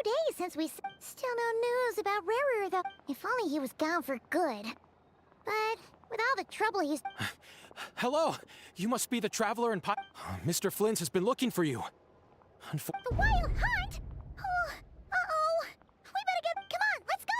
days since we still no news about Rarer, though. If only he was gone for good. But with all the trouble he's... Hello! You must be the traveler and Mr. Flint has been looking for you. The Wild Hunt? Oh, uh-oh. We better get... Come on, let's go!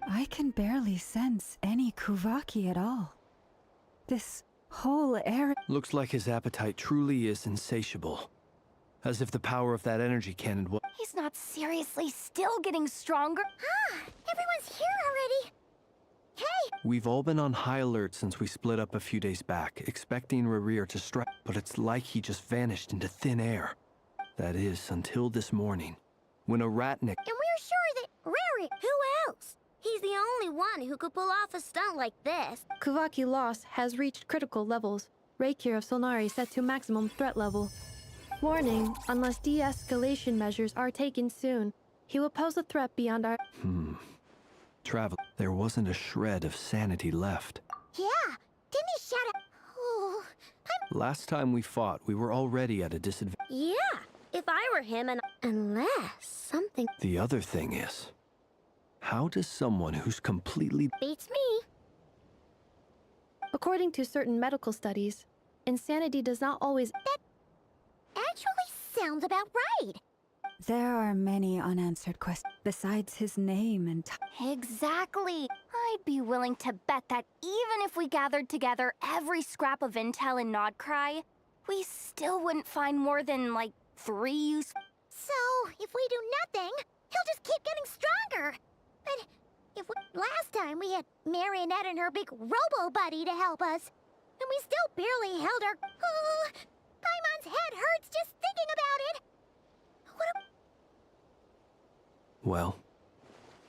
I can barely sense any Kuvaki at all. This whole area... Looks like his appetite truly is insatiable. As if the power of that energy cannon was... He's not seriously still getting stronger. Ah, everyone's here already. Hey! We've all been on high alert since we split up a few days back, expecting Rarir to strike, but it's like he just vanished into thin air. That is, until this morning, when a ratnik... And we're sure that Rary... Who else? He's the only one who could pull off a stunt like this. Kuvaki loss has reached critical levels. Reikir of Solnari set to maximum threat level. Warning, unless de-escalation measures are taken soon, he will pose a threat beyond our... Travel. There wasn't a shred of sanity left. Yeah, didn't he shout out? Oh, Last time we fought, we were already at a disadvantage. yeah, if I were him and... Unless something... The other thing is, how does someone who's completely... Beats me. According to certain medical studies, insanity does not always... That actually sounds about right. There are many unanswered questions besides his name and Exactly. I'd be willing to bet that even if we gathered together every scrap of intel in Nodcry, we still wouldn't find more than, like, 3 useful... So, if we do nothing, he'll just keep getting stronger. But if last time we had Marionette and her big robo-buddy to help us, and we still barely held our... Oh, Paimon's head hurts just thinking about it. What a... Well,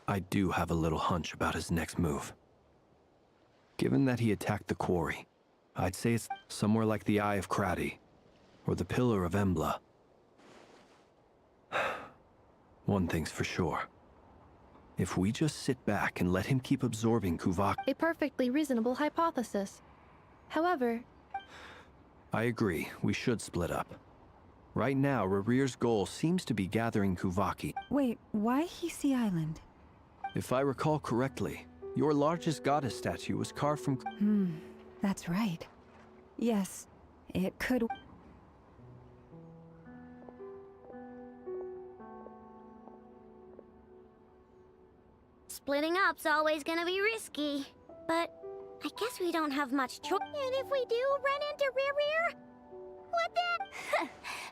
I do have a little hunch about his next move. Given that he attacked the quarry, I'd say it's somewhere like the Eye of Krati, or the Pillar of Embla. One thing's for sure. If we just sit back and let him keep absorbing Kuvaki... A perfectly reasonable hypothesis. However... I agree, we should split up. Right now, Rarir's goal seems to be gathering Kuvaki. Wait, why Hisi Island? If I recall correctly, your largest goddess statue was carved from... That's right. Yes, it could... Splitting up's always gonna be risky. But I guess we don't have much choice. And if we do run into Rear, what then?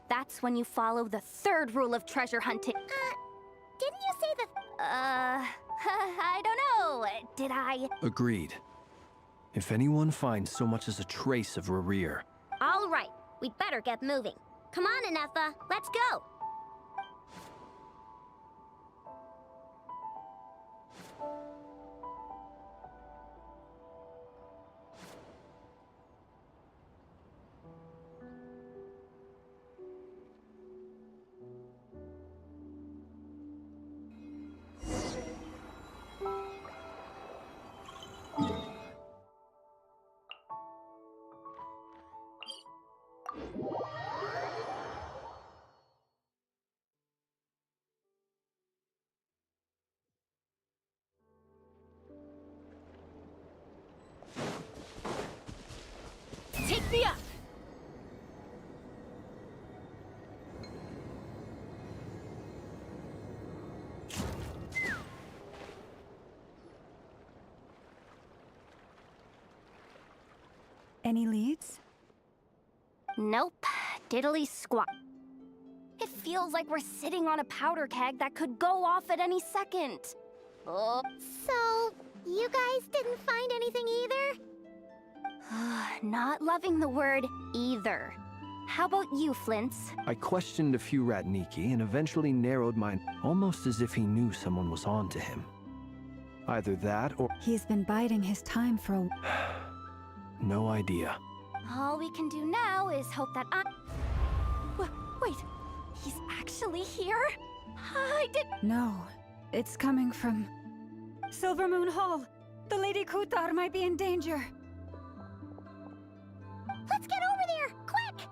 That's when you follow the 3rd rule of treasure hunting. Didn't you say the... I don't know. Did I? Agreed. If anyone finds so much as a trace of Rarir... All right, we'd better get moving. Come on, Anefa, let's go. Any leads? Nope. Diddly squat. It feels like we're sitting on a powder keg that could go off at any second. Oh. So, you guys didn't find anything either? Not loving the word either. How about you, Flints? I questioned a few Ratniki and eventually narrowed mine, almost as if he knew someone was on to him. Either that or... He's been biding his time for a... no idea. All we can do now is hope that wait, he's actually here? I did... No, it's coming from... Silver Moon Hall! The Lady Kutar might be in danger! Let's get over there, quick!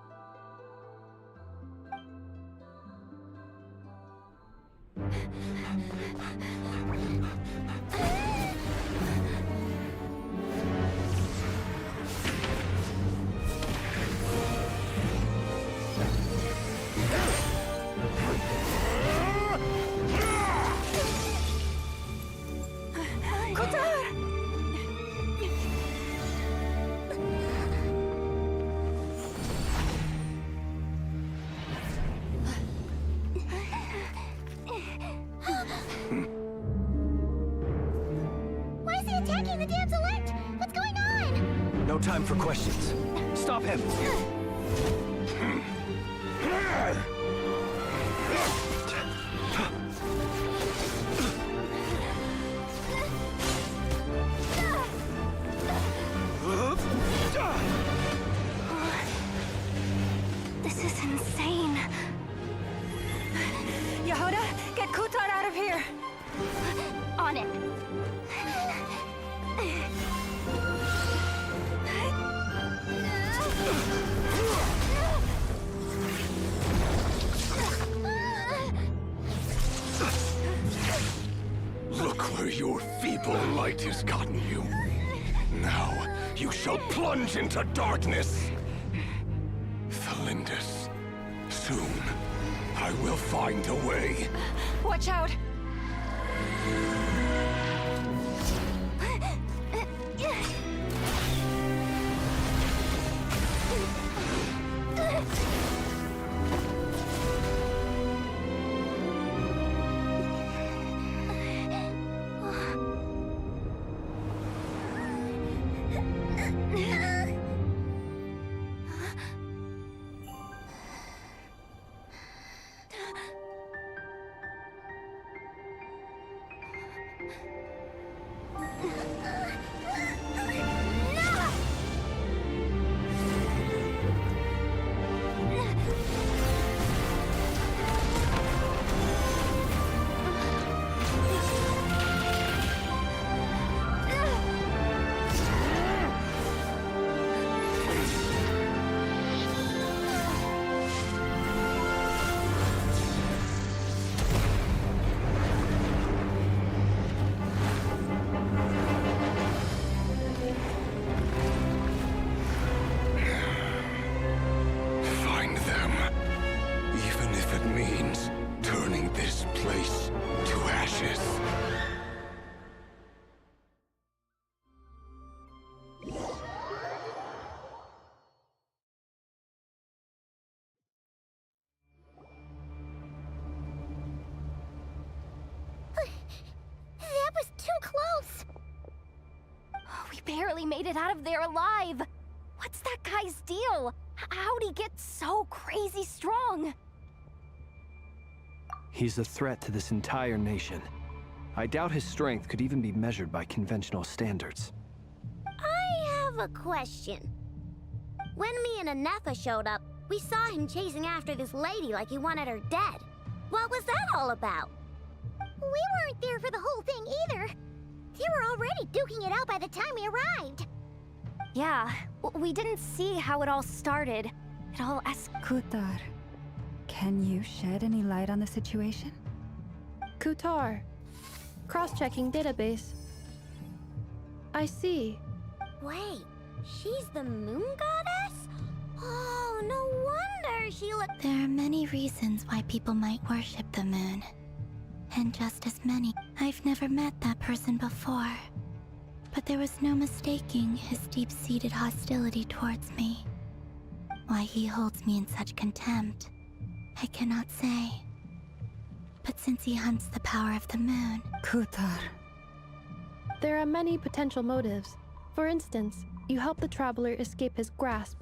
Why is he attacking the damsel elect? What's going on? No time for questions. Stop him! This is insane. Yehuda, get Kutar out of here! On it. Look where your feeble light has gotten you. Now, you shall plunge into darkness. Thalindus, soon, I will find a way. Watch out! Find them. Even if it means turning this place to ashes. That was too close! We barely made it out of there alive. What's that guy's deal? How'd he get so crazy strong? He's a threat to this entire nation. I doubt his strength could even be measured by conventional standards. I have a question. When me and Anefa showed up, we saw him chasing after this lady like he wanted her dead. What was that all about? We weren't there for the whole thing either. They were already duking it out by the time we arrived. Yeah, we didn't see how it all started. It all Kutar, can you shed any light on the situation? Kutar. Cross-checking database. I see. Wait, she's the moon goddess? Oh, no wonder she looked... There are many reasons why people might worship the moon. And just as many, I've never met that person before. But there was no mistaking his deep-seated hostility towards me. Why he holds me in such contempt, I cannot say. But since he hunts the power of the moon, Kutar. There are many potential motives. For instance, you help the traveler escape his grasp.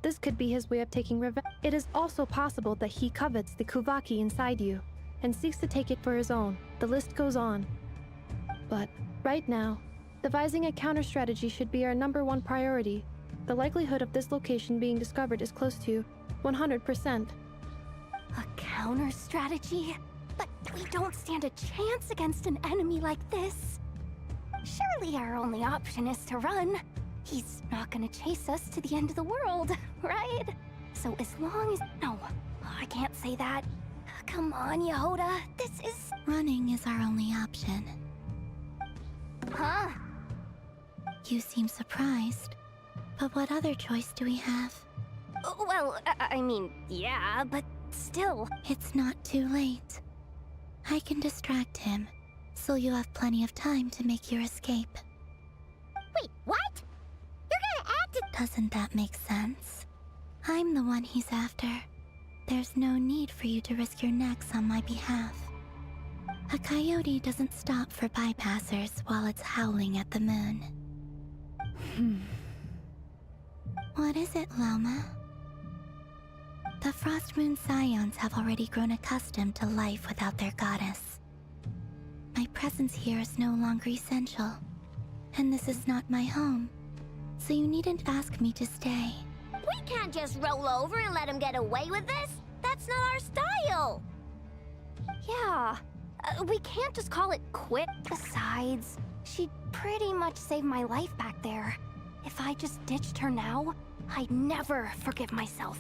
This could be his way of taking revenge. It is also possible that he covets the Kuvaki inside you and seeks to take it for his own. The list goes on. But right now, devising a counter-strategy should be our #1 priority. The likelihood of this location being discovered is close to 100%. A counter strategy? But we don't stand a chance against an enemy like this. Surely our only option is to run. He's not gonna chase us to the end of the world, right? So as long as... No, I can't say that. Come on, Yehoda. This is... running is our only option. Huh? You seem surprised. But what other choice do we have? Well, I mean, yeah, but still. It's not too late. I can distract him, so you have plenty of time to make your escape. Wait, what? You're gonna act as... Doesn't that make sense? I'm the one he's after. There's no need for you to risk your necks on my behalf. A coyote doesn't stop for bypassers while it's howling at the moon. What is it, Loma? The Frost Moon Scions have already grown accustomed to life without their goddess. My presence here is no longer essential, and this is not my home, so you needn't ask me to stay. We can't just roll over and let him get away with this. That's not our style. Yeah, we can't just call it quit. Besides, she pretty much saved my life back there. If I just ditched her now, I'd never forgive myself.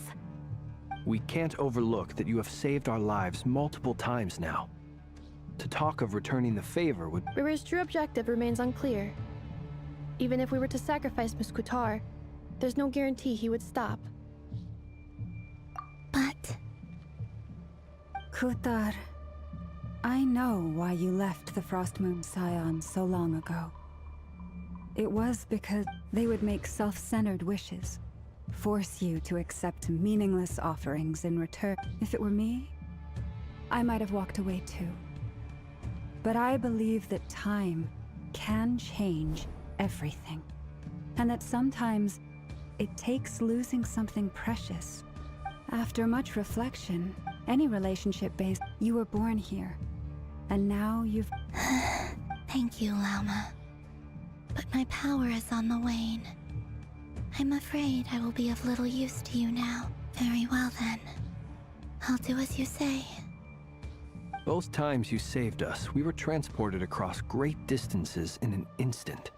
We can't overlook that you have saved our lives multiple times now. To talk of returning the favor would... Rira's true objective remains unclear. Even if we were to sacrifice Miss Kutar, there's no guarantee he would stop. But Kutar, I know why you left the Frost Moon Scions so long ago. It was because they would make self-centered wishes, force you to accept meaningless offerings in return. If it were me, I might have walked away too. But I believe that time can change everything, and that sometimes it takes losing something precious. After much reflection, any relationship-based, you were born here, and now you've... thank you, Lauma. But my power is on the wane. I'm afraid I will be of little use to you now. Very well then. I'll do as you say. Both times you saved us, we were transported across great distances in an instant.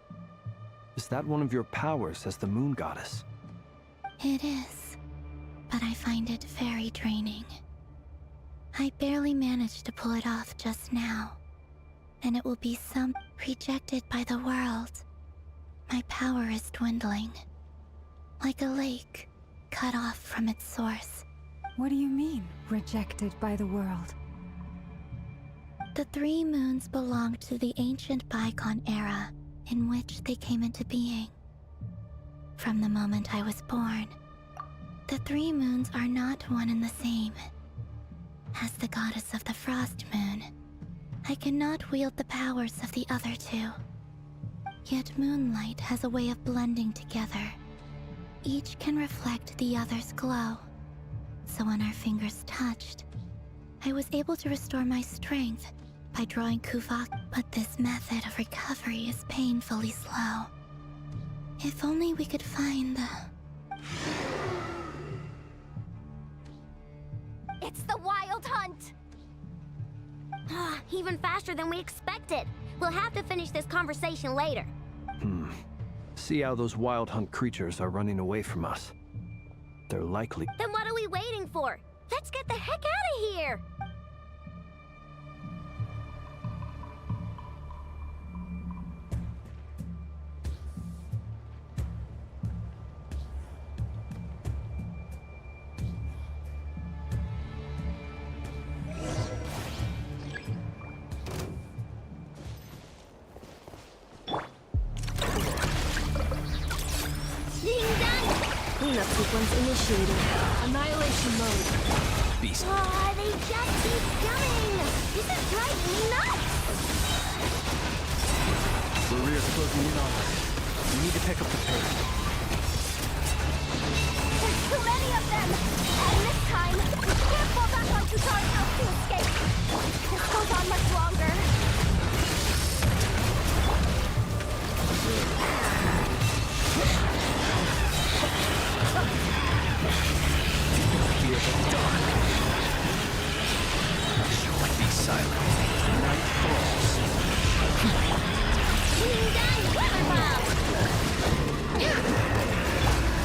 Is that one of your powers as the Moon Goddess? It is, but I find it very draining. I barely managed to pull it off just now, and it will be rejected by the world. My power is dwindling, like a lake cut off from its source. What do you mean, rejected by the world? The 3 moons belong to the ancient bygone era in which they came into being. From the moment I was born, the 3 moons are not one and the same. As the goddess of the Frost Moon, I cannot wield the powers of the other 2. Yet moonlight has a way of blending together. Each can reflect the other's glow. So when our fingers touched, I was able to restore my strength by drawing Kuvak, but this method of recovery is painfully slow. If only we could find the... It's the Wild Hunt! Even faster than we expected. We'll have to finish this conversation later. See how those Wild Hunt creatures are running away from us. They're likely... Then what are we waiting for? Let's get the heck out of here! Cleanup sequence initiated. Annihilation mode. Beast. Oh, they just keep coming! This is driving me nuts! Barrier's closing in on us. We need to pick up the pace. There's too many of them! And this time, we can't fall back on Tutar's house to escape! This goes on much longer. Fear the dark. Be silent. Night falls.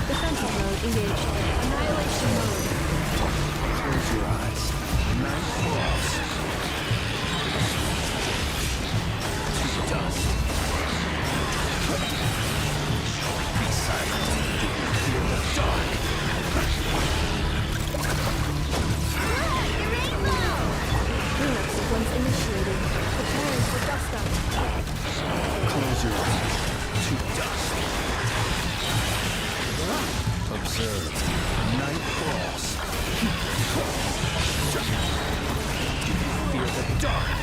Defensive mode engaged. Annihilation mode. Close your eyes. Night falls. To dust. Be silent. Fear the dark. Cleanup sequence initiated. Preparing for dust up. Close your eyes. To dust. Observe. Night falls. Fear the dark.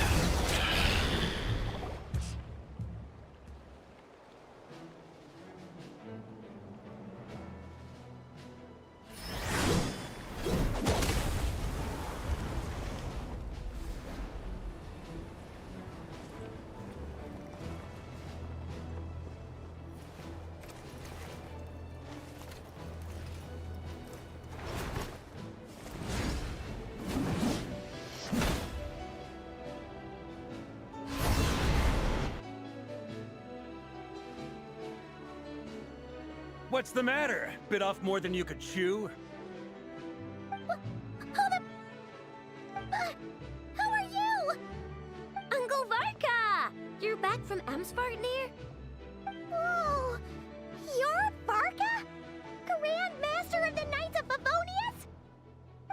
What's the matter? Bit off more than you could chew? Who are you? Uncle Varka! You're back from Amsvartnir? Oh, you're Varka? Grand Master of the Knights of Favonius?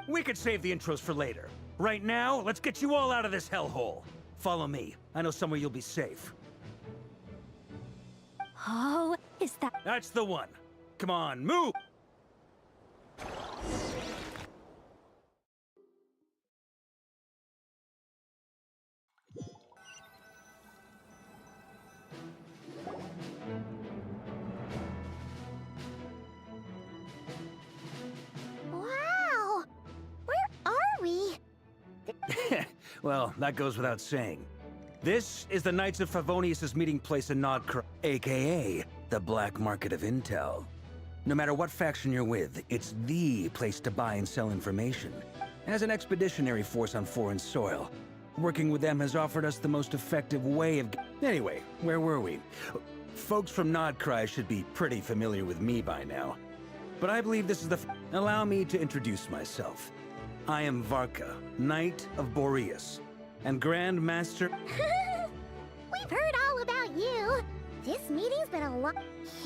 We could save the intros for later. Right now, let's get you all out of this hellhole. Follow me. I know somewhere you'll be safe. Oh, is that... That's the one. Come on, move! Wow! Where are we? Well, that goes without saying. This is the Knights of Favonius' meeting place in Nodcra, aka the Black Market of Intel. No matter what faction you're with, it's the place to buy and sell information. As an expeditionary force on foreign soil, working with them has offered us the most effective way of... Anyway, where were we? Folks from Nodcry should be pretty familiar with me by now. But I believe this is the... Allow me to introduce myself. I am Varka, Knight of Boreas, and Grand Master... We've heard all about you. This meeting's been a lot...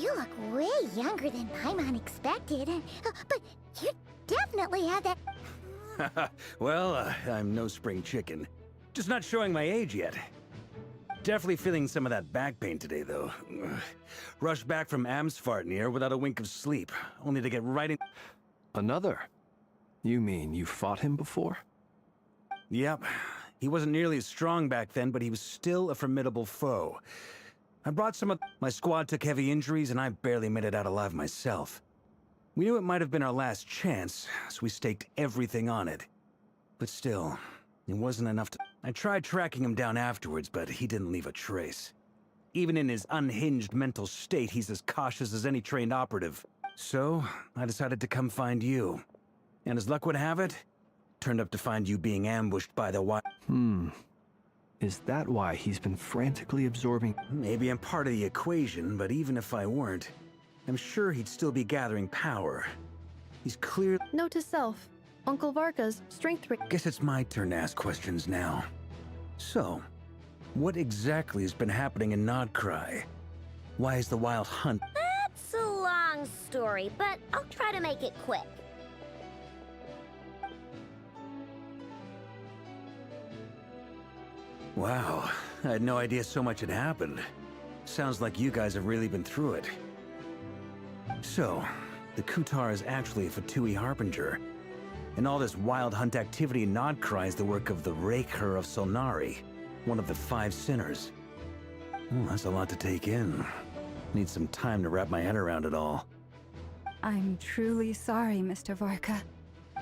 You look way younger than Paimon expected. But you definitely have that... Well, I'm no spring chicken. Just not showing my age yet. Definitely feeling some of that back pain today, though. Rushed back from Amsvartnir without a wink of sleep, only to get right in... Another? You mean you fought him before? Yep. He wasn't nearly as strong back then, but he was still a formidable foe. I brought some of... My squad took heavy injuries, and I barely made it out alive myself. We knew it might have been our last chance, so we staked everything on it. But still, it wasn't enough to... I tried tracking him down afterwards, but he didn't leave a trace. Even in his unhinged mental state, he's as cautious as any trained operative. So, I decided to come find you. And as luck would have it, turned up to find you being ambushed by the Is that why he's been frantically absorbing... Maybe I'm part of the equation, but even if I weren't, I'm sure he'd still be gathering power. He's clear... Note to self. Uncle Varka's strength rate. Guess it's my turn to ask questions now. So, what exactly has been happening in Nodcry? Why is the Wild Hunt... That's a long story, but I'll try to make it quick. Wow, I had no idea so much had happened. Sounds like you guys have really been through it. So, the Kutar is actually a Fatui Harbinger. And all this wild hunt activity in Nodcry is the work of the Raker of Solnari, one of the 5 sinners. That's a lot to take in. Need some time to wrap my head around it all. I'm truly sorry, Mr. Varka.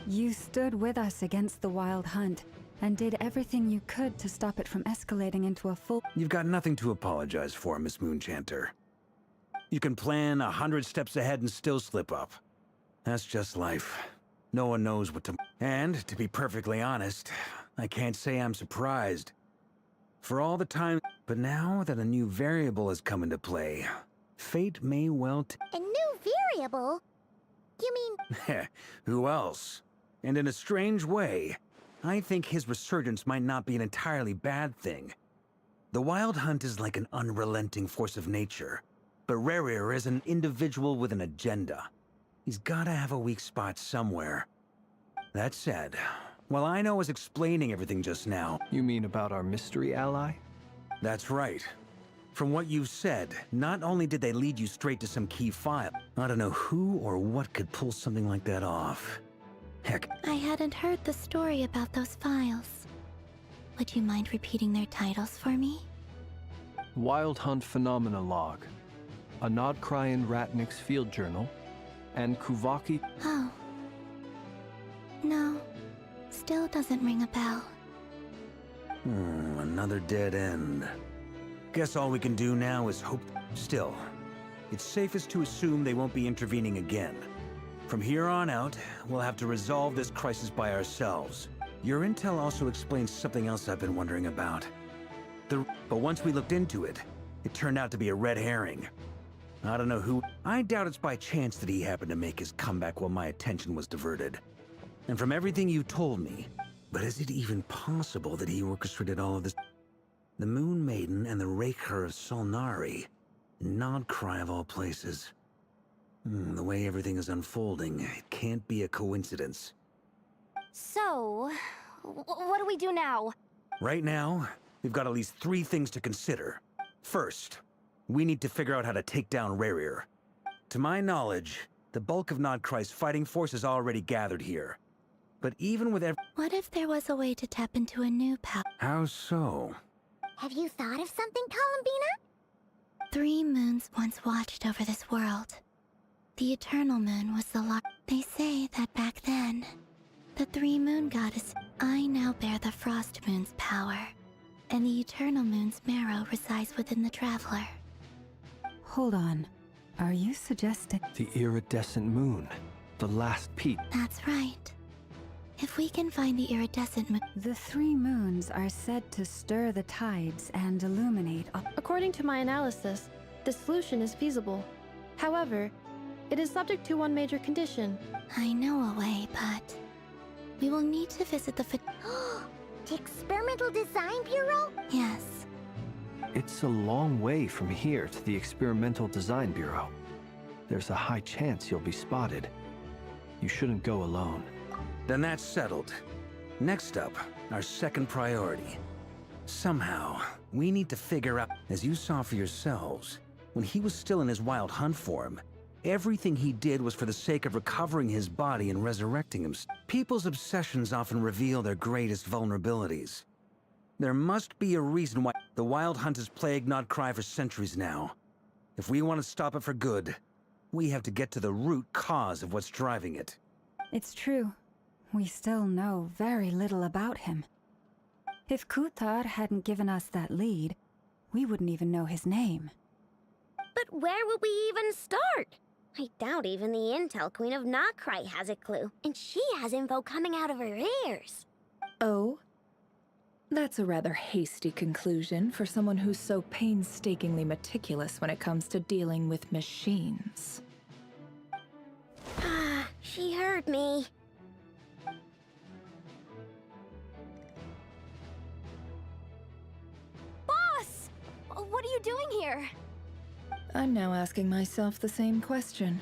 You stood with us against the Wild Hunt and did everything you could to stop it from escalating into a full— You've got nothing to apologize for, Miss Moonchanter. You can plan 100 steps ahead and still slip up. That's just life. No one knows what to— And, to be perfectly honest, I can't say I'm surprised. For all the time— But now that a new variable has come into play, fate may well— A new variable? You mean... Who else? And in a strange way, I think his resurgence might not be an entirely bad thing. The Wild Hunt is like an unrelenting force of nature, but Rerir is an individual with an agenda. He's gotta have a weak spot somewhere. That said, while Aino was explaining everything just now— You mean about our mystery ally? That's right. From what you've said, not only did they lead you straight to some key file, I don't know who or what could pull something like that off. Heck, I hadn't heard the story about those files. Would you mind repeating their titles for me? Wild Hunt Phenomena Log, a Nodcryan Ratnik's Field Journal, and Kuvaki— Oh. No. Still doesn't ring a bell. Another dead end. Guess all we can do now is hope. Still, it's safest to assume they won't be intervening again. From here on out, we'll have to resolve this crisis by ourselves. Your intel also explains something else I've been wondering about. But once we looked into it, it turned out to be a red herring. I don't know who— I doubt it's by chance that he happened to make his comeback while my attention was diverted. And from everything you told me, but is it even possible that he orchestrated all of this? The Moon Maiden and the Raker of Solnari. Nodcry of all places. The way everything is unfolding, it can't be a coincidence. So, what do we do now? Right now, we've got at least 3 things to consider. First, we need to figure out how to take down Rerir. To my knowledge, the bulk of Nodcry's fighting force is already gathered here. But even with What if there was a way to tap into a new power? How so? Have you thought of something, Columbina? 3 moons once watched over this world. The Eternal Moon was the They say that back then, the 3 moon goddess— I now bear the Frost Moon's power, and the Eternal Moon's marrow resides within the Traveler. Hold on. Are you suggesting— the iridescent moon, the last peak. That's right. If we can find the iridescent moon— The 3 moons are said to stir the tides and illuminate all— According to my analysis, the solution is feasible. However, it is subject to one major condition. I know a way, but we will need to visit the The Experimental Design Bureau? Yes. It's a long way from here to the Experimental Design Bureau. There's a high chance you'll be spotted. You shouldn't go alone. Then that's settled. Next up, our second priority. Somehow, we need to figure out— As you saw for yourselves, when he was still in his Wild Hunt form, everything he did was for the sake of recovering his body and resurrecting him. People's obsessions often reveal their greatest vulnerabilities. There must be a reason why the Wild Hunt has plagued Nodcry for centuries now. If we want to stop it for good, we have to get to the root cause of what's driving it. It's true. We still know very little about him. If Kutar hadn't given us that lead, we wouldn't even know his name. But where would we even start? I doubt even the Intel Queen of Nodcry has a clue, and she has info coming out of her ears. Oh? That's a rather hasty conclusion for someone who's so painstakingly meticulous when it comes to dealing with machines. Ah, she heard me. Boss! What are you doing here? I'm now asking myself the same question.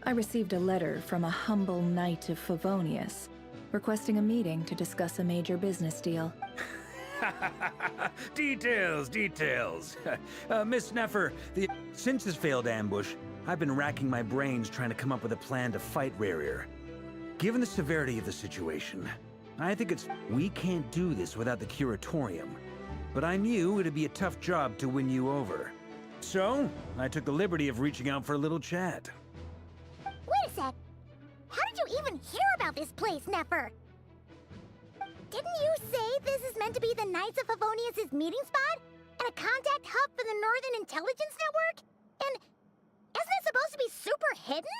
I received a letter from a humble knight of Favonius, requesting a meeting to discuss a major business deal. Details. Miss Nefer, since his failed ambush, I've been racking my brains trying to come up with a plan to fight Rerir. Given the severity of the situation, I think we can't do this without the Curatorium. But I knew it'd be a tough job to win you over. So, I took the liberty of reaching out for a little chat. Wait a sec. How did you even hear about this place, Nefer? Didn't you say this is meant to be the Knights of Favonius' meeting spot? And a contact hub for the Northern Intelligence Network? And isn't it supposed to be super hidden?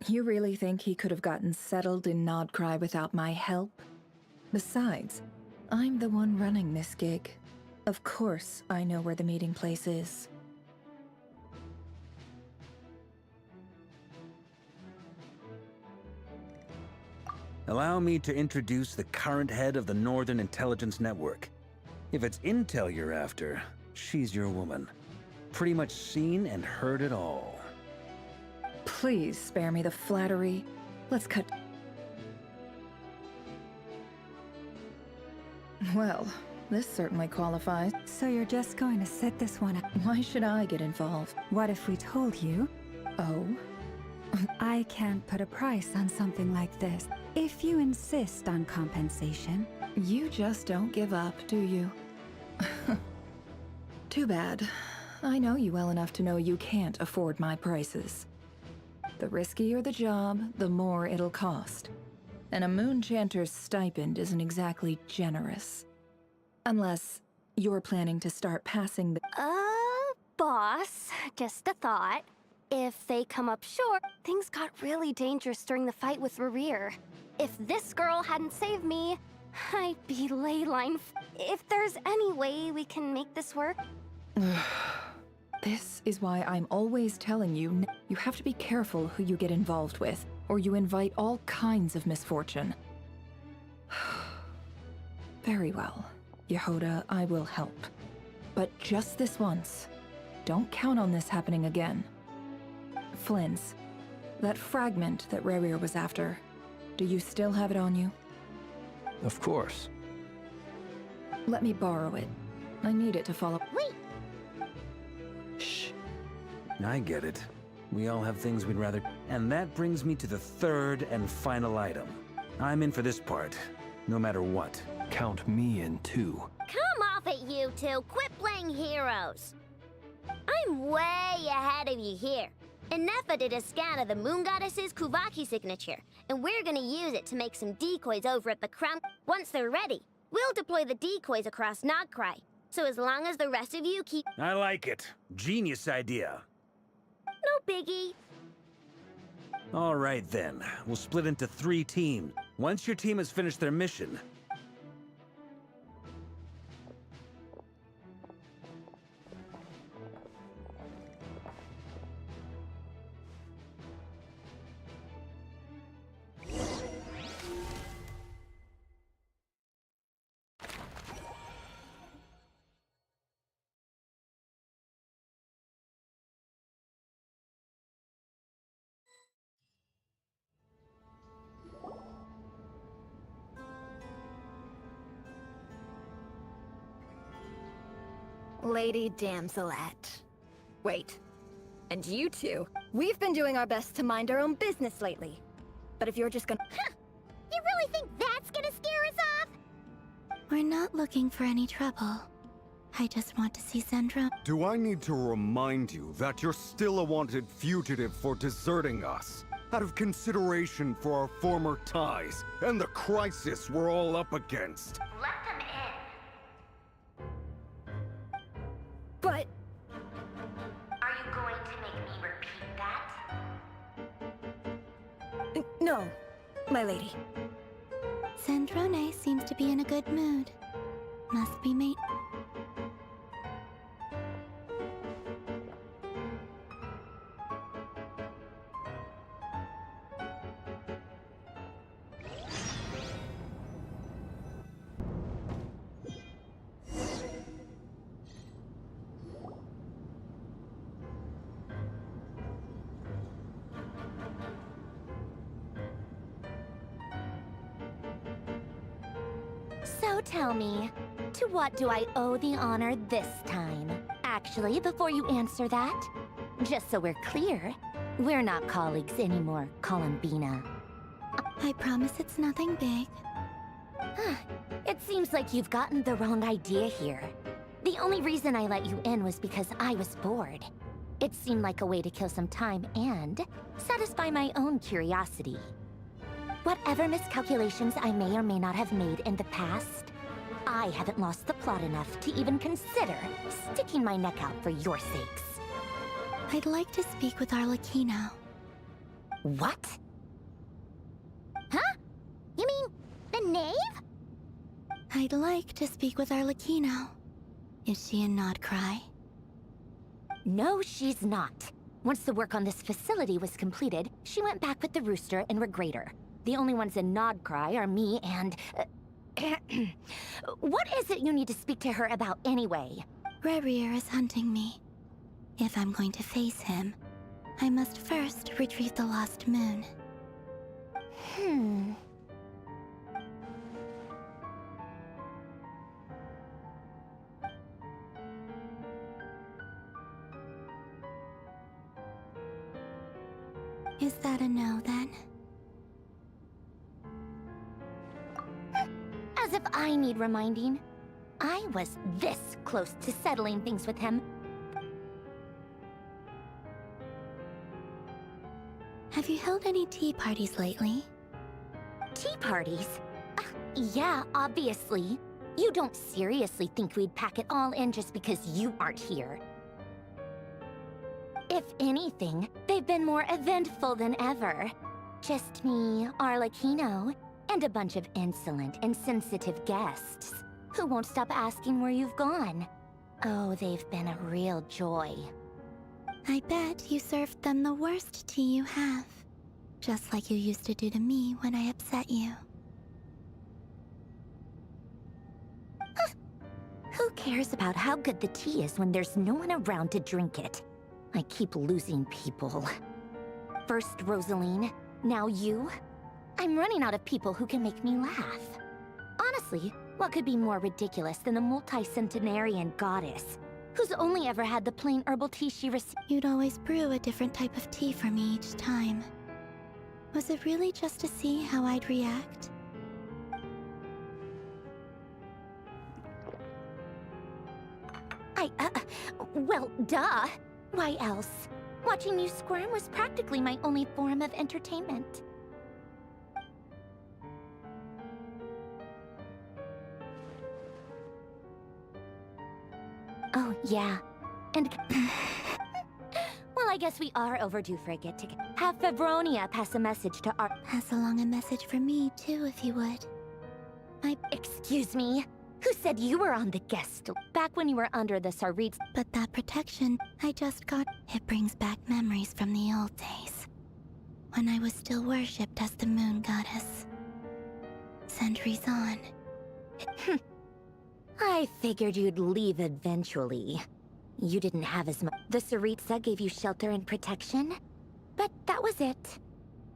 You really think he could have gotten settled in Nodcry without my help? Besides, I'm the one running this gig. Of course I know where the meeting place is. Allow me to introduce the current head of the Northern Intelligence Network. If it's intel you're after, she's your woman. Pretty much seen and heard it all. Please spare me the flattery. Let's cut... Well, this certainly qualifies. So you're just going to sit this one out? Why should I get involved? What if we told you? Oh? I can't put a price on something like this. If you insist on compensation... You just don't give up, do you? Too bad. I know you well enough to know you can't afford my prices. The riskier the job, the more it'll cost. And a Moonchanter's stipend isn't exactly generous. Unless you're planning to start passing the... Boss, just a thought. If they come up short, things got really dangerous during the fight with Rerir. If this girl hadn't saved me, I'd be leyline. If there's any way we can make this work... This is why I'm always telling you, you have to be careful who you get involved with, or you invite all kinds of misfortune. Very well, Yehoda, I will help. But just this once. Don't count on this happening again. Flynn's, that fragment that Rerir was after, do you still have it on you? Of course. Let me borrow it. I need it to follow. Wait! Shh. I get it. We all have things we'd rather... And that brings me to the third and final item. I'm in for this part, no matter what. Count me in too. Come off it, you two. Quit playing heroes. I'm way ahead of you here. Nefa did a scan of the Moon Goddess's Kuvaki signature, and we're gonna use it to make some decoys over at the Crown. Once they're ready, we'll deploy the decoys across Nodcry. So as long as the rest of you keep... I like it. Genius idea. No biggie. All right then. We'll split into 3 teams. Once your team has finished their mission, Lady Damselette. Wait. And you two? We've been doing our best to mind our own business lately. But if you're just gonna... Huh! You really think that's gonna scare us off? We're not looking for any trouble. I just want to see Zendro. Do I need to remind you that you're still a wanted fugitive for deserting us? Out of consideration for our former ties and the crisis we're all up against. Let them in. But... Are you going to make me repeat that? No, my lady. Zendrone seems to be in a good mood. Must be mate. So tell me, to what do I owe the honor this time? Actually, before you answer that, Just so we're clear, we're not colleagues anymore, Columbina. I promise it's nothing big. It seems like you've gotten the wrong idea here. The only reason I let you in was because I was bored. It seemed like a way to kill some time and satisfy my own curiosity. Whatever miscalculations I may or may not have made in the past, I haven't lost the plot enough to even consider sticking my neck out for your sakes. I'd like to speak with Arlecchino. What? Huh? You mean the knave? I'd like to speak with Arlecchino. Is she in Nodcry? No, she's not. Once the work on this facility was completed, she went back with the Rooster and Regrator. The only ones in Nodcry are me and... What is it you need to speak to her about anyway? Rerir is hunting me. If I'm going to face him, I must first retrieve the lost moon. Is that a no, then? As if I need reminding. I was this close to settling things with him. Have you held any tea parties lately? Tea parties? Yeah, obviously. You don't seriously think we'd pack it all in just because you aren't here. If anything, they've been more eventful than ever. Just me, Arlecchino, and a bunch of insolent, insensitive guests who won't stop asking where you've gone. Oh, they've been a real joy. I bet you served them the worst tea you have. Just like you used to do to me when I upset you. Who cares about how good the tea is when there's no one around to drink it? I keep losing people. First Rosaline, now you. I'm running out of people who can make me laugh. Honestly, what could be more ridiculous than a multi-centenarian goddess who's only ever had the plain herbal tea she received? You'd always brew a different type of tea for me each time. Was it really just to see how I'd react? Well, duh. Why else? Watching you squirm was practically my only form of entertainment. Oh, yeah. And... Well, I guess we are overdue for a get-together. Have Favronia pass a message to our... Pass along a message for me, too, if you would. Excuse me? Who said you were on the guest list? Back when you were under the Sarit's... But that protection I just got, it brings back memories from the old days. When I was still worshipped as the moon goddess. Centuries on. I figured you'd leave eventually. You didn't have as much. The Saritsa gave you shelter and protection, but that was it.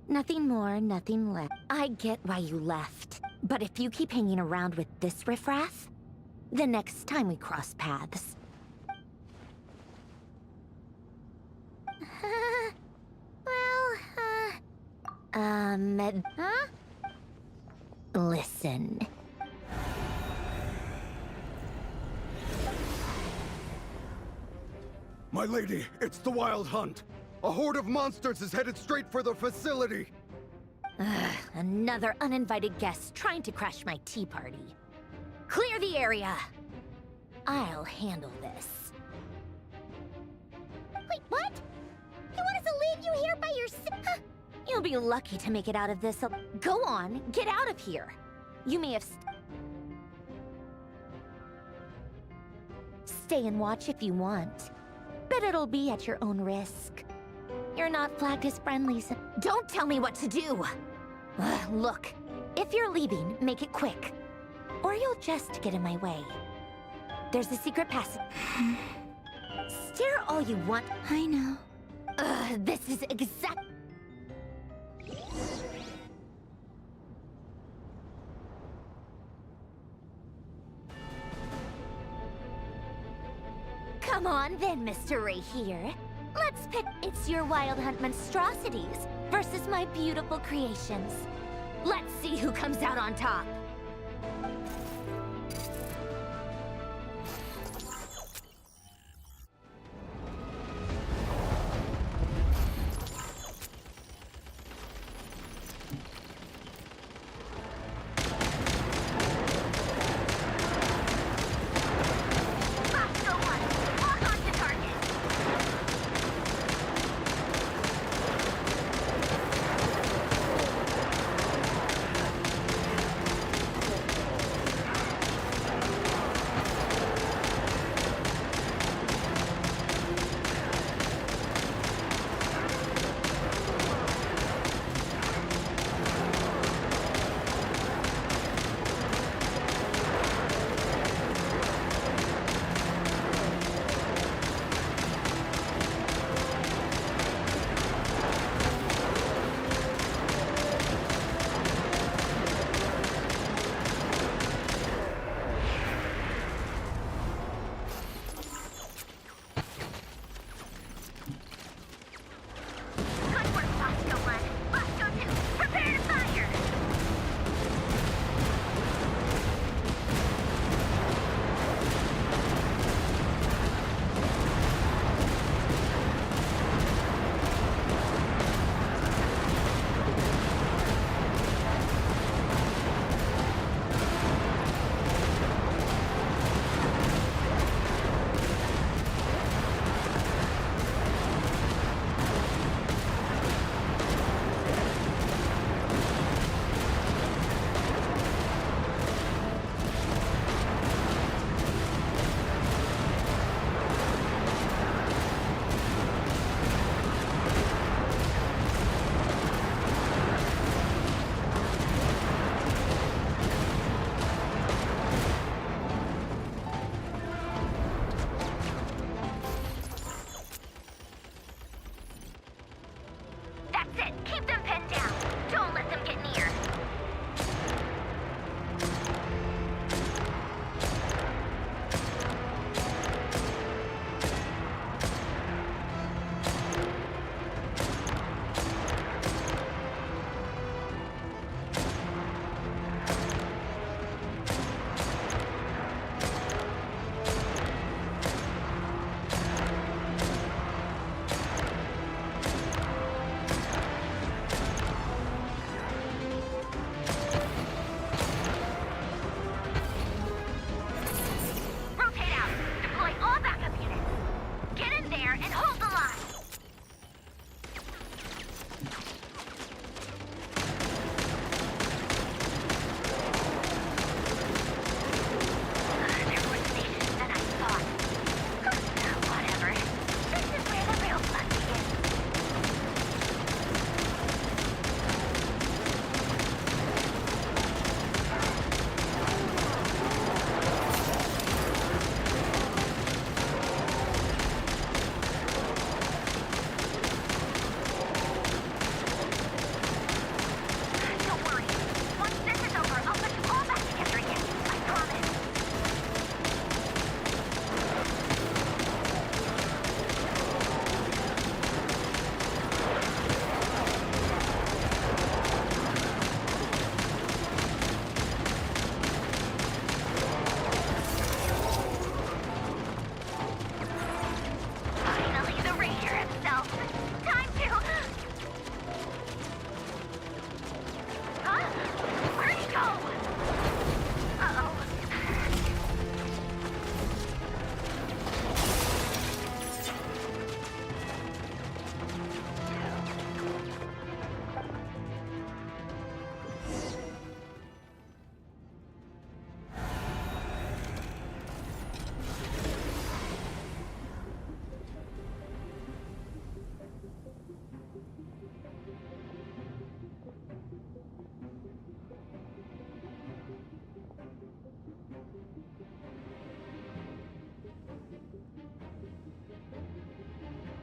Nothing more, nothing less. I get why you left, but if you keep hanging around with this riffraff, the next time we cross paths... Huh? Listen. My lady, it's the Wild Hunt. A horde of monsters is headed straight for the facility. Another uninvited guest trying to crash my tea party. Clear the area! I'll handle this. Wait, what? You want us to leave you here by yourself? You'll be lucky to make it out of this. Go on, get out of here. You may have... Stay and watch if you want, but it'll be at your own risk. You're not flagged as friendly, so... Don't tell me what to do! Look, if you're leaving, make it quick. Or you'll just get in my way. There's a secret passage. Stare all you want. I know. This is exact... Come on then, Mr. Ray here. Let's It's your Wild Hunt monstrosities versus my beautiful creations. Let's see who comes out on top.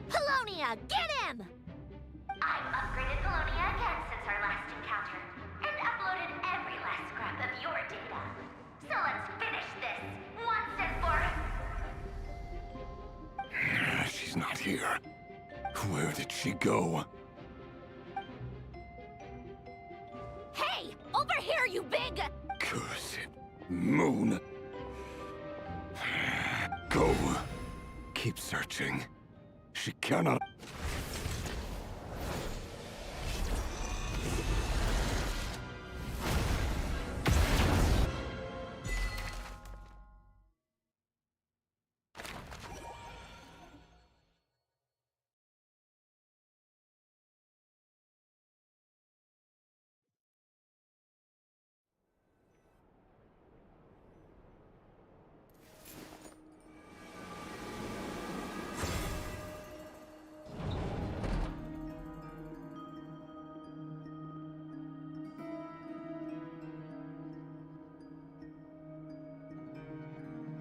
Polonia, get him! I've upgraded Polonia again since our last encounter, and uploaded every last scrap of your data. So let's finish this, once and for... She's not here. Where did she go? Hey! Over here, you big... Cursed moon. Go. Keep searching. She cannot...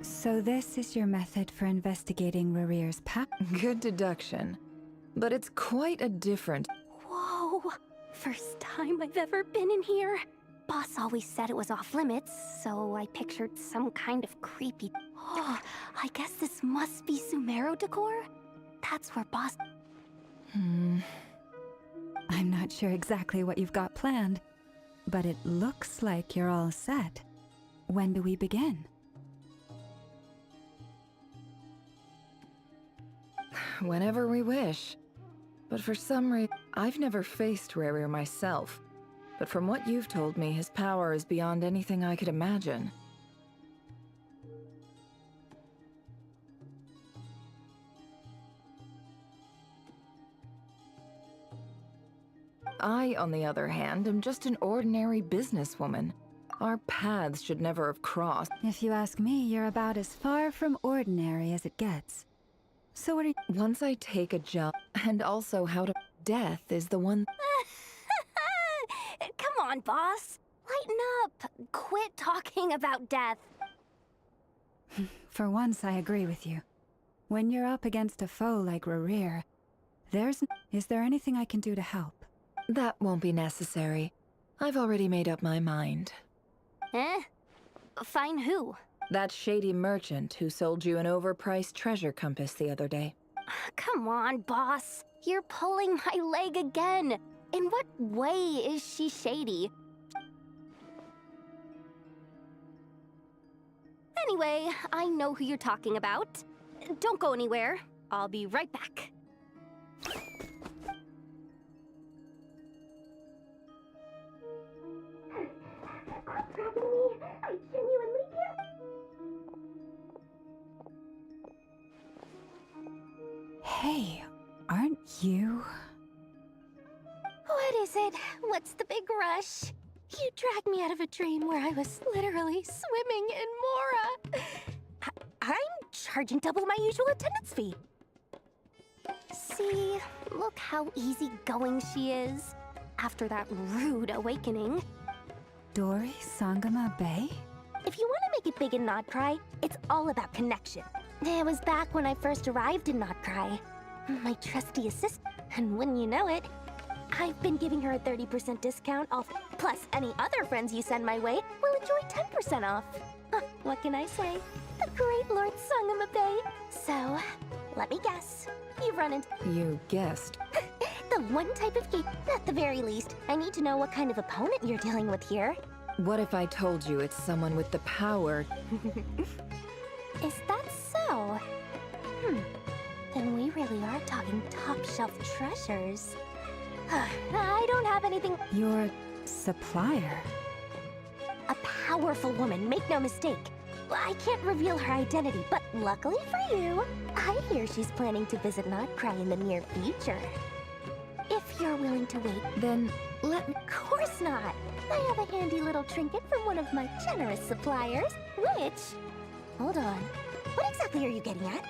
So this is your method for investigating Rarir's past? Good deduction. But it's quite a different... Whoa! First time I've ever been in here. Boss always said it was off limits, so I pictured some kind of creepy... Oh, I guess this must be Sumero decor? That's where Boss... I'm not sure exactly what you've got planned, but it looks like you're all set. When do we begin? Whenever we wish. But for some reason, I've never faced Rarir myself. But from what you've told me, his power is beyond anything I could imagine. I, on the other hand, am just an ordinary businesswoman. Our paths should never have crossed. If you ask me, you're about as far from ordinary as it gets. So what are you... Once I take a job, and also how to... Death is the one... Come on, boss. Lighten up. Quit talking about death. For once, I agree with you. When you're up against a foe like Rarir, is there anything I can do to help? That won't be necessary. I've already made up my mind. Eh? Find who? That shady merchant who sold you an overpriced treasure compass the other day. Come on, boss. You're pulling my leg again. In what way is she shady? Anyway, I know who you're talking about. Don't go anywhere. I'll be right back. I genuinely Hey, aren't you... What is it? What's the big rush? You dragged me out of a dream where I was literally swimming in Mora. I'm charging double my usual attendance fee. See, look how easygoing she is. After that rude awakening. Dori Sangama Bay? If you want to make it big in Nodcry, it's all about connection. It was back when I first arrived in Nodcry. My trusty assistant, and wouldn't you know it, I've been giving her a 30% discount off, plus any other friends you send my way will enjoy 10% off. What can I say? The great Lord Sangama Bay. So, let me guess. You've run into... You guessed. The one type of game. At the very least, I need to know what kind of opponent you're dealing with here. What if I told you it's someone with the power? Is that so? Then we really are talking top-shelf treasures. I don't have anything... Your supplier? A powerful woman, make no mistake. I can't reveal her identity, but luckily for you, I hear she's planning to visit Nodcry in the near future. If you're willing to wait, then let me... Of course not! I have a handy little trinket from one of my generous suppliers, which... Hold on. What exactly are you getting at?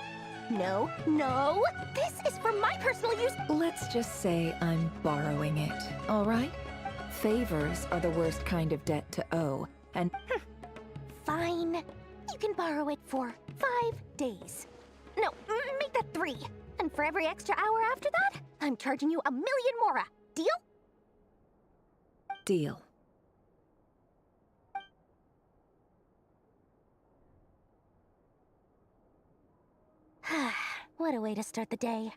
No, no! This is for my personal use! Let's just say I'm borrowing it, all right? Favors are the worst kind of debt to owe, and... Fine. You can borrow it for 5 days. No, make that 3. And for every extra hour after that, I'm charging you 1,000,000 mora. Deal? Deal. What a way to start the day.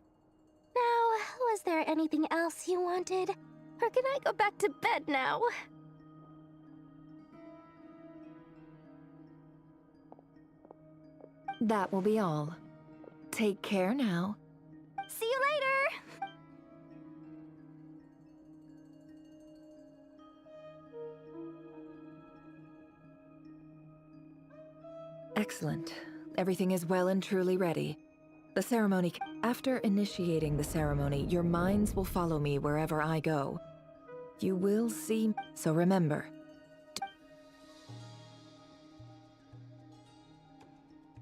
Now, Was there anything else you wanted? Or can I go back to bed now? That will be all. Take care now. See you later! Excellent. Everything is well and truly ready. The ceremony... After initiating the ceremony, your minds will follow me wherever I go. You will see... So remember...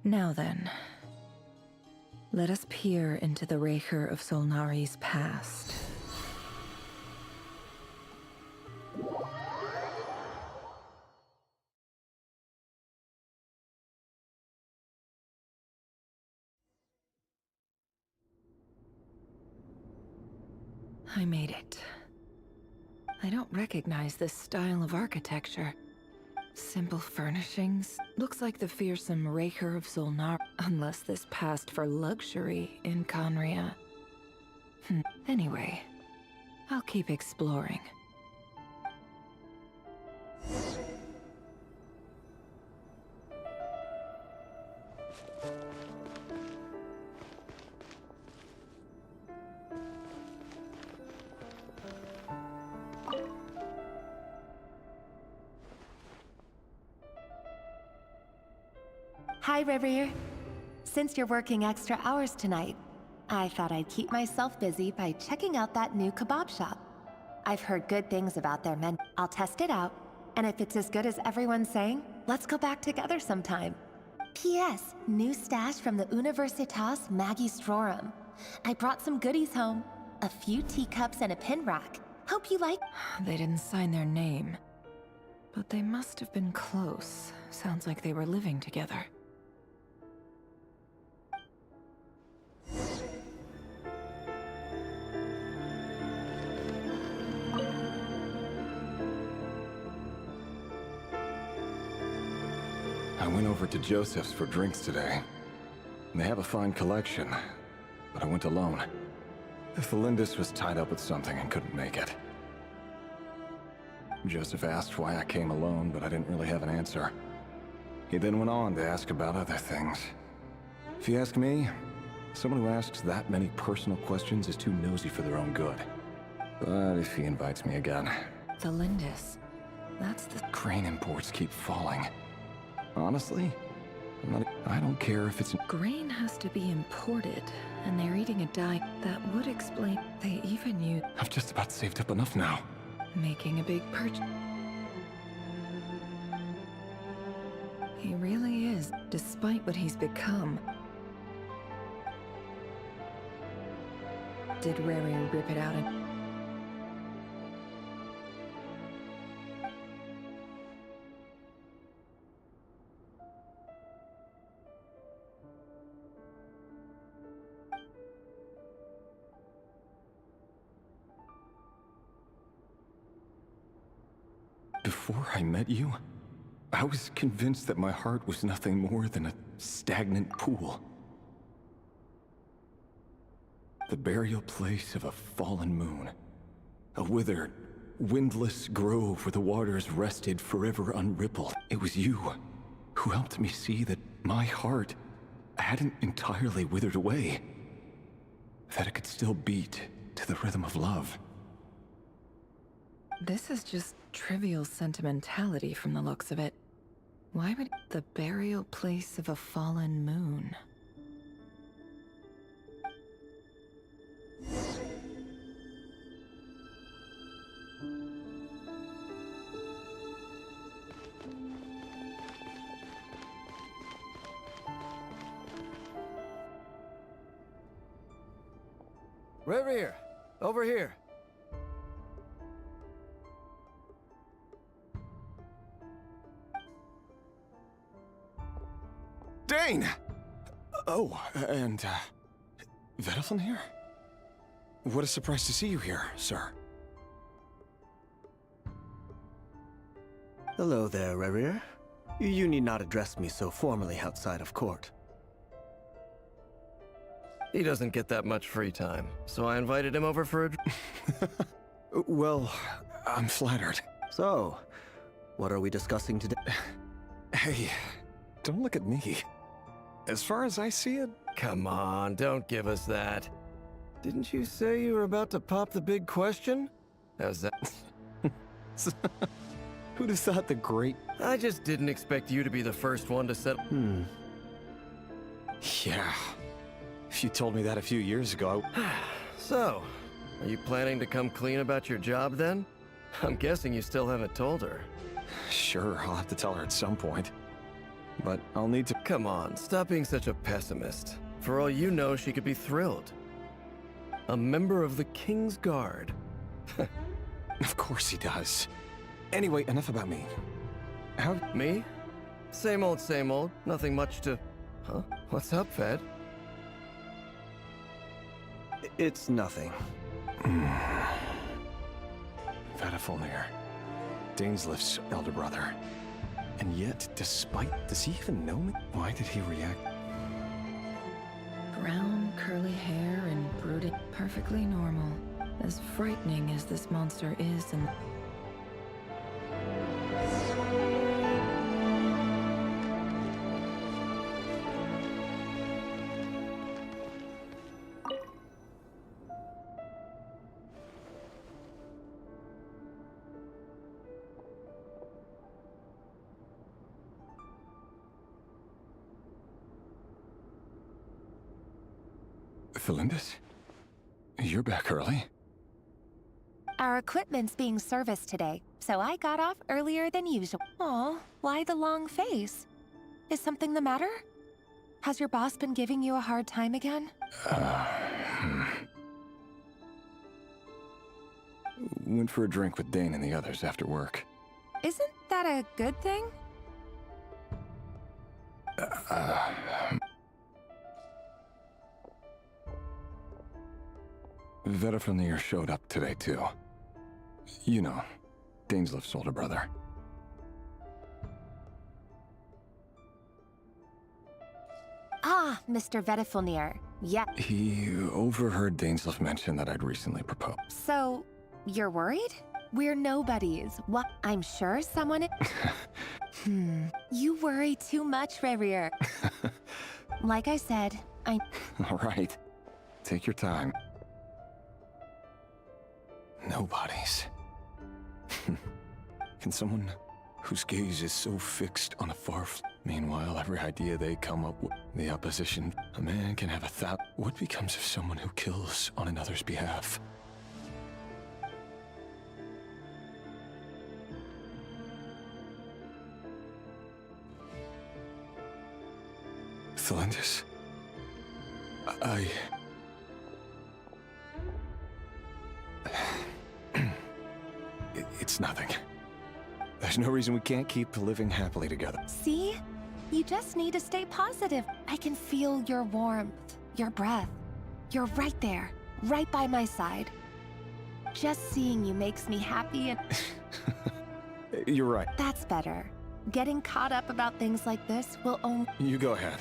Now then... Let us peer into the Raker of Solnari's past. I made it. I don't recognize this style of architecture. Simple furnishings. Looks like the fearsome Raker of Solnar, unless this passed for luxury in Conria. Anyway, I'll keep exploring. Hi, Revere. Since you're working extra hours tonight, I thought I'd keep myself busy by checking out that new kebab shop. I've heard good things about their menu. I'll test it out, and if it's as good as everyone's saying, let's go back together sometime. P.S. New stash from the Universitas Magistrorum. I brought some goodies home. A few teacups and a pin rack. Hope you like... They didn't sign their name. But they must have been close. Sounds like they were living together. I went over to Joseph's for drinks today. They have a fine collection, but I went alone. Thelindis was tied up with something and couldn't make it. Joseph asked why I came alone, but I didn't really have an answer. He then went on to ask about other things. If you ask me, someone who asks that many personal questions is too nosy for their own good. But if he invites me again... Thelindis. That's the... Grain imports keep falling. Honestly, I don't care if it's... Grain has to be imported, and they're eating a diet that would explain... They even use... I've just about saved up enough now. Making a big purchase. He really is, despite what he's become. Did Rary rip it out and... Before I met you, I was convinced that my heart was nothing more than a stagnant pool. The burial place of a fallen moon. A withered, windless grove where the waters rested forever unrippled. It was you who helped me see that my heart hadn't entirely withered away. That it could still beat to the rhythm of love. This is just trivial sentimentality from the looks of it. Why would the burial place of a fallen moon? Revere, over here. Dane! Oh, and, Vedaflin here? What a surprise to see you here, sir. Hello there, Revere. You need not address me so formally outside of court. He doesn't get that much free time, so I invited him over for a Well, I'm flattered. So, what are we discussing today? Hey, don't look at me. As far as I see it... Come on, don't give us that. Didn't you say you were about to pop the big question? How's that? Who'd have thought the great... I just didn't expect you to be the first one to settle. Yeah. If you told me that a few years ago, So, are you planning to come clean about your job then? I'm guessing you still haven't told her. Sure, I'll have to tell her at some point. But I'll need to... Come on, stop being such a pessimist. For all you know, she could be thrilled. A member of the King's Guard. Of course he does. Anyway, enough about me. How... Me? Same old, same old. Nothing much to... Huh? What's up, Fed? It's nothing. Vadafulnir. Dainsleif's elder brother. And yet, despite... Does he even know me? Why did he react? Brown, curly hair and brooding. Perfectly normal. As frightening as this monster is and... Felindis? You're back early? Our equipment's being serviced today, so I got off earlier than usual. Aw, why the long face? Is something the matter? Has your boss been giving you a hard time again? Went for a drink with Dane and the others after work. Isn't that a good thing? Vedafulnir showed up today, too. You know, Dainsleif's older brother. Ah, Mr. Vedafulnir. Yeah. He overheard Dainsleif mention that I'd recently proposed. So, you're worried? We're nobodies. What? I'm sure someone... You worry too much, Rerir. Like I said, All right. Take your time. Nobodies. Can someone whose gaze is so fixed on a meanwhile, every idea they come up with, the opposition, a man can have a thought. What becomes of someone who kills on another's behalf? Felindis? It's nothing. There's no reason we can't keep living happily together. See? You just need to stay positive. I can feel your warmth, your breath. You're right there, right by my side. Just seeing you makes me happy and... You're right. That's better. Getting caught up about things like this will only... You go ahead.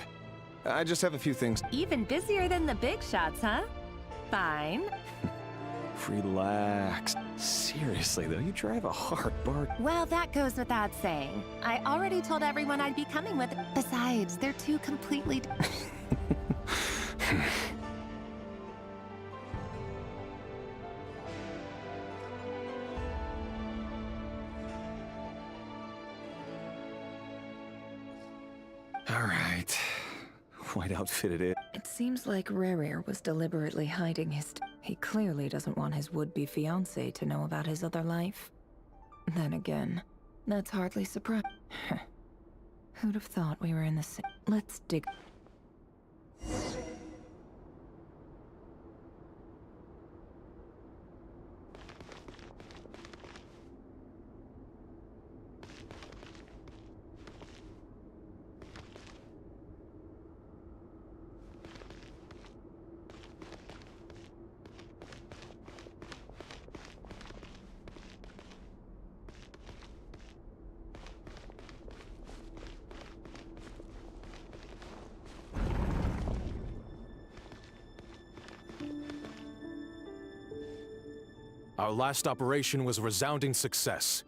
I just have a few things. Even busier than the big shots, huh? Fine. Relax. Seriously, though, you drive a hard bargain. Well, that goes without saying. I already told everyone I'd be coming with... Besides, they're two completely... All right. White outfitted it. It seems like Rerir was deliberately hiding his... He clearly doesn't want his would-be fiancé to know about his other life. Then again, that's hardly surprising. Who'd have thought we were in the same... Let's dig... Our last operation was a resounding success.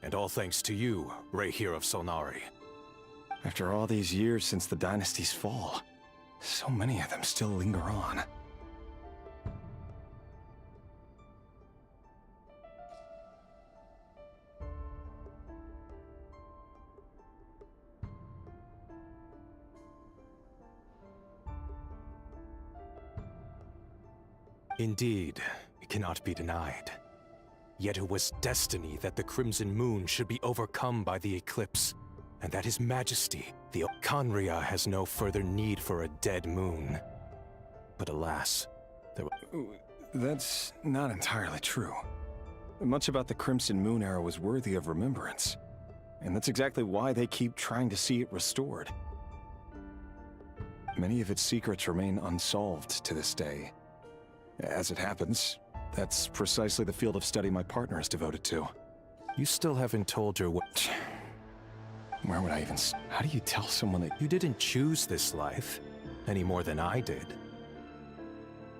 And all thanks to you, Rayhir of Solnari. After all these years since the dynasty's fall, so many of them still linger on. Indeed, it cannot be denied. Yet it was destiny that the Crimson Moon should be overcome by the eclipse, and that His Majesty, the Khaenri'ah, has no further need for a dead moon. But alas, That's not entirely true. Much about the Crimson Moon era was worthy of remembrance, and that's exactly why they keep trying to see it restored. Many of its secrets remain unsolved to this day. As it happens, that's precisely the field of study my partner is devoted to. You still haven't told her what... Where would I even... How do you tell someone that... You didn't choose this life, any more than I did.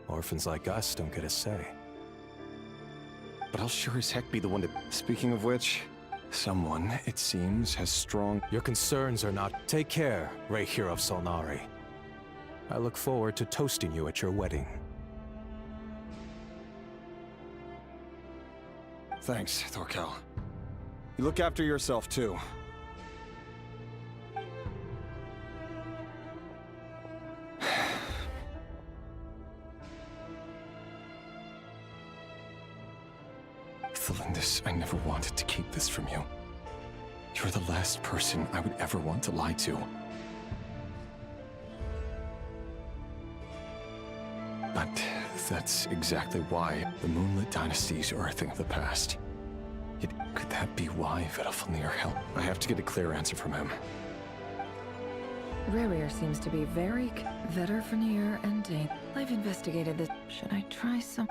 Orphans like us don't get a say. But I'll sure as heck be the one to... Speaking of which, someone, it seems, has strong... Your concerns are not... Take care, Rayhir of Solnari. I look forward to toasting you at your wedding. Thanks, Thorkel. You look after yourself, too. Thelindis, I never wanted to keep this from you. You're the last person I would ever want to lie to. But that's exactly why the Moonlit Dynasties are a thing of the past. Yet, could that be why Vedalfnir helped? I have to get a clear answer from him. Rayhir seems to be very... Vedalfnir and Dane. I've investigated this. Should I try some...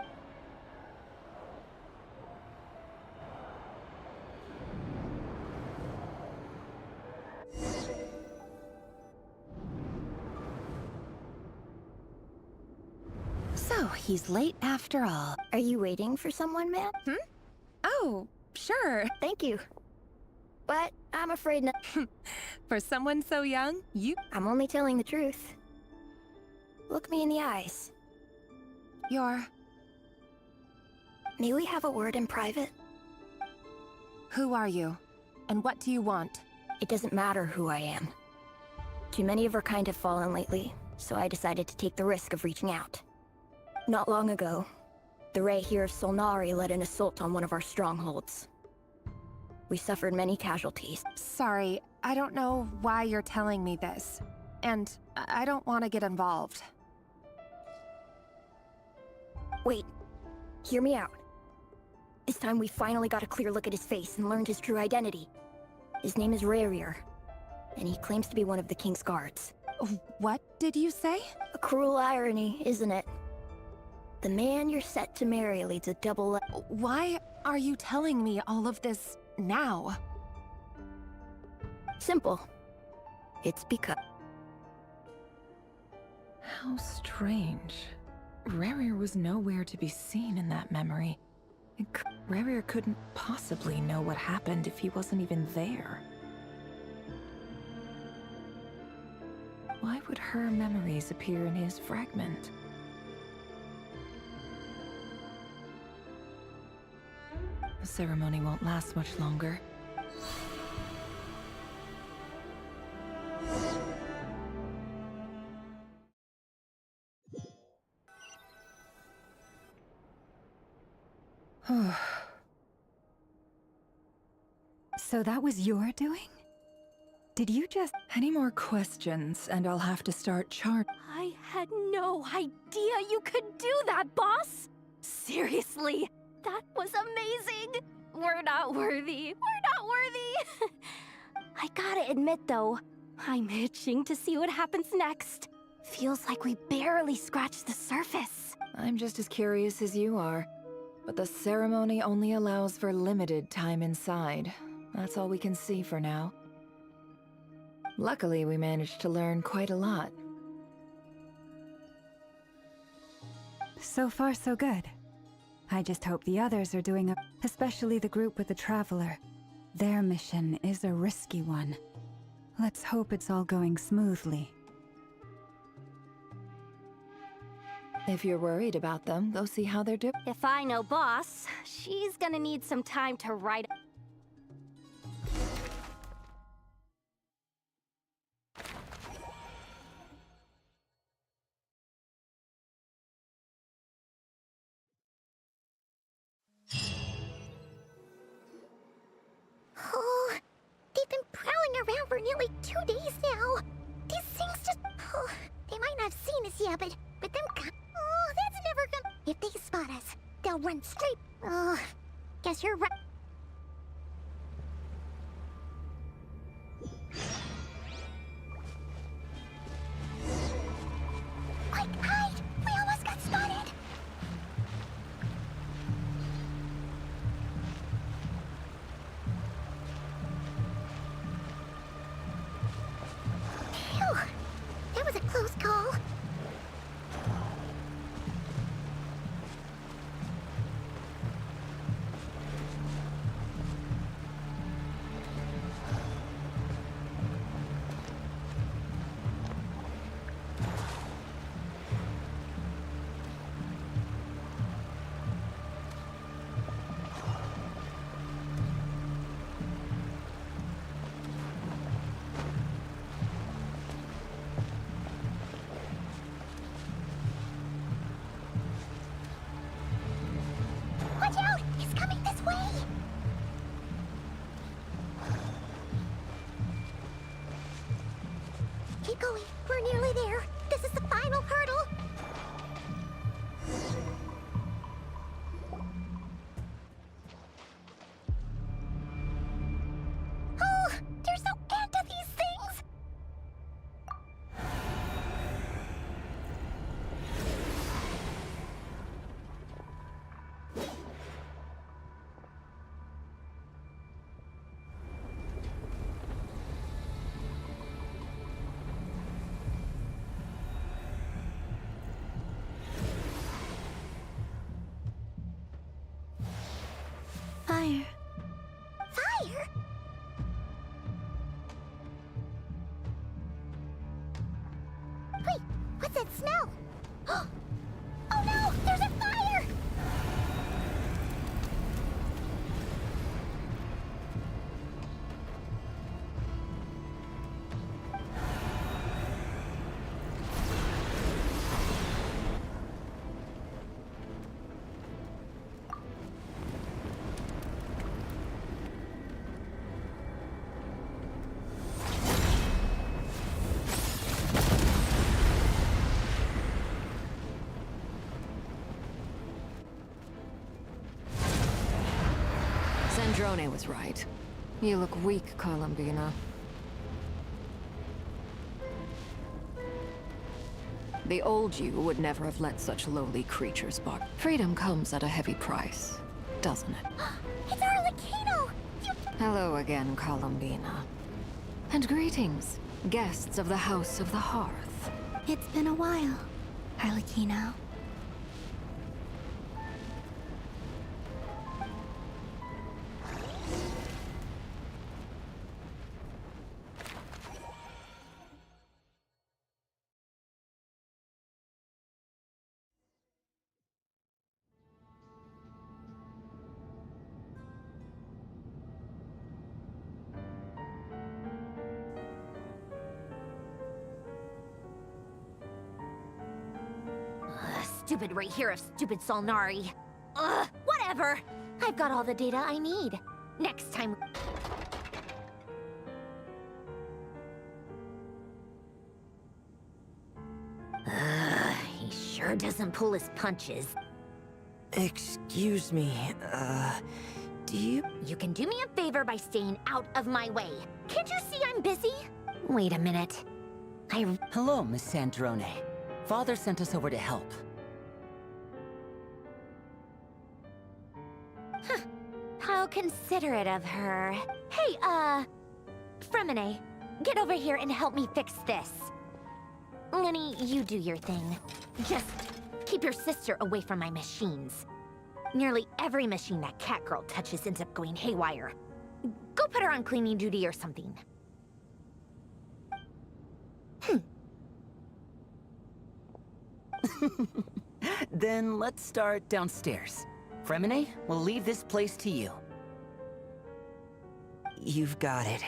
So, he's late after all. Are you waiting for someone, ma'am? Oh, sure. Thank you. But I'm afraid not. For someone so young, I'm only telling the truth. Look me in the eyes. You're... May we have a word in private? Who are you? And what do you want? It doesn't matter who I am. Too many of our kind have fallen lately, so I decided to take the risk of reaching out. Not long ago, the Rayhir of Solnari led an assault on one of our strongholds. We suffered many casualties. Sorry, I don't know why you're telling me this. And I don't want to get involved. Wait, hear me out. This time we finally got a clear look at his face and learned his true identity. His name is Rayhir, and he claims to be one of the King's Guards. What did you say? A cruel irony, isn't it? The man you're set to marry leads a double... Why are you telling me all of this now? Simple. It's because... How strange. Rayhir was nowhere to be seen in that memory. Rayhir couldn't possibly know what happened if he wasn't even there. Why would her memories appear in his fragment? The ceremony won't last much longer. So that was your doing? Did you just... Any more questions, and I'll have to start I had no idea you could do that, boss! Seriously, that was amazing! We're not worthy. We're not worthy! I gotta admit, though, I'm itching to see what happens next. Feels like we barely scratched the surface. I'm just as curious as you are. But the ceremony only allows for limited time inside. That's all we can see for now. Luckily, we managed to learn quite a lot. So far, so good. I just hope the others are doing especially the group with the Traveler. Their mission is a risky one. Let's hope it's all going smoothly. If you're worried about them, go see how they're doing. If I know Boss, she's gonna need some time to write. Oh, they've been prowling around for nearly 2 days now. These things just... Oh, they might not have seen us yet, but them... Oh, that's never gonna... If they spot us, they'll run straight... Oh, guess you're right. Quick, hide! We almost got spotted! Phew! That was a close call. Watch out! He's coming this way! Keep going. We're nearly there. This is the final hurdle. Oh, there's no end to these things! Fire. Fire? Wait, what's that smell? Oh no! There's a fire! Sandrone was right. You look weak, Columbina. The old you would never have let such lowly creatures bark. Freedom comes at a heavy price, doesn't it? It's Arlecchino! Hello again, Columbina. And greetings, guests of the House of the Hearth. It's been a while, Arlecchino. Stupid right here of stupid Solnari. Ugh, whatever. I've got all the data I need. Next time... he sure doesn't pull his punches. Excuse me, do you... You can do me a favor by staying out of my way. Can't you see I'm busy? Wait a minute. Hello, Miss Sandrone. Father sent us over to help. How considerate of her. Hey, Fremine, get over here and help me fix this. Lenny, you do your thing. Just keep your sister away from my machines. Nearly every machine that Catgirl touches ends up going haywire. Go put her on cleaning duty or something. Then let's start downstairs. Fremine, we'll leave this place to you. You've got it.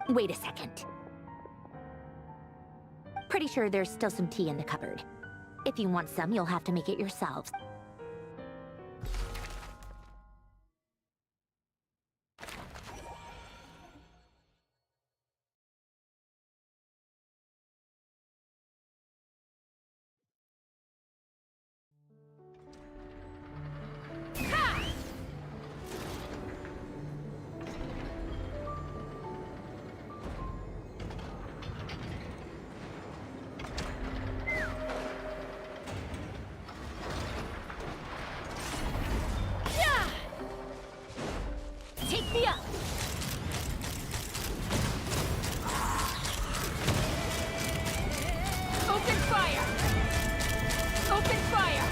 Wait a second. Pretty sure there's still some tea in the cupboard. If you want some, you'll have to make it yourselves. Take me up! Open fire! Open fire!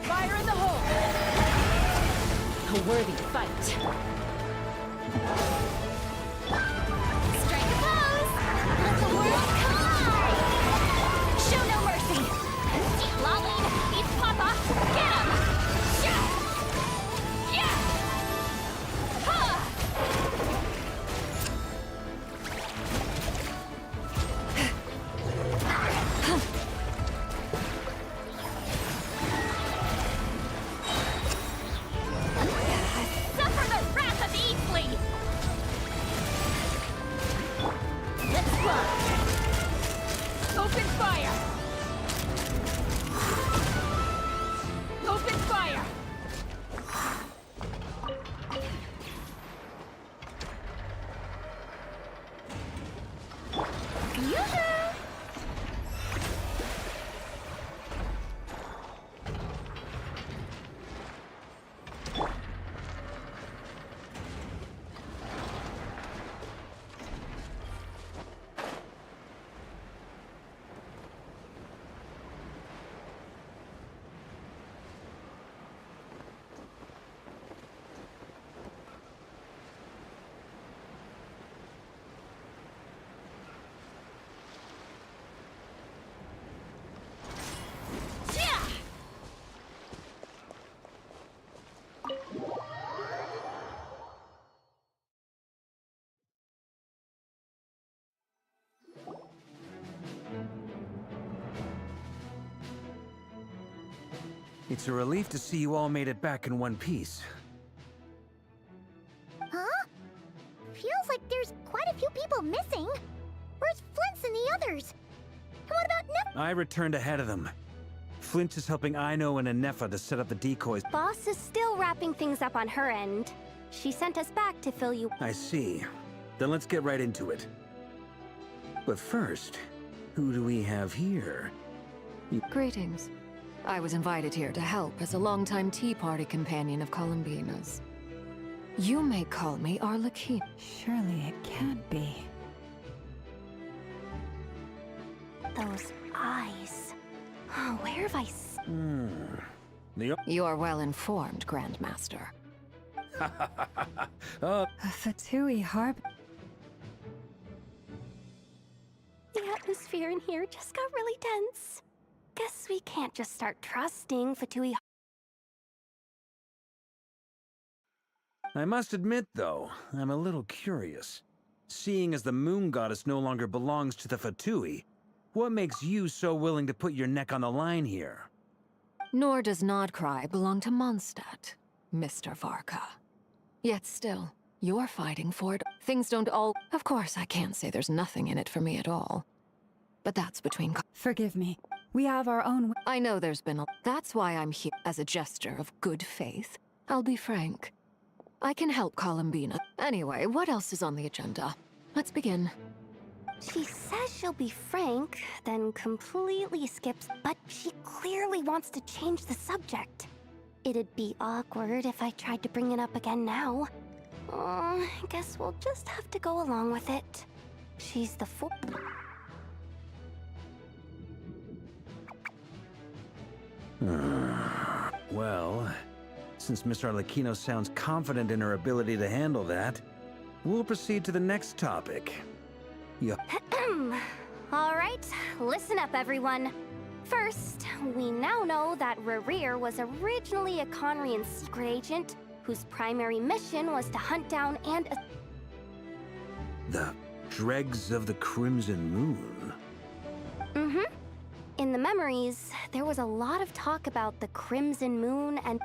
Fire in the hole! A worthy fight. Strike a pose! Let the world collide! Show no mercy! Laline beats Papa! Get him! Yeah! Ha! Suffer the wrath of Eastleigh! Let's run! Open fire! Open fire! Yoo-hoo! It's a relief to see you all made it back in one piece. Huh? Feels like there's quite a few people missing. Where's Flint's and the others? And what about Nef? I returned ahead of them. Flint is helping Aino and Anefa to set up the decoys. Boss is still wrapping things up on her end. She sent us back to fill you. I see. Then let's get right into it. But first, who do we have here? Greetings. I was invited here to help as a longtime Tea Party companion of Columbina's. You may call me Arlecchino. Surely it can't be. Those eyes. Oh, where have I You are well informed, Grandmaster. A Fatui harp. The atmosphere in here just got really tense. Guess we can't just start trusting Fatui. I must admit, though, I'm a little curious. Seeing as the Moon Goddess no longer belongs to the Fatui, what makes you so willing to put your neck on the line here? Nor does Nodcry belong to Mondstadt, Mr. Varka. Yet still, you're fighting for it. Things don't all... Of course, I can't say there's nothing in it for me at all. But that's between... Forgive me. We have our own... I know there's been a... That's why I'm here as a gesture of good faith. I'll be frank. I can help Columbina. Anyway, what else is on the agenda? Let's begin. She says she'll be frank, then completely skips, but she clearly wants to change the subject. It'd be awkward if I tried to bring it up again now. I guess we'll just have to go along with it. She's the fool. Well, since Miss Arlecchino sounds confident in her ability to handle that, we'll proceed to the next topic. All right, listen up, everyone. First, we now know that Rerir was originally a Conrian secret agent whose primary mission was to hunt down and... The dregs of the Crimson Moon. Mm-hmm. In the memories, there was a lot of talk about the Crimson Moon and...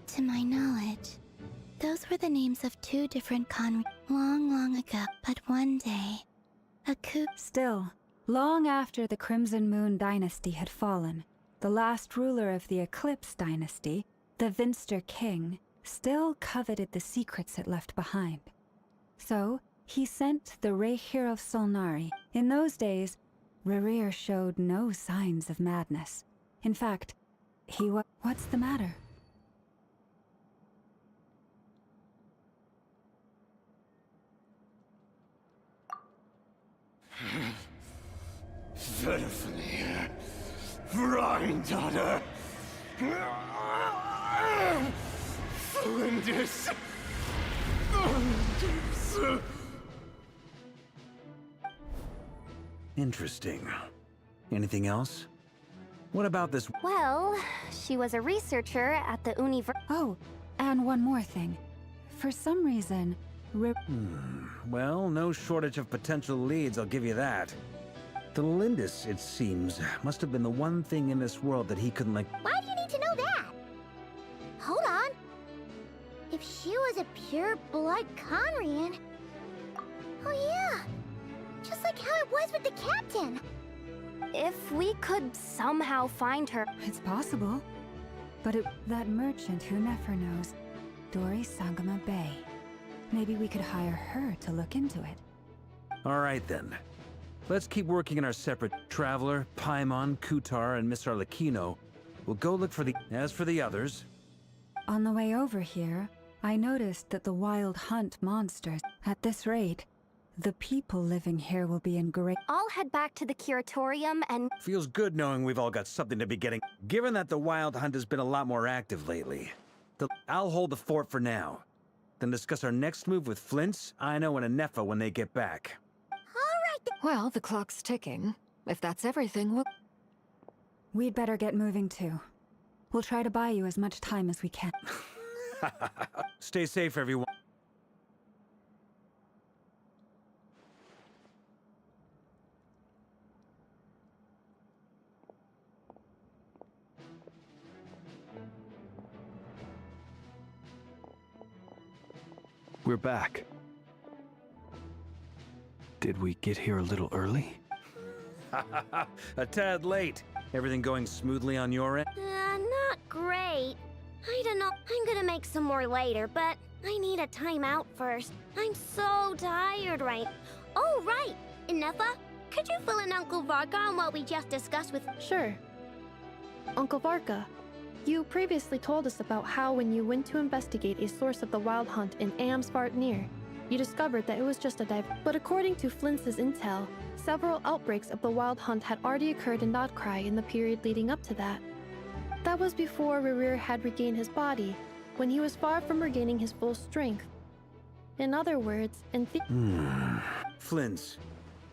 To my knowledge, those were the names of two different long ago. But one day, a coup... Still, long after the Crimson Moon dynasty had fallen, the last ruler of the Eclipse dynasty, the Vinster King, still coveted the secrets it left behind. So, he sent the Rehir of Solnari. In those days, Rerir showed no signs of madness. In fact, What's the matter? Verfnir, Freindaughter, Flinders. Interesting. Anything else? What about this? Well, she was a researcher at the Oh, and one more thing. For some reason, Well, no shortage of potential leads, I'll give you that. The Lindis, it seems, must have been the one thing in this world that he couldn't Why do you need to know that? Hold on. If she was a pure-blood Conrian... Oh yeah! Just like how it was with the captain! If we could somehow find her... It's possible. But that merchant who Nefer knows, Dori Sangama Bay. Maybe we could hire her to look into it. Alright then. Let's keep working in our separate Traveler, Paimon, Kutar, and Miss Arlecchino. We'll go look for the... As for the others... On the way over here, I noticed that the Wild Hunt monsters... At this rate, the people living here will be in great... I'll head back to the Curatorium and... Feels good knowing we've all got something to be getting. Given that the Wild Hunt has been a lot more active lately, I'll hold the fort for now. Then discuss our next move with Flints, Aino, and Anefa when they get back. Well, the clock's ticking. If that's everything, We'd better get moving too. We'll try to buy you as much time as we can. Stay safe, everyone. We're back. Did we get here a little early? A tad late. Everything going smoothly on your end? Not great. I don't know. I'm gonna make some more later, but I need a timeout first. I'm so tired right... Oh, right! Inefa, could you fill in Uncle Varka on what we just discussed with... Sure. Uncle Varka, you previously told us about how when you went to investigate a source of the Wild Hunt in Amsvartnir, you discovered that it was just a dive. But according to Flints's intel, several outbreaks of the Wild Hunt had already occurred in Nodcry in the period leading up to that. That was before Rerir had regained his body, when he was far from regaining his full strength. In other words, Flints,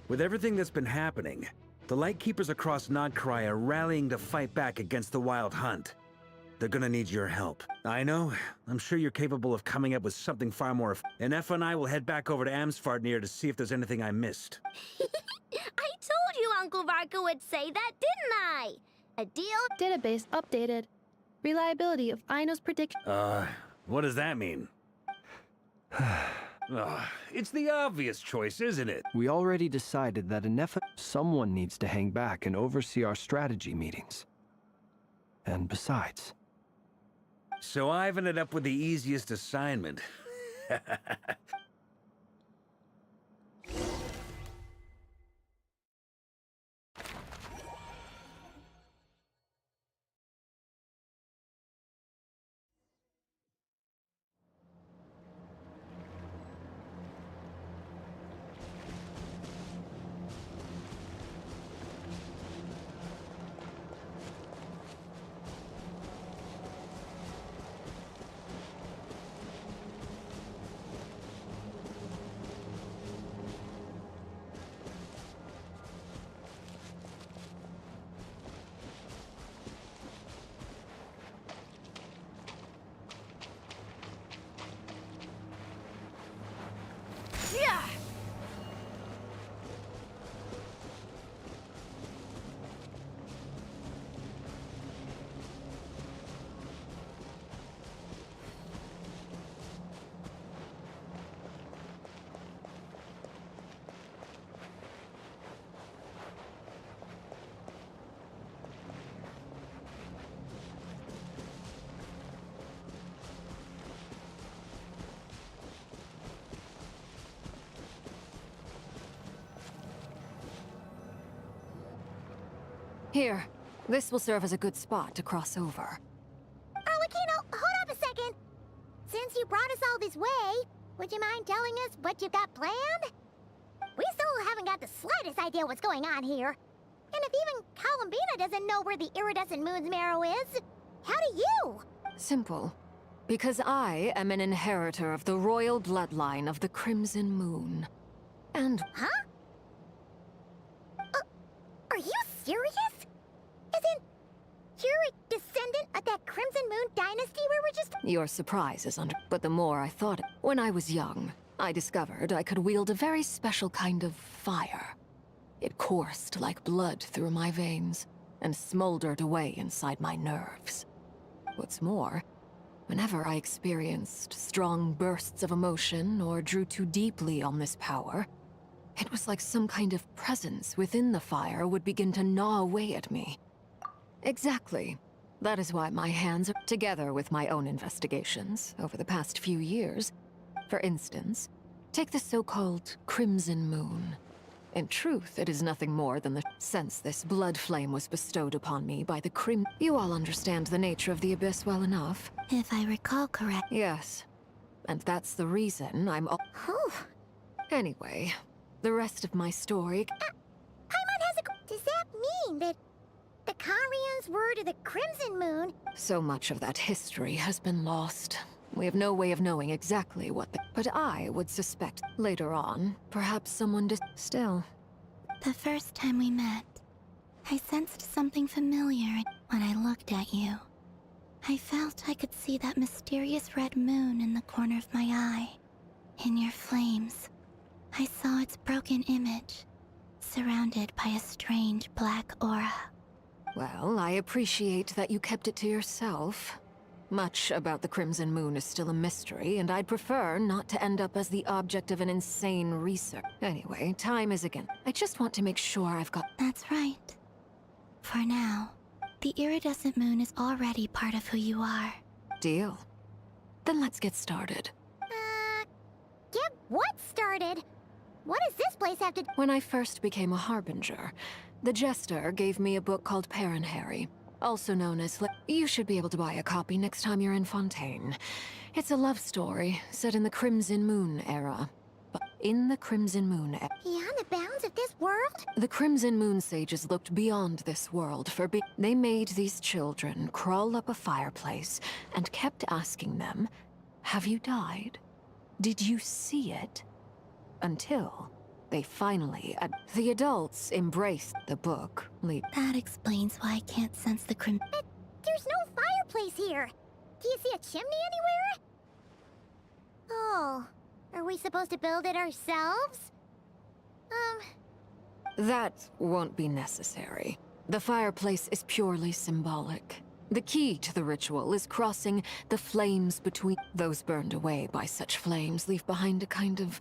with everything that's been happening, the Lightkeepers across Nodcry are rallying to fight back against the Wild Hunt. They're gonna need your help. I know. I'm sure you're capable of coming up with something far more... Anefa and I will head back over to Amsvartnir to see if there's anything I missed. I told you Uncle Varka would say that, didn't I? A deal? Database updated. Reliability of Aino's prediction. What does that mean? It's the obvious choice, isn't it? We already decided that someone needs to hang back and oversee our strategy meetings. And besides... So I've ended up with the easiest assignment. Here, this will serve as a good spot to cross over. Arlecchino, hold up a second. Since you brought us all this way, would you mind telling us what you've got planned? We still haven't got the slightest idea what's going on here. And if even Columbina doesn't know where the iridescent moon's marrow is, how do you? Simple. Because I am an inheritor of the royal bloodline of the Crimson Moon. And... Huh? Are you serious? As in, you're a descendant of that Crimson Moon dynasty we were just... Your surprise is under... But the more I thought... When I was young, I discovered I could wield a very special kind of fire. It coursed like blood through my veins, and smoldered away inside my nerves. What's more, whenever I experienced strong bursts of emotion or drew too deeply on this power, it was like some kind of presence within the fire would begin to gnaw away at me. Exactly. That is why my hands are together with my own investigations over the past few years. For instance, take the so-called Crimson Moon. In truth, it is nothing more than the... Since this blood flame was bestowed upon me by the You all understand the nature of the Abyss well enough. If I recall correct. Yes. And that's the reason I'm... Anyway, the rest of my story... Paimon has a... Does that mean that the Conrians were to the Crimson Moon? So much of that history has been lost. We have no way of knowing exactly what the... But I would suspect later on, perhaps someone Still. The first time we met, I sensed something familiar when I looked at you. I felt I could see that mysterious red moon in the corner of my eye. In your flames, I saw its broken image, surrounded by a strange black aura. Well, I appreciate that you kept it to yourself. Much about the Crimson Moon is still a mystery, and I'd prefer not to end up as the object of an insane research. Anyway, time is again. I just want to make sure I've got... That's right. For now, the iridescent moon is already part of who you are. Deal. Then let's get started. Get what started? What does this place have to... When I first became a Harbinger, the Jester gave me a book called Parenherry. Also known as... You should be able to buy a copy next time you're in Fontaine. It's a love story set in the Crimson Moon era. But in the Crimson Moon era... Beyond the bounds of this world? The Crimson Moon sages looked beyond this world for They made these children crawl up a fireplace and kept asking them, "Have you died? Did you see it?" Until... they finally... The adults embraced the book. That explains why I can't sense the But there's no fireplace here. Do you see a chimney anywhere? Oh, are we supposed to build it ourselves? That won't be necessary. The fireplace is purely symbolic. The key to the ritual is crossing the flames between... Those burned away by such flames leave behind a kind of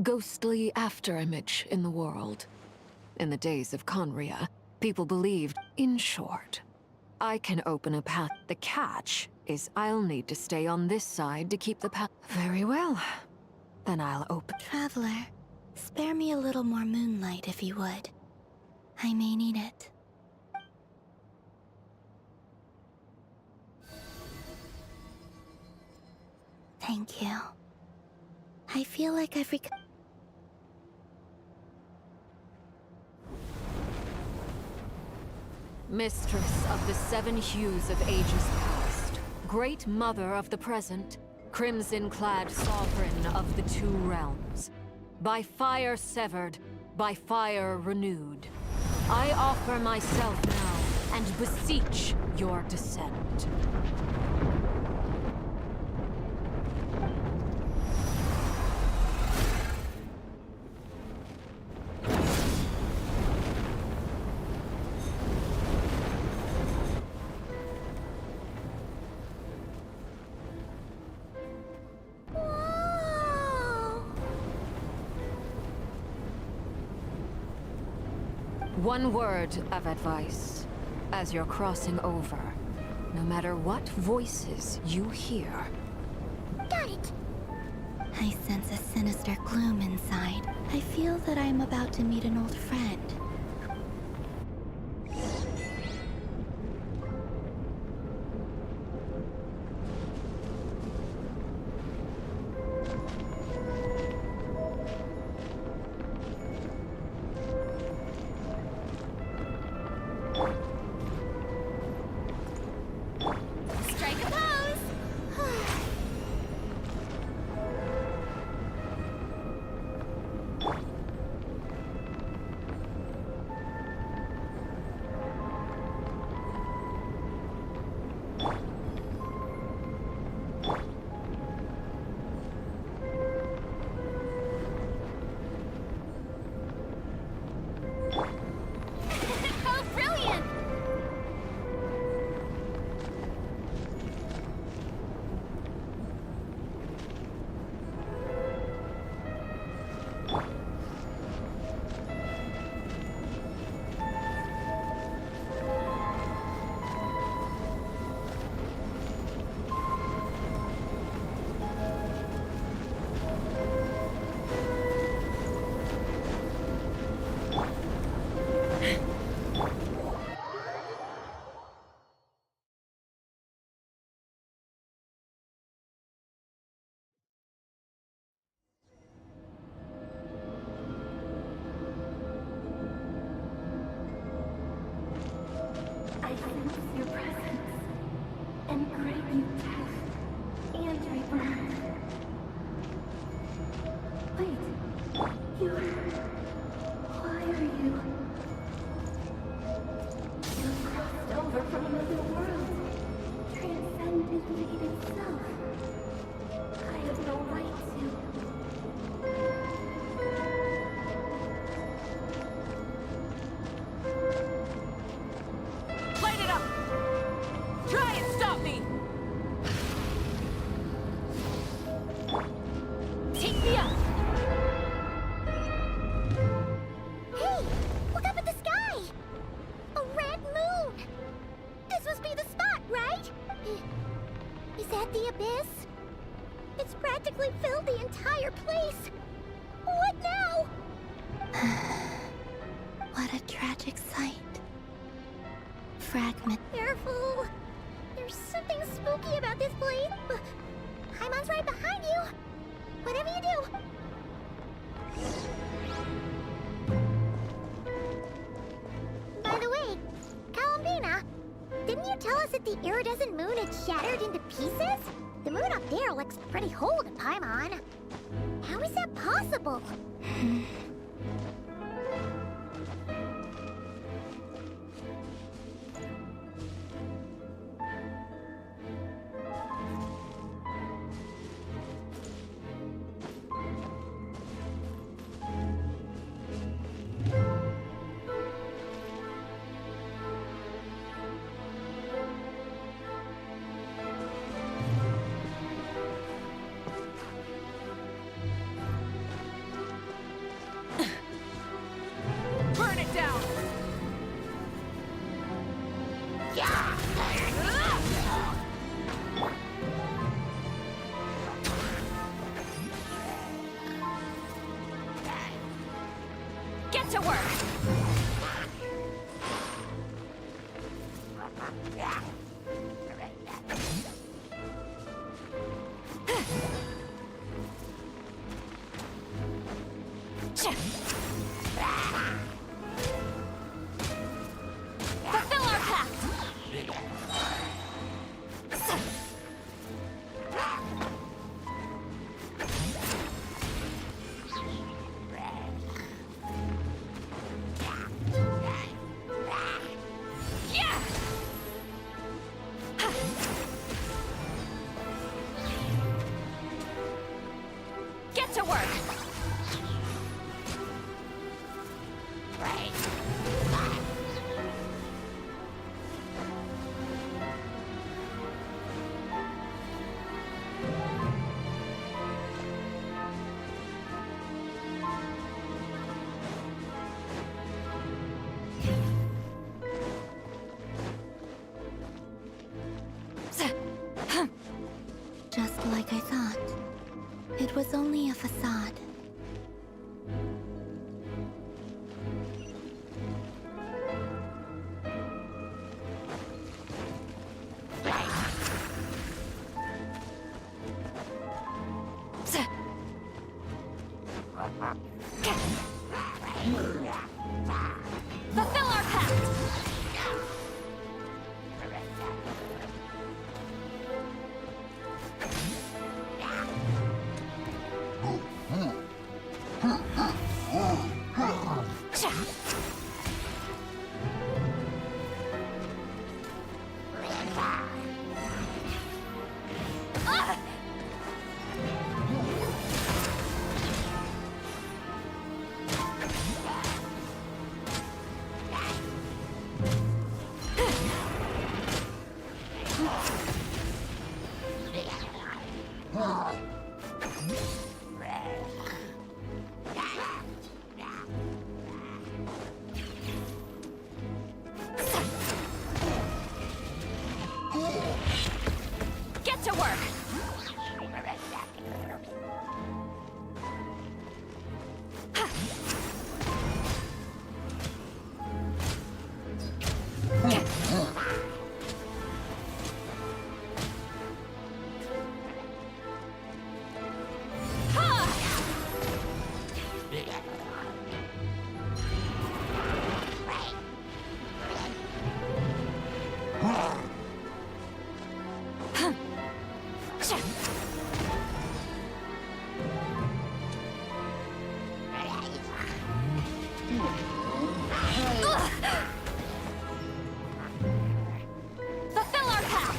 ghostly afterimage in the world. In the days of Conria, people believed... In short, I can open a path. The catch is I'll need to stay on this side to keep the path... Very well. Then I'll open... Traveler, spare me a little more moonlight if you would. I may need it. Thank you. I feel like I've Mistress of the seven hues of ages past, great mother of the present, crimson-clad sovereign of the two realms, by fire severed, by fire renewed, I offer myself now and beseech your descent. One word of advice. As you're crossing over, no matter what voices you hear... Got it! I sense a sinister gloom inside. I feel that I am about to meet an old friend. Is that the abyss? It's practically filled the entire place. What now? What a tragic sight. Fragment. Careful. There's something spooky about this place. Paimon's right behind you. Whatever you do. By the way, Columbina, didn't you tell us that the iridescent moon had shattered into pieces? The moon up there looks pretty whole to Paimon. How is that possible? Burn it down! Get to work! Fulfill our pact! Yeah! Get to work! Just like I thought. It was only a facade. Fulfill our pact! Get to work! Fulfill our pact!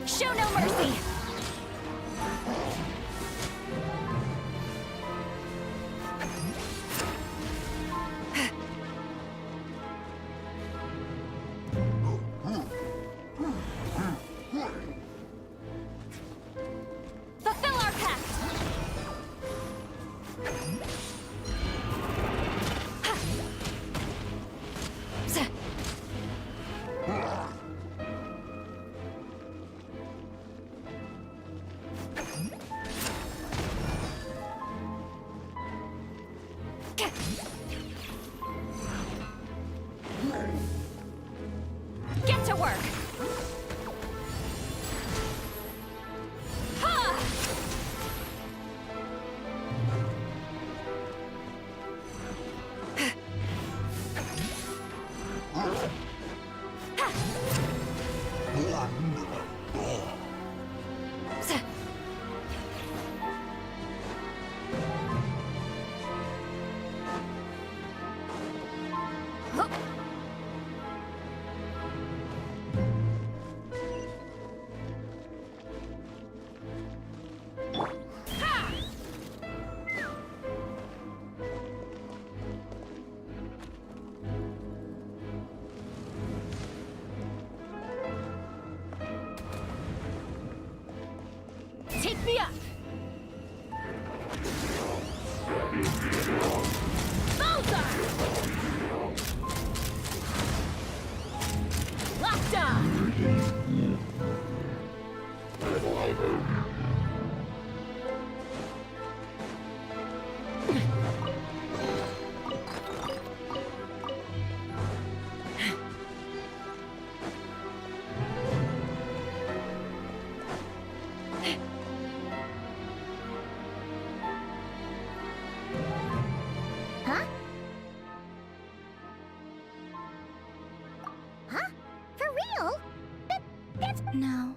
Show no mercy! Fulfill our pact! Get to work! Ha! Take me up! Bullseye! Locked on! Huh? Huh? For real? That's... No.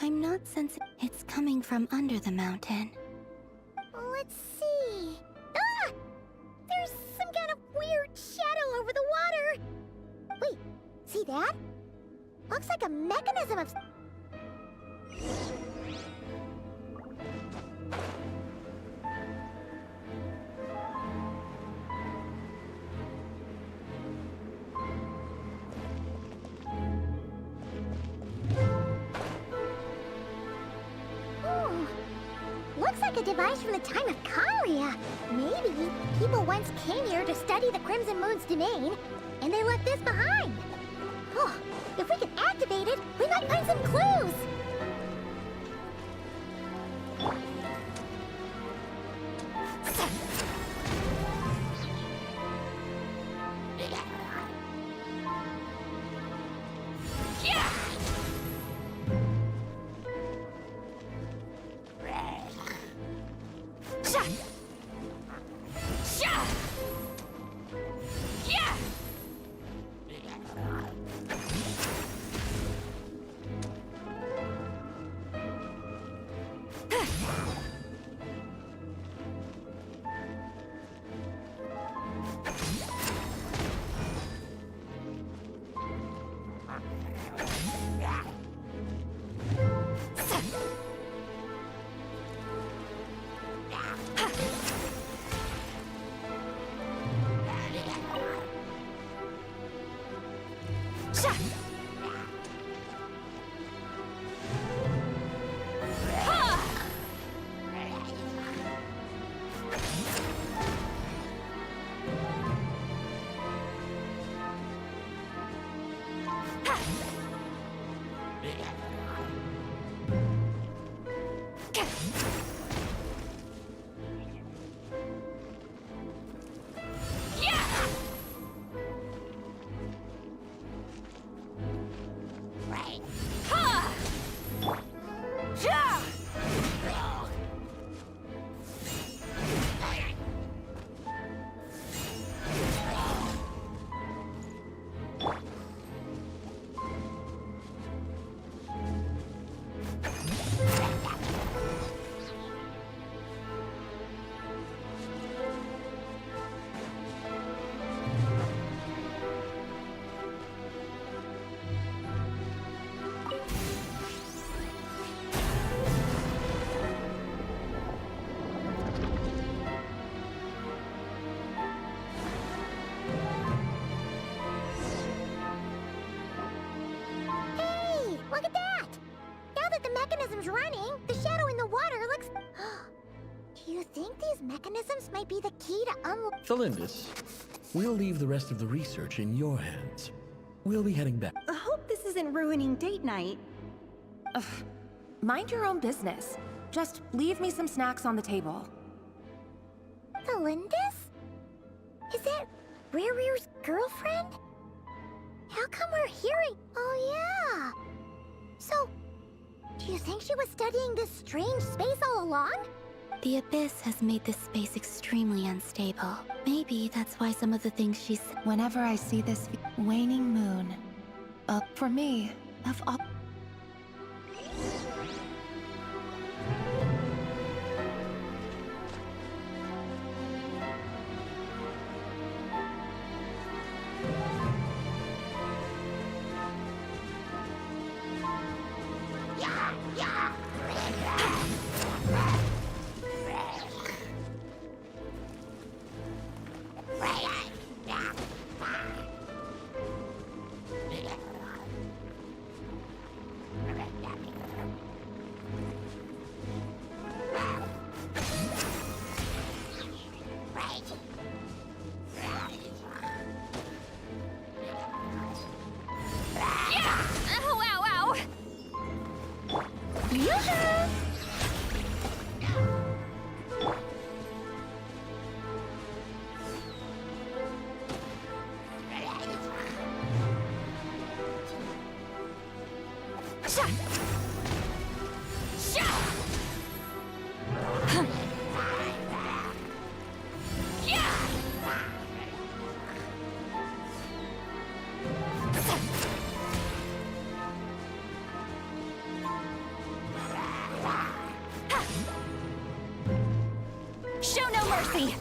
I'm not sensing. It's coming from under the mountain. Let's see. Ah! There's some kind of weird shadow over the water. Wait, see that? Looks like a mechanism of... Oh, looks like a device from the time of Conria. Maybe people once came here to study the Crimson Moon's domain, and they left this behind. Oh, if we can activate it, we might find some clues. mechanisms running, the shadow in the water looks... Do you think these mechanisms might be the key to unlock... Thalindis, we'll leave the rest of the research in your hands. We'll be heading back. I hope this isn't ruining date night. Ugh. Mind your own business. Just leave me some snacks on the table. Thalindis? Is that Rear's girlfriend? How come we're hearing... Oh, yeah. So, do you think she was studying this strange space all along? The Abyss has made this space extremely unstable. Maybe that's why some of the things she's... Whenever I see this waning moon, for me, of all... Show no mercy!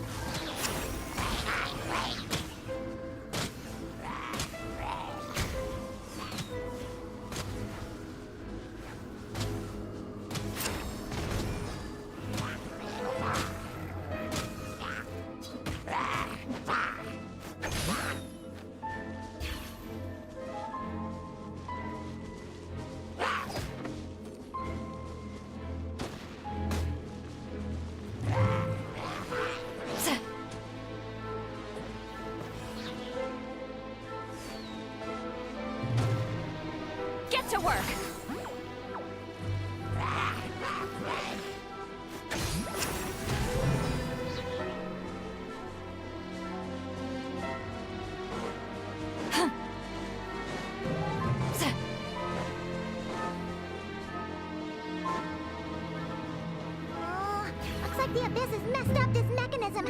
Get to work! Looks like the Abyss has messed up this mechanism.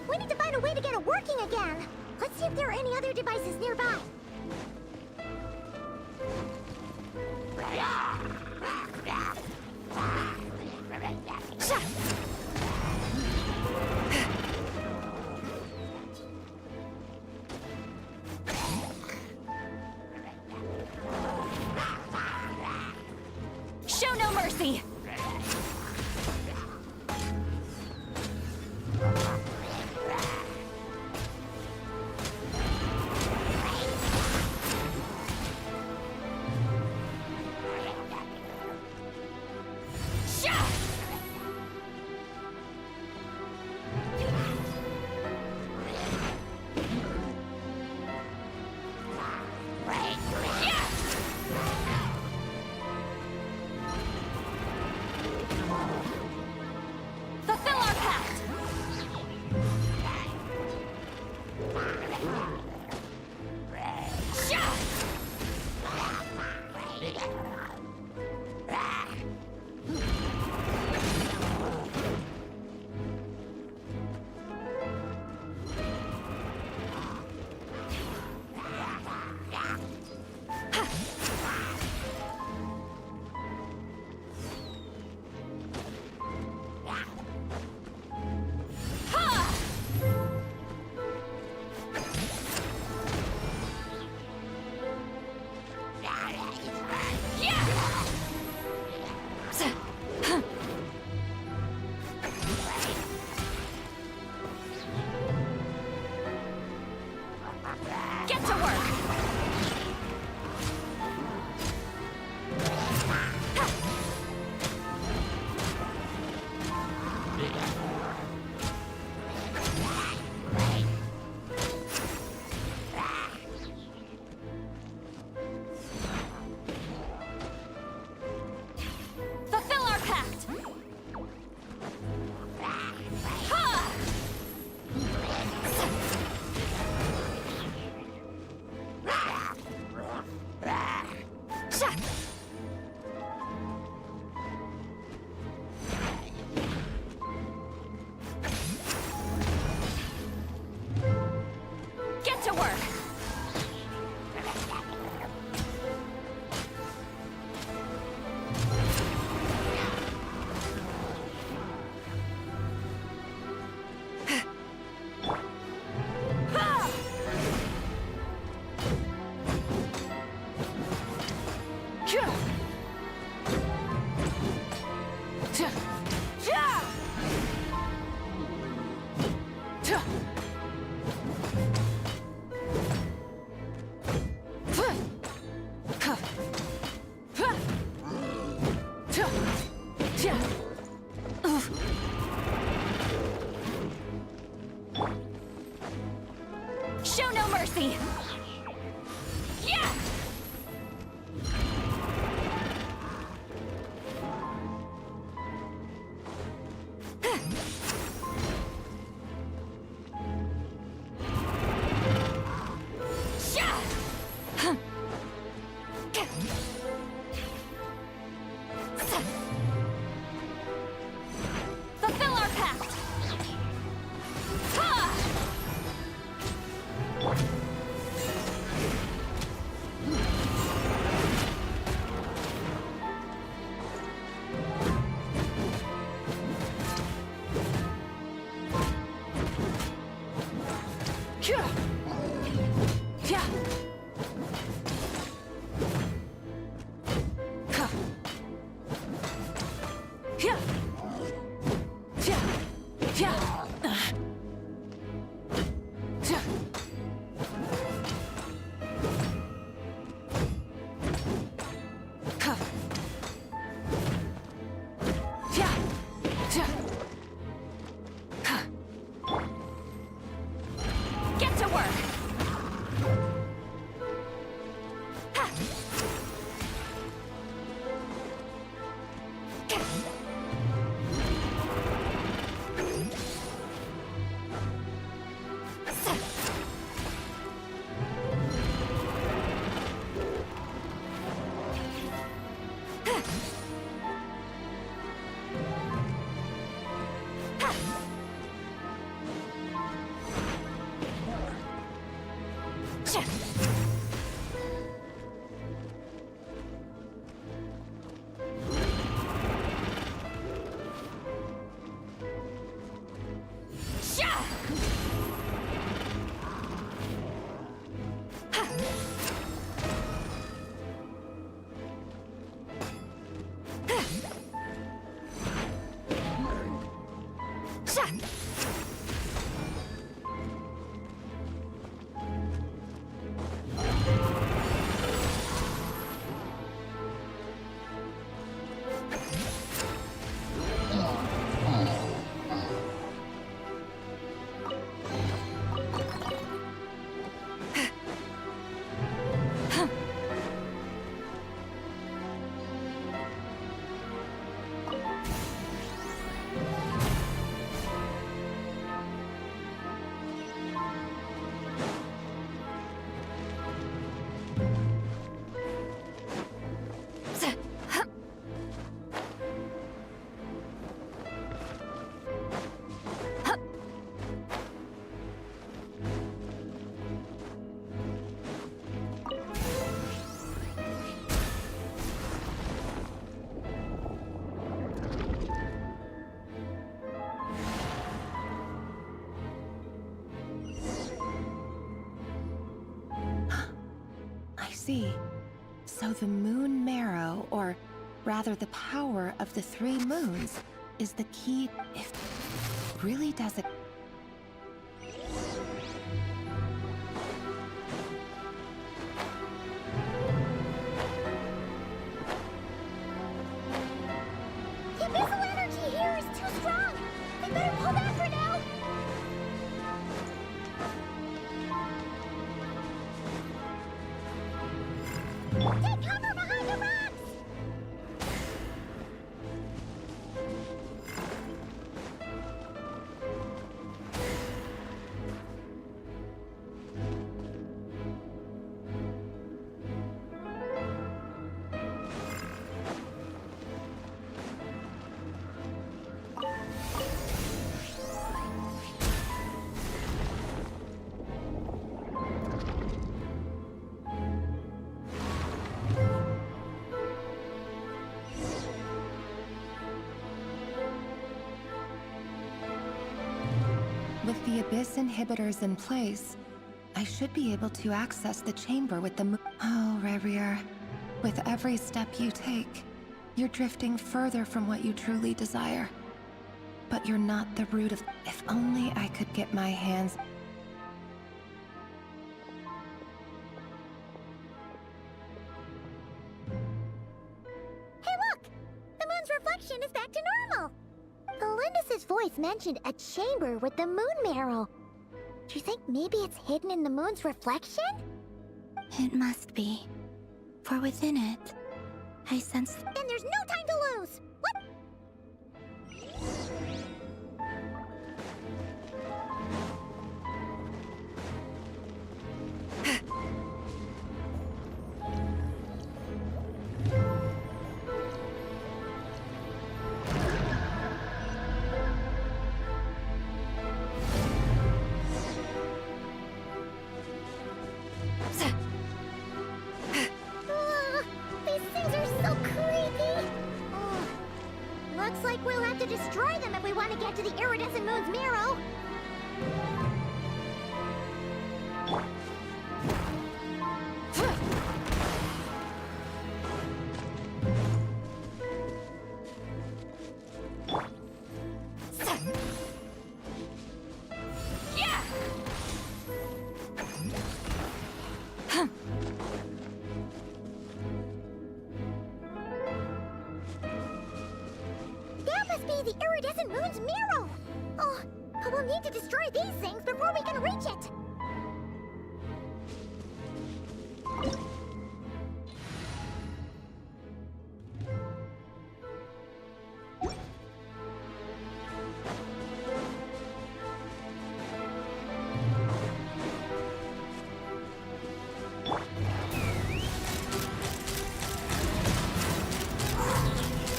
We need to find a way to get it working again. Let's see if there are any other devices nearby. Show no mercy! Show no mercy! Yeah! Fulfill our pact! Ha! Get to work! So the moon marrow, or rather the power of the 3 moons, is the key if it really does it. The abyssal energy here is too strong! We better pull back for now! Take cover behind the rocks! With the Abyss inhibitors in place, I should be able to access the chamber with the Oh, Revier. With every step you take, you're drifting further from what you truly desire. But you're not the root of... If only I could get my hands... Hey look! The moon's reflection is back to normal! Elendis' voice mentioned a chamber with the moon marrow. Do you think maybe it's hidden in the moon's reflection? It must be. For within it, I sense... Then there's no time to lose! What? These things are so creepy! Looks like we'll have to destroy them if we want to get to the iridescent moon's marrow. That must be the iridescent moon's marrow! Oh, but we'll need to destroy these things before we can reach it!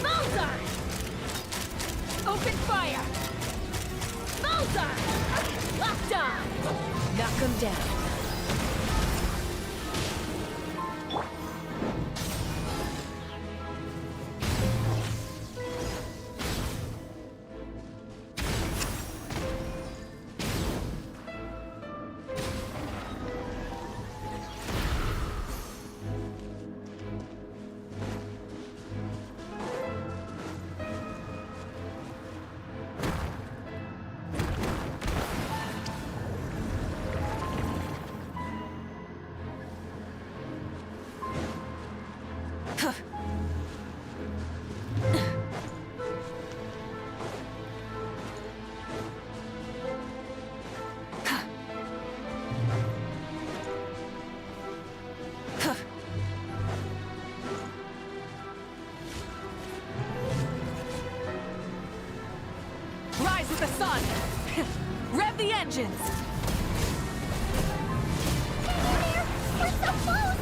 Bullseye! Open fire! Bullseye! Locked on! Knock him down. Rise with the sun! Rev the engines! We're so close!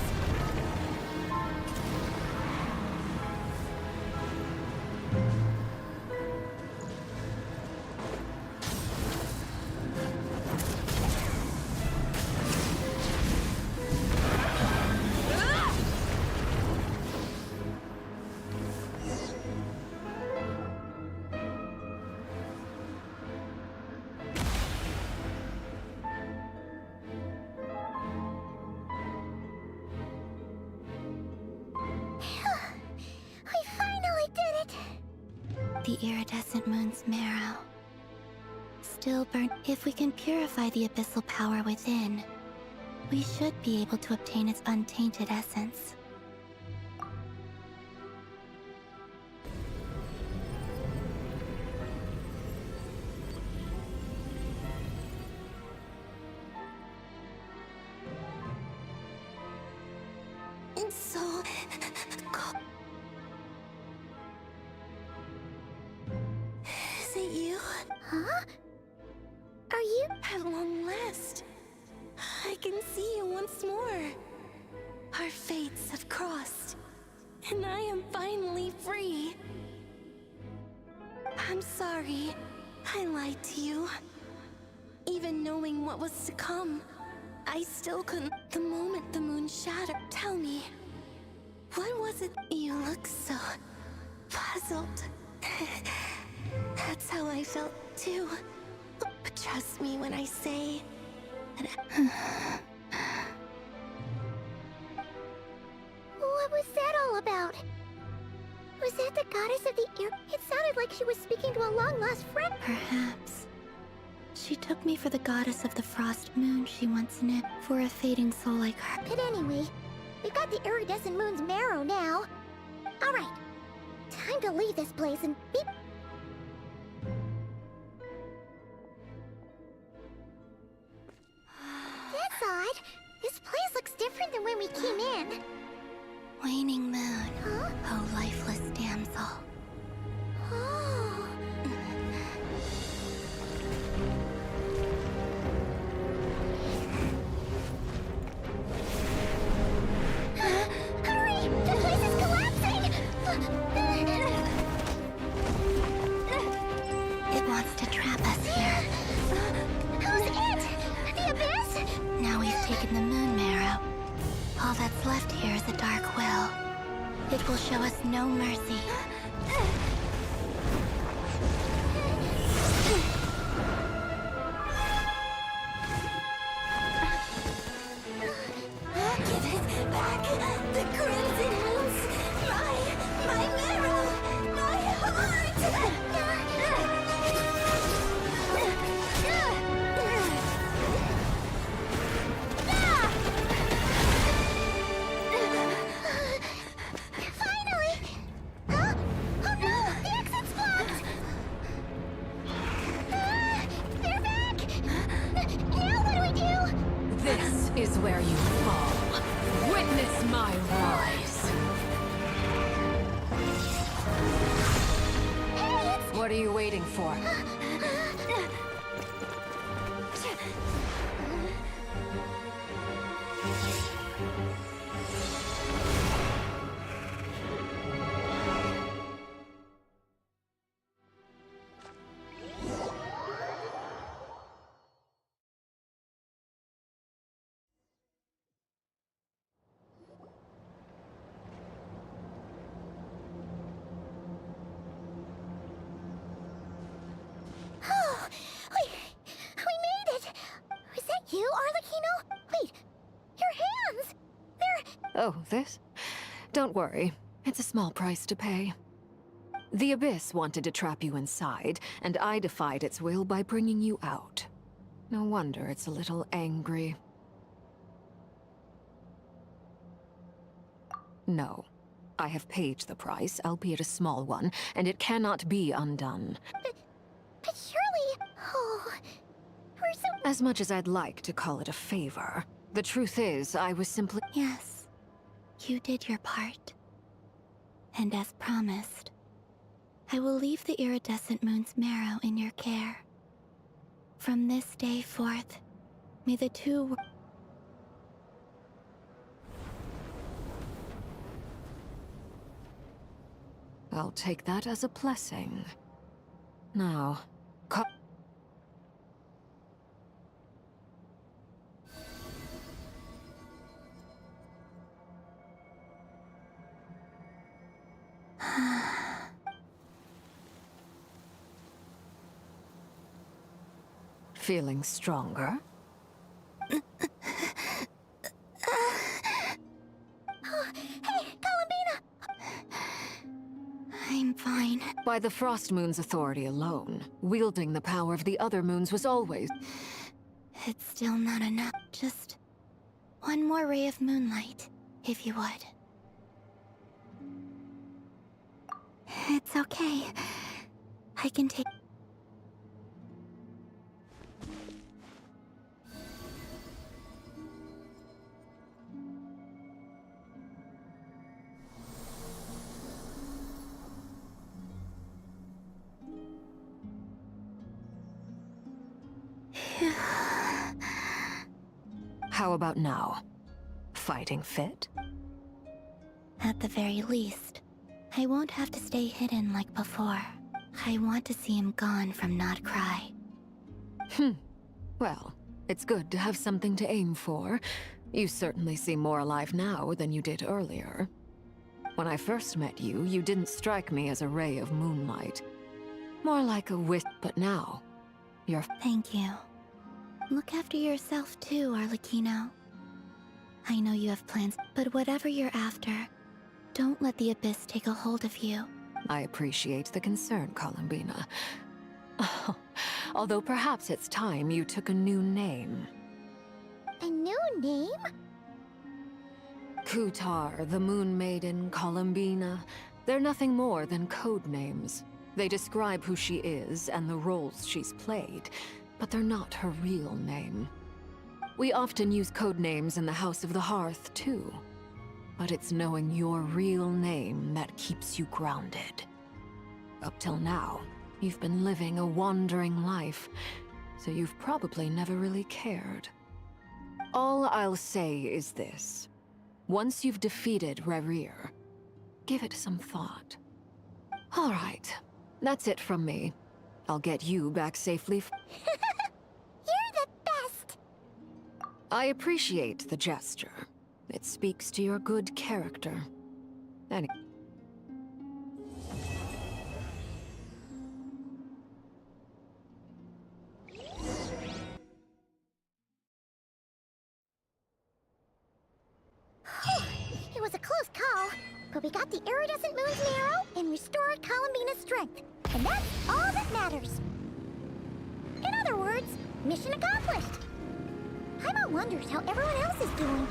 We finally did it! The iridescent moon's marrow. Still burnt. If we can purify the abyssal power within, we should be able to obtain its untainted essence. It's so cold. Is it you? Huh? Are you? At long last, I can see you once more. Our fates have crossed, and I am finally free. I'm sorry, I lied to you. Even knowing what was to come, I still couldn't. The moment the moon shattered, tell me, what was it? You look so puzzled. That's how I felt too. But trust me when I say that. What was that all about? Was that the goddess of the air? It sounded like she was speaking to a long-lost friend. Perhaps. She took me for the goddess of the frost moon she once knew, for a fading soul like her. But anyway, we've got the iridescent moon's marrow now. Alright, time to leave this place and be... That's odd. This place looks different than when we came in. Waning moon. Huh? Oh, lifeless damsel. Oh. Hurry! The place is collapsing! It wants to trap us here. Who's it? The Abyss? Now we've taken the moon marrow. All that's left here is a dark will. It will show us no mercy. Give it back! The crimson moons! My marrow! My heart! Finally! Huh? Oh no! The exit's blocked! They're back! Now what do we do? This is where you fall. Witness my rise. What are you waiting for? Oh, we made it! Was that you, Arlecchino? Wait, your hands! They're... Oh, this? Don't worry. It's a small price to pay. The Abyss wanted to trap you inside, and I defied its will by bringing you out. No wonder it's a little angry. No. I have paid the price, albeit a small one, and it cannot be undone. But surely... Oh... We're so... As much as I'd like to call it a favor, the truth is, I was simply... Yes, you did your part. And as promised, I will leave the iridescent moon's marrow in your care. From this day forth, may the two... I'll take that as a blessing. Now, feeling stronger? Oh, hey, Columbina! I'm fine. By the Frost Moon's authority alone, wielding the power of the other moons was always... It's still not enough. Just one more ray of moonlight, if you would. It's okay. I can take... How about now? Fighting fit? At the very least, I won't have to stay hidden like before. I want to see him gone from Not Cry. Well, it's good to have something to aim for. You certainly seem more alive now than you did earlier. When I first met you, you didn't strike me as a ray of moonlight. More like a wisp, but now, Thank you. Look after yourself too, Arlecchino. I know you have plans, but whatever you're after, don't let the Abyss take a hold of you. I appreciate the concern, Columbina. Although perhaps it's time you took a new name. A new name? Kutar, the Moon Maiden, Columbina. They're nothing more than code names. They describe who she is and the roles she's played, but they're not her real name. We often use code names in the House of the Hearth, too. But it's knowing your real name that keeps you grounded. Up till now, you've been living a wandering life, so you've probably never really cared. All I'll say is this. Once you've defeated Rerir, give it some thought. All right, that's it from me. I'll get you back safely. You're the best! I appreciate the gesture. It speaks to your good character. It was a close call, but we got the iridescent moon's arrow and restored Columbina's strength. And that's all that matters. In other words, mission accomplished. Paimon wonders how everyone else is doing.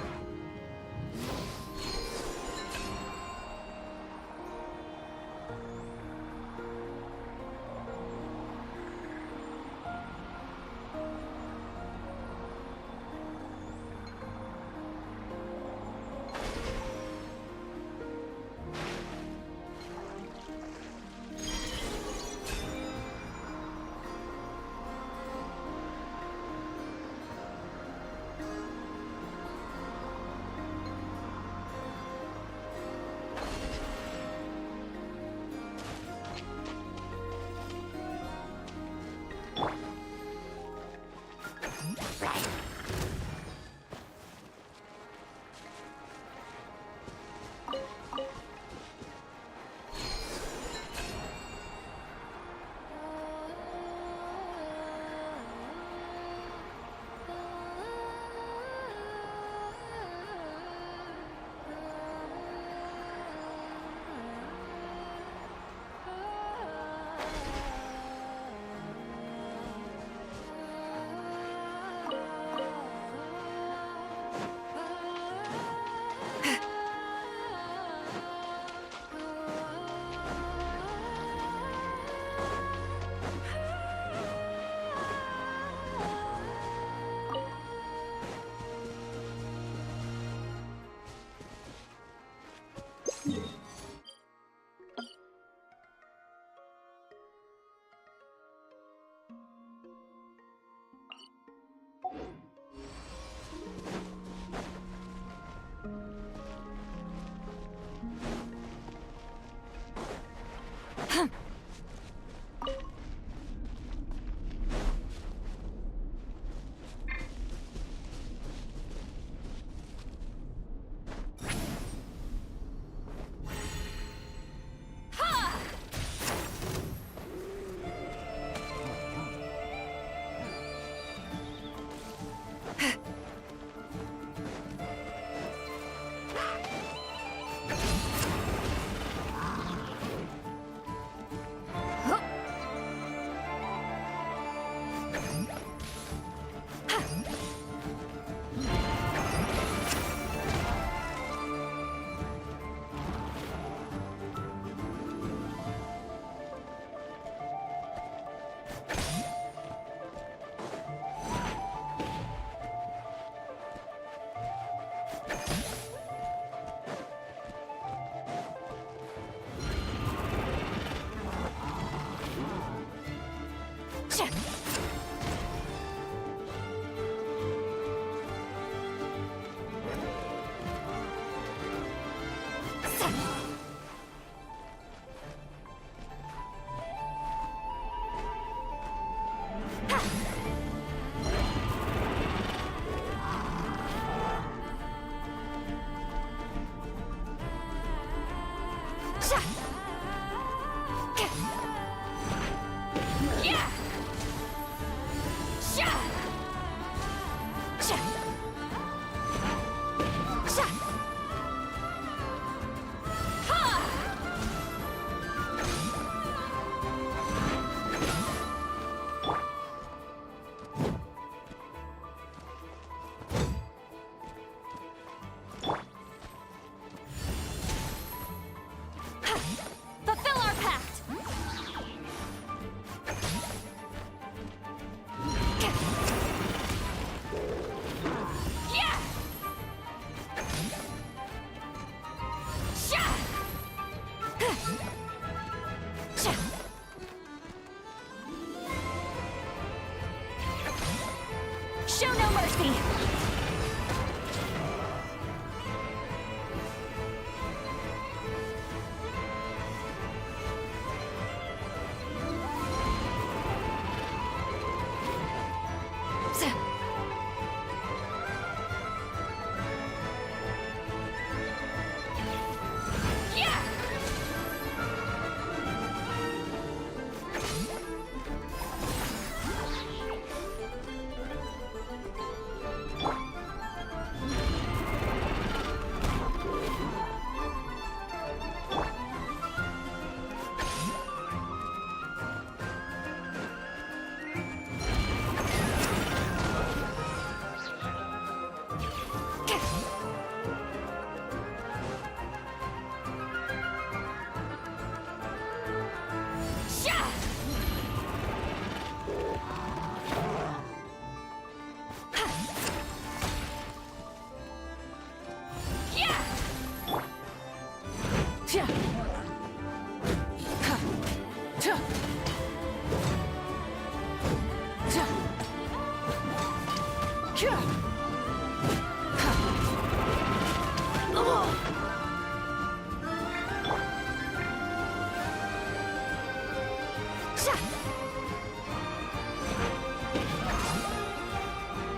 me!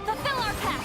Fulfill our pact!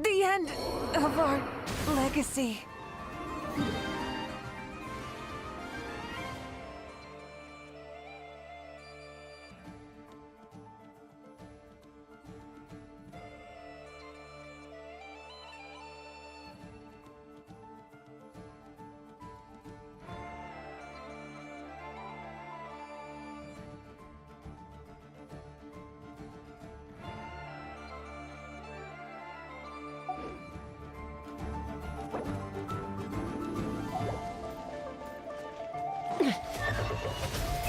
The end of our legacy.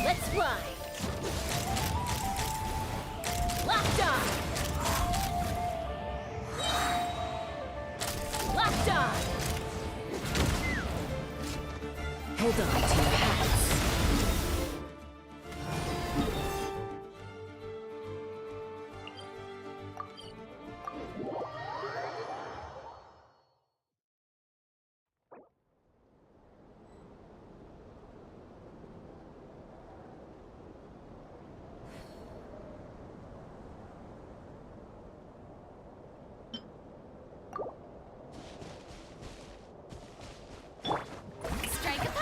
Let's ride! Locked on! Locked on! Hold on to your hats. Strike a pose!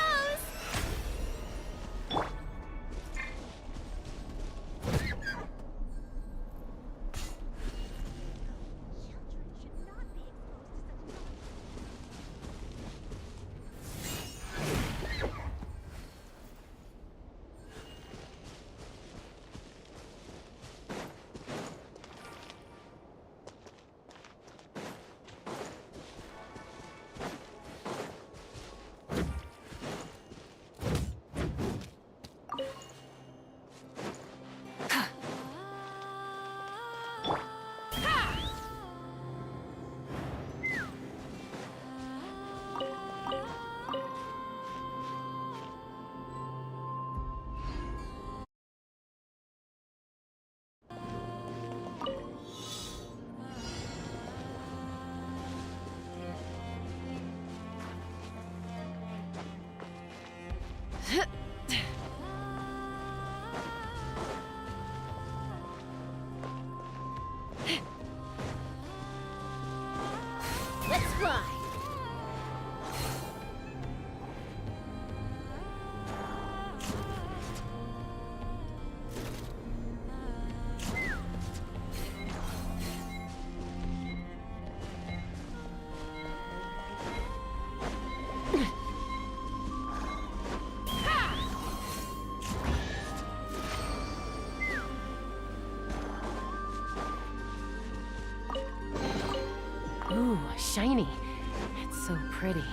It's so pretty.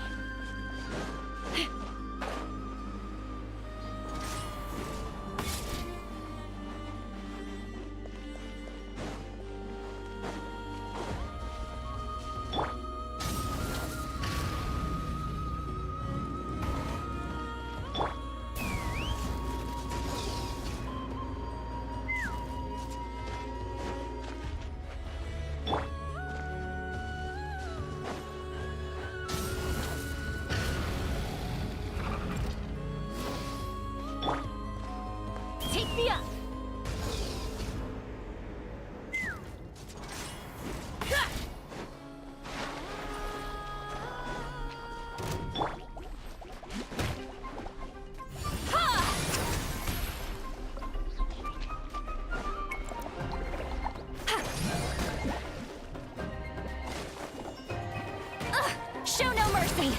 Take me up! Show no mercy!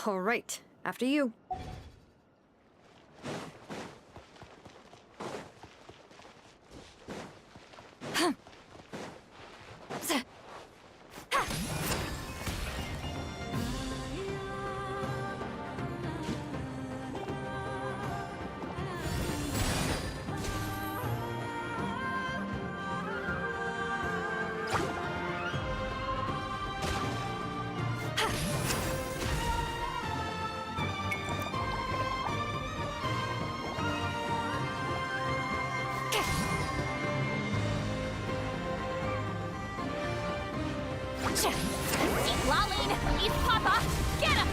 All right, after you. Deep Lolling! East Papa! Get him!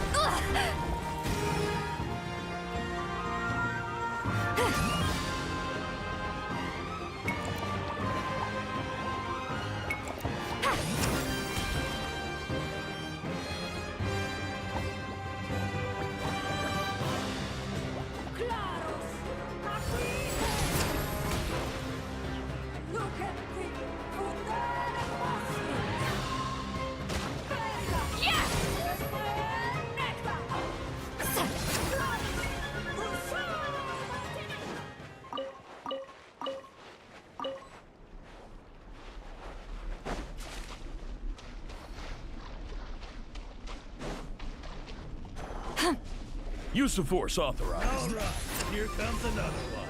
Use of force authorized. All right, here comes another one.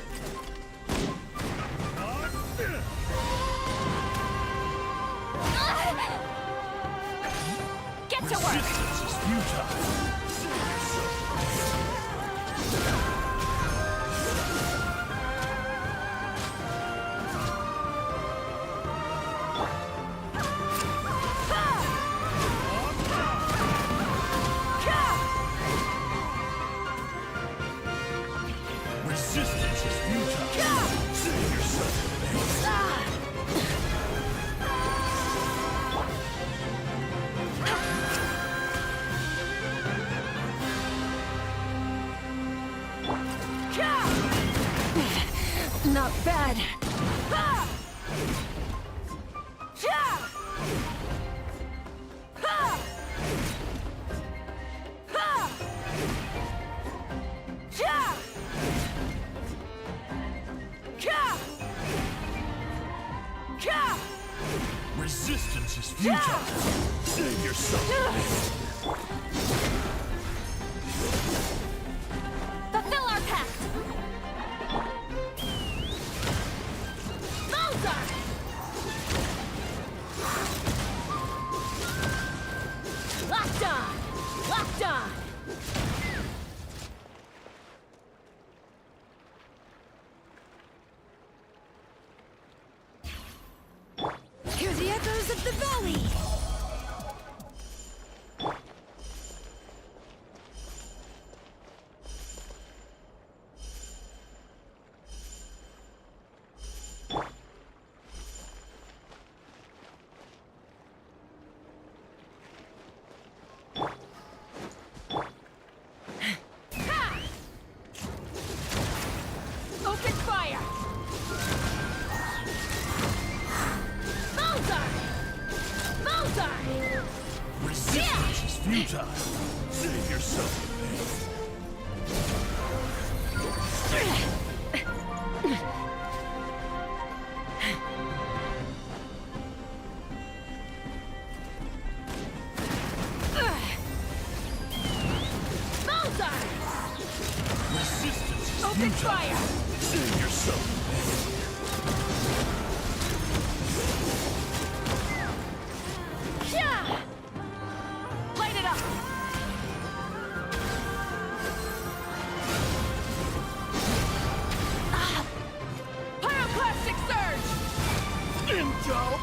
Get to work! Resistance is futile. Resistance is futile. Save yourself the Not bad. resistance is futile. Save yourself. Fulfill our pact! Malzar! Locked on! Locked on! Hear the echoes of the valley! Open fire! Malzar! Malzar! Resistance is futile. Save yourself Malzar! Resistance is Open futile. fire! Save yourself Yeah! Light it up! Pyroclastic surge! Intel!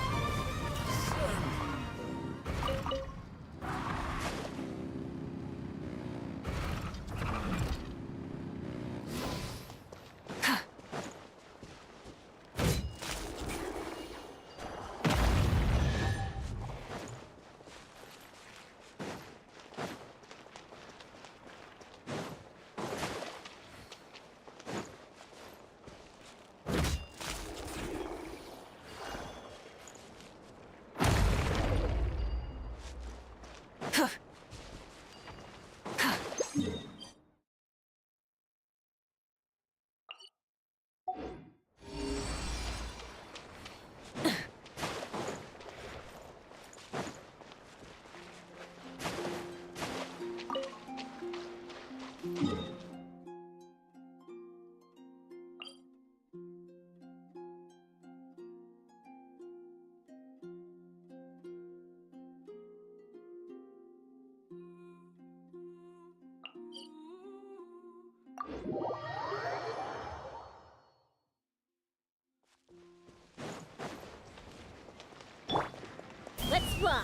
Let's fly.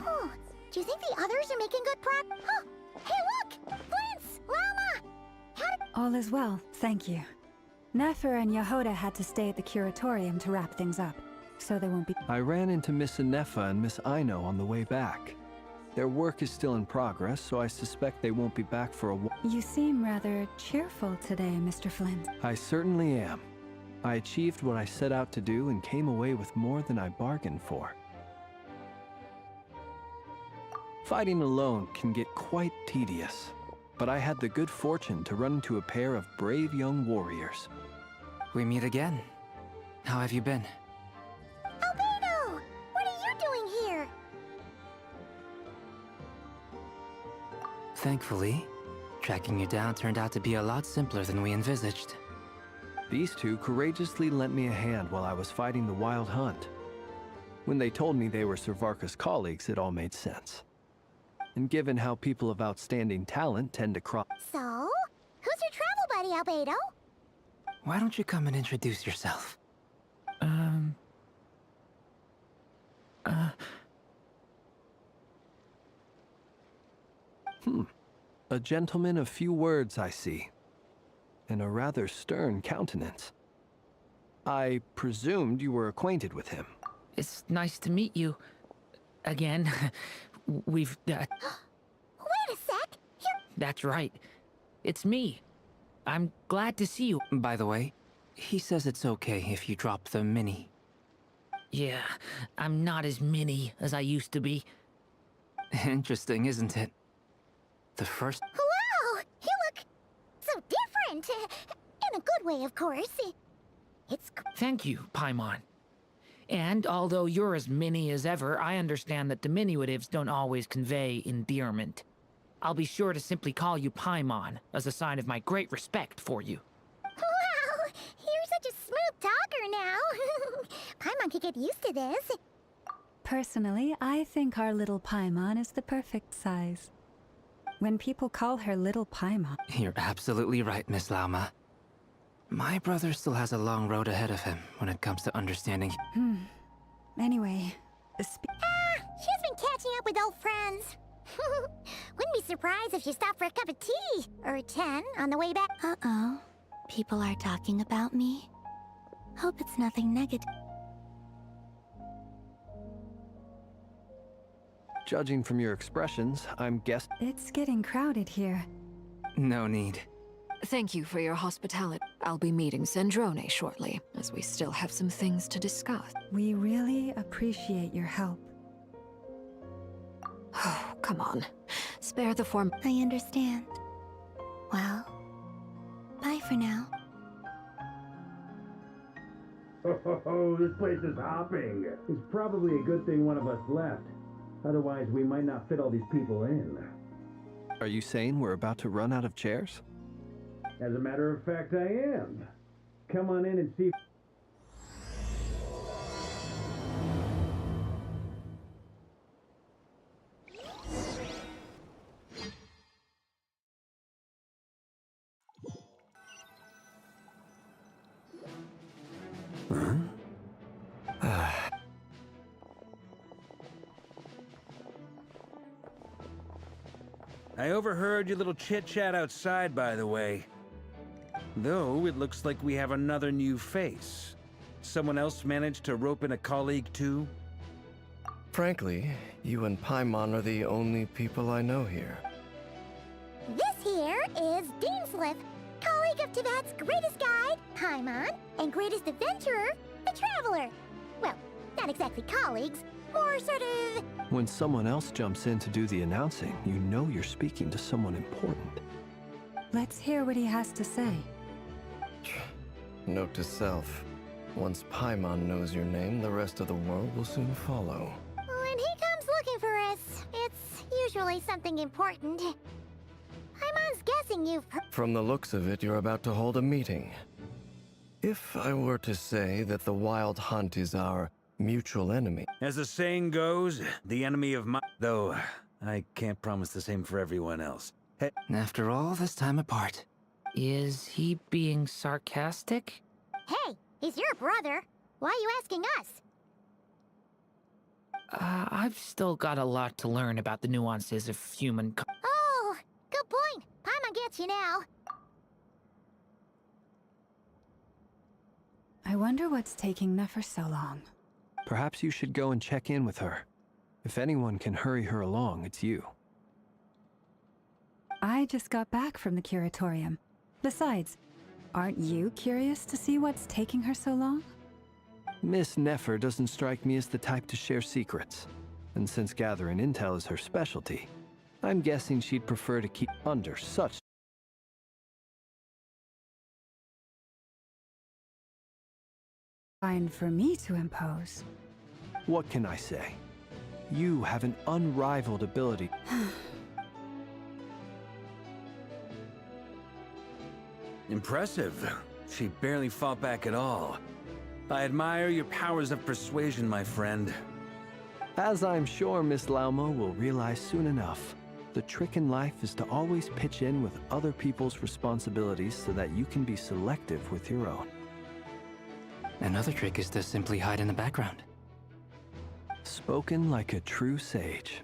Oh, do you think the others are making good progress? Huh. Hey, look! Flint's! Llama! How did... All is well, thank you. Nefer and Yehoda had to stay at the curatorium to wrap things up, so they won't be— I ran into Miss Anefa and Miss Aino on the way back. Their work is still in progress, so I suspect they won't be back for a while. You seem rather cheerful today, Mr. Flint. I certainly am. I achieved what I set out to do and came away with more than I bargained for. Fighting alone can get quite tedious, but I had the good fortune to run into a pair of brave young warriors. We meet again. How have you been? Albedo! What are you doing here? Thankfully, tracking you down turned out to be a lot simpler than we envisaged. These two courageously lent me a hand while I was fighting the Wild Hunt. When they told me they were Servarka's colleagues, it all made sense. And given how people of outstanding talent tend to cross— So, who's your travel buddy, Albedo? Why don't you come and introduce yourself? A gentleman of few words, I see. And a rather stern countenance. I presumed you were acquainted with him. It's nice to meet you. Again. We've... Wait a sec! That's right. It's me. I'm glad to see you. By the way, he says it's okay if you drop the mini. Yeah, I'm not as mini as I used to be. Interesting, isn't it? The first... Wow! You look so different. In a good way, of course. It's... Thank you, Paimon. And although you're as mini as ever, I understand that diminutives don't always convey endearment. I'll be sure to simply call you Paimon, as a sign of my great respect for you. Wow! You're such a smooth talker now. Paimon could get used to this. Personally, I think our little Paimon is the perfect size. When people call her Little Paimon... You're absolutely right, Miss Lauma. My brother still has a long road ahead of him when it comes to understanding... Anyway, she's been catching up with old friends. Wouldn't be surprised if she stopped for a cup of tea or 10 on the way back. Uh-oh. People are talking about me. Hope it's nothing negative. Judging from your expressions, I'm guessing... It's getting crowded here. No need. Thank you for your hospitality. I'll be meeting Zandrone shortly, as we still have some things to discuss. We really appreciate your help. Oh, come on. Spare the form. I understand. Well, bye for now. Oh, this place is hopping. It's probably a good thing one of us left. Otherwise, we might not fit all these people in. Are you saying we're about to run out of chairs? As a matter of fact, I am. Come on in and see. I overheard your little chit-chat outside, by the way. Though, it looks like we have another new face. Someone else managed to rope in a colleague, too? Frankly, you and Paimon are the only people I know here. This here is Deanslip, colleague of Teyvat's greatest guide, Paimon, and greatest adventurer, the Traveler. Well, not exactly colleagues, more sort of... When someone else jumps in to do the announcing, you know you're speaking to someone important. Let's hear what he has to say. Note to self. Once Paimon knows your name, the rest of the world will soon follow. When he comes looking for us, it's usually something important. Paimon's guessing you've heard... From the looks of it, you're about to hold a meeting. If I were to say that the Wild Hunt is our mutual enemy... As the saying goes, the enemy of my... Though, I can't promise the same for everyone else. Hey. After all this time apart. Is he being sarcastic? Hey, he's your brother. Why are you asking us? I've still got a lot to learn about the nuances of human... Oh, good point. Paimon gets you now. I wonder what's taking Nefer so long. Perhaps you should go and check in with her. If anyone can hurry her along, it's you. I just got back from the curatorium. Besides, aren't you curious to see what's taking her so long? Miss Nefer doesn't strike me as the type to share secrets. And since gathering intel is her specialty, I'm guessing she'd prefer to keep under such... Fine for me to impose. What can I say? You have an unrivaled ability. Impressive. She barely fought back at all. I admire your powers of persuasion, my friend. As I'm sure Miss Lauma will realize soon enough, the trick in life is to always pitch in with other people's responsibilities so that you can be selective with your own. Another trick is to simply hide in the background. Spoken like a true sage.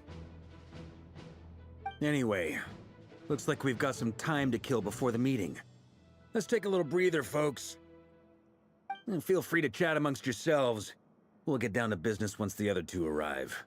Anyway, looks like we've got some time to kill before the meeting. Let's take a little breather, folks. And feel free to chat amongst yourselves. We'll get down to business once the other two arrive.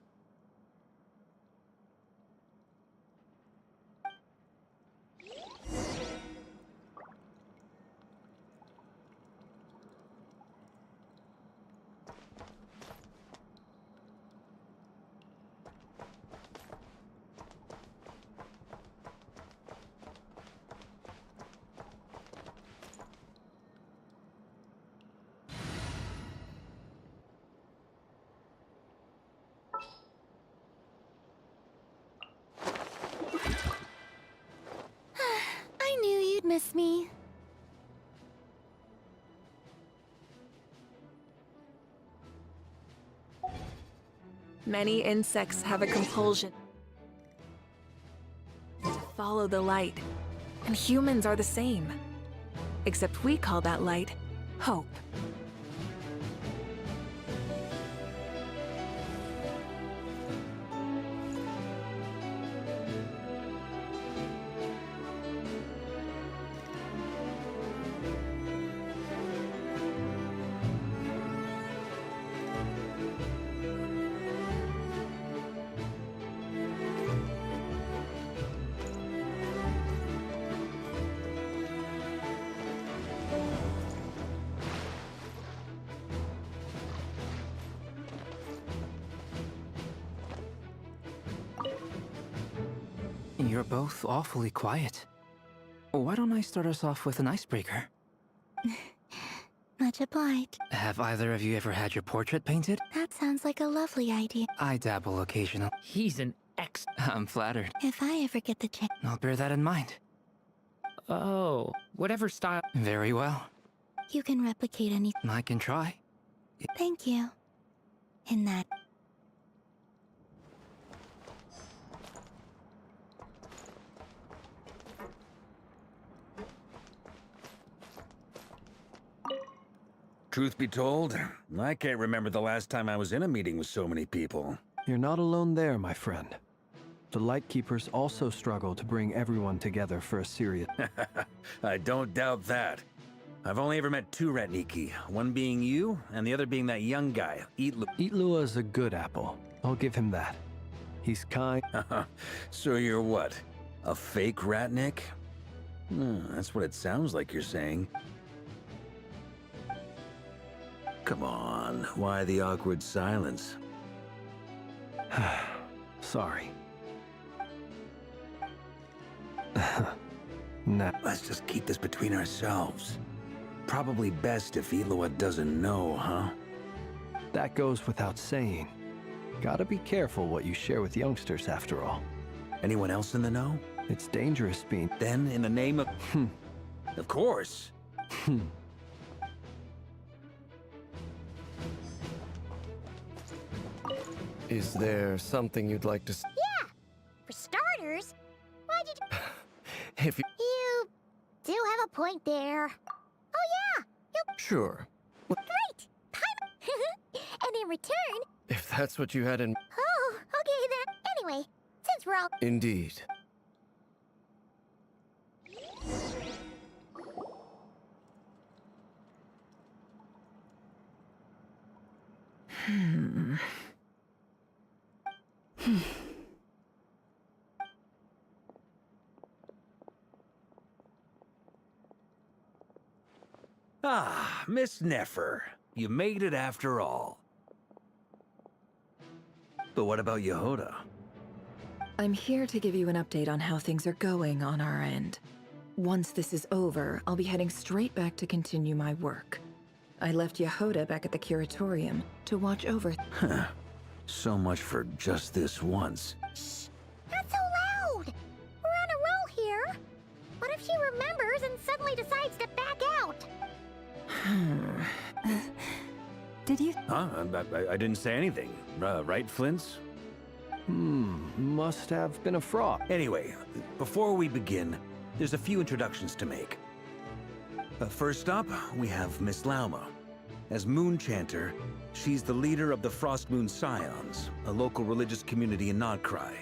miss me? Many insects have a compulsion to follow the light, and humans are the same. Except we call that light hope. You're both awfully quiet. Why don't I start us off with an icebreaker? Much obliged. Have either of you ever had your portrait painted? That sounds like a lovely idea. I dabble occasionally. He's an I'm flattered. If I ever get the chance. I'll bear that in mind. Oh, whatever style. Very well. You can replicate any. I can try. Thank you. In that. Truth be told, I can't remember the last time I was in a meeting with so many people. You're not alone there, my friend. The Lightkeepers also struggle to bring everyone together for a serious... I don't doubt that. I've only ever met two Ratniki, one being you, and the other being that young guy, Itlua is a good apple. I'll give him that. He's kind... So you're what? A fake Ratnik? That's what it sounds like you're saying. Come on, why the awkward silence? Sorry. Nah. Let's just keep this between ourselves. Probably best if Itlua doesn't know, huh? That goes without saying. Gotta be careful what you share with youngsters, after all. Anyone else in the know? It's dangerous being... Then, in the name of... Of course. Is there something you'd like to... Yeah! For starters, why'd you... If you... You do have a point there. Oh yeah! Sure. Great! And in return... If that's what you had in... Oh, okay then. Anyway, since we're all... Indeed. Ah, Miss Nefer. You made it after all. But what about Yehoda? I'm here to give you an update on how things are going on our end. Once this is over, I'll be heading straight back to continue my work. I left Yehoda back at the Curatorium to watch over... Huh. So much for just this once. Shh! Not so loud! We're on a roll here. What if she remembers and suddenly decides to back out? Did you... Huh? I didn't say anything. Right, Flints? Must have been a fraud. Anyway, before we begin, there's a few introductions to make. First up, we have Miss Lauma. As Moon Chanter, she's the leader of the Frost Moon Scions, a local religious community in Nodcry.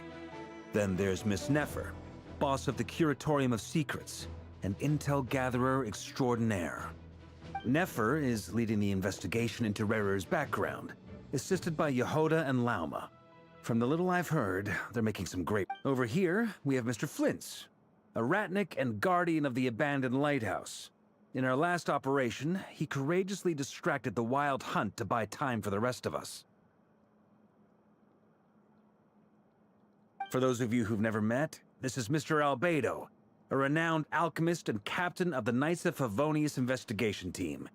Then there's Miss Nefer, boss of the Curatorium of Secrets, an intel gatherer extraordinaire. Nefer is leading the investigation into Rerer's background, assisted by Yehoda and Lauma. From the little I've heard, they're making some great... Over here, we have Mr. Flints, a Ratnik and guardian of the abandoned lighthouse. In our last operation, he courageously distracted the Wild Hunt to buy time for the rest of us. For those of you who've never met, this is Mr. Albedo, a renowned alchemist and captain of the Knights of Favonius investigation team.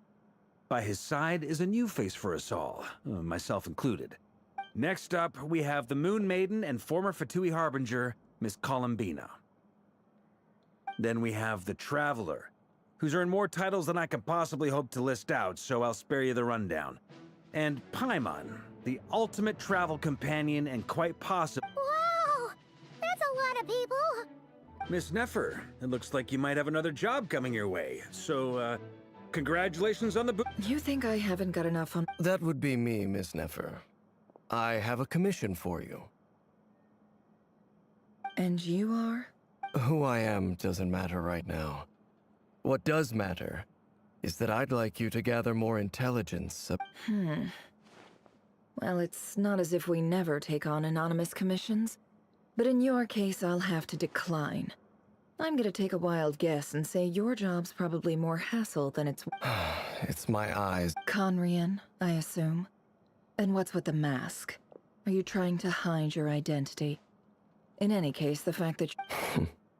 By his side is a new face for us all, myself included. Next up, we have the Moon Maiden and former Fatui Harbinger, Miss Columbina. Then we have the Traveler, who's earned more titles than I can possibly hope to list out, so I'll spare you the rundown. And Paimon, the ultimate travel companion and quite possibly... Wow! That's a lot of people! Miss Nefer, it looks like you might have another job coming your way, so, congratulations on the You think I haven't got enough on... That would be me, Miss Nefer. I have a commission for you. And you are? Who I am doesn't matter right now. What does matter is that I'd like you to gather more intelligence. Well, it's not as if we never take on anonymous commissions. But in your case, I'll have to decline. I'm gonna take a wild guess and say your job's probably more hassle than it's... It's my eyes. Conrian, I assume. And what's with the mask? Are you trying to hide your identity? In any case, the fact that...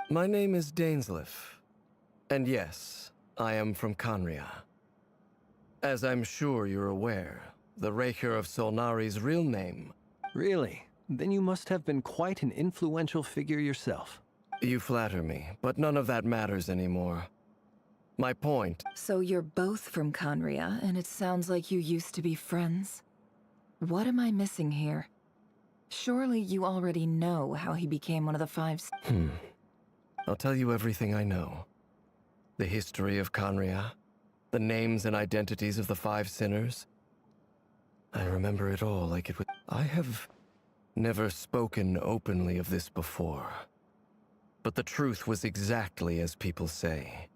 My name is Dainsleif. And yes, I am from Conria. As I'm sure you're aware, the Raker of Solnari's real name... Really? Then you must have been quite an influential figure yourself. You flatter me, but none of that matters anymore. My point... So you're both from Conria, and it sounds like you used to be friends? What am I missing here? Surely you already know how he became one of the five... I'll tell you everything I know. The history of Conria, the names and identities of the five sinners. I remember it all like it was... I have never spoken openly of this before. But the truth was exactly as people say.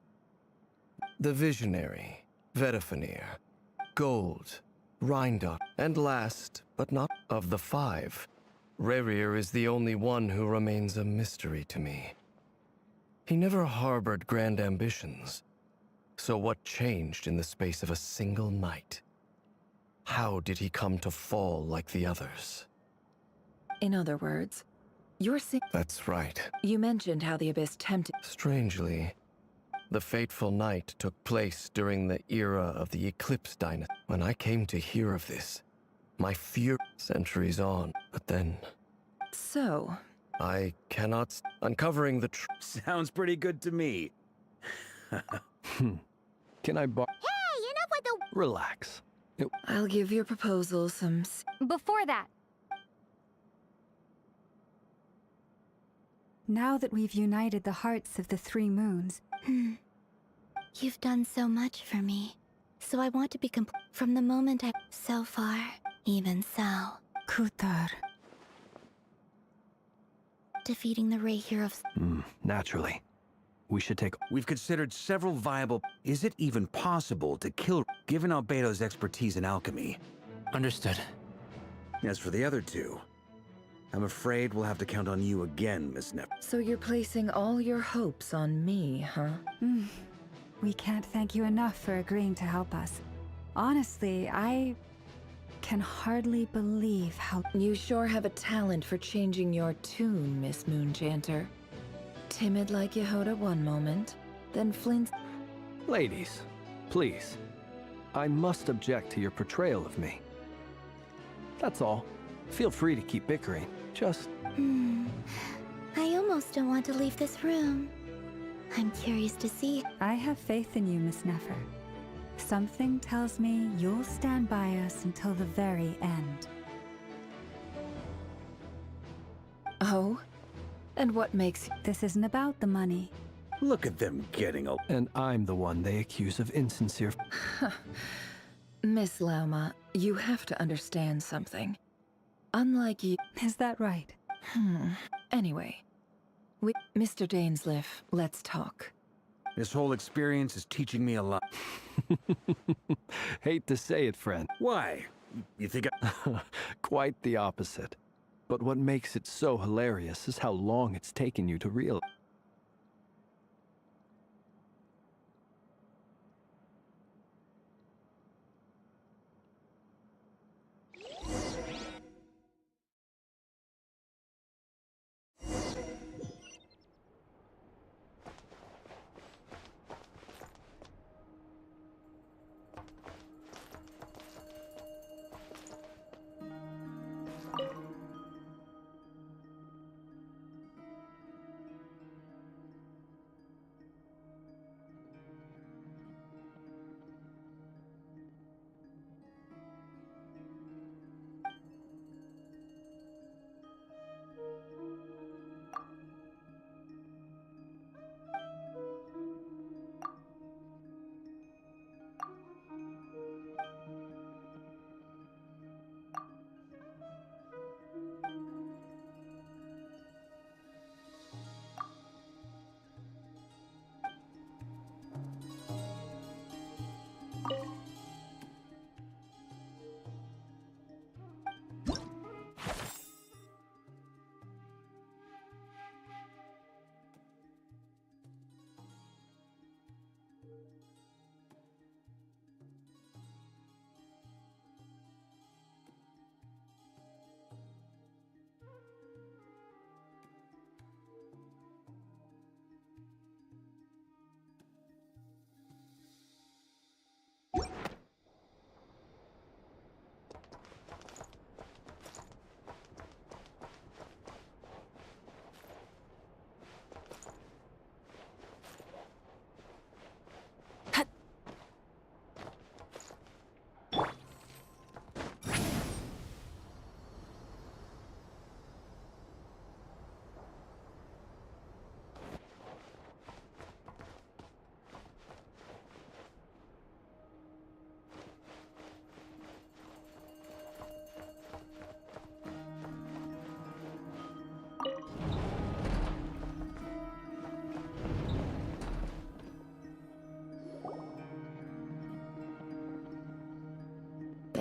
The Visionary, Vedifenir, Gold, Rhindot, and last, but not of the five, Rerir is the only one who remains a mystery to me. He never harbored grand ambitions. So what changed in the space of a single night? How did he come to fall like the others? In other words, you're saying... That's right. You mentioned how the Abyss tempted... Strangely, the fateful night took place during the era of the Eclipse Dynasty. When I came to hear of this, my fear... Centuries on, but then... So... I cannot... Uncovering the Sounds pretty good to me. Can I bar... Hey, enough with the... Relax. I'll give your proposal some... Before that, Now that we've united the hearts of the three moons... You've done so much for me, so I want to be from the moment I... So far, even so. Kutar. Defeating the Raker of... Naturally. We should take... We've considered several viable... Is it even possible to kill... Given Albedo's expertise in alchemy? Understood. As for the other two, I'm afraid we'll have to count on you again, Miss Nefer. So you're placing all your hopes on me, huh? We can't thank you enough for agreeing to help us. Honestly, I can hardly believe how... You sure have a talent for changing your tune, Miss Moonchanter. Timid like Yehoda one moment, then Flint... Ladies, please. I must object to your portrayal of me. That's all. Feel free to keep bickering. Just... I almost don't want to leave this room. I'm curious to see... I have faith in you, Miss Nefer. Something tells me you'll stand by us until the very end. Oh? And what makes... This isn't about the money. Look at them getting a... And I'm the one they accuse of insincere... Miss Lauma, you have to understand something. Unlike you... Is that right? Anyway. Mr. Dainsleif, let's talk. This whole experience is teaching me a lot. Hate to say it, friend. Why? You think Quite the opposite. But what makes it so hilarious is how long it's taken you to realize.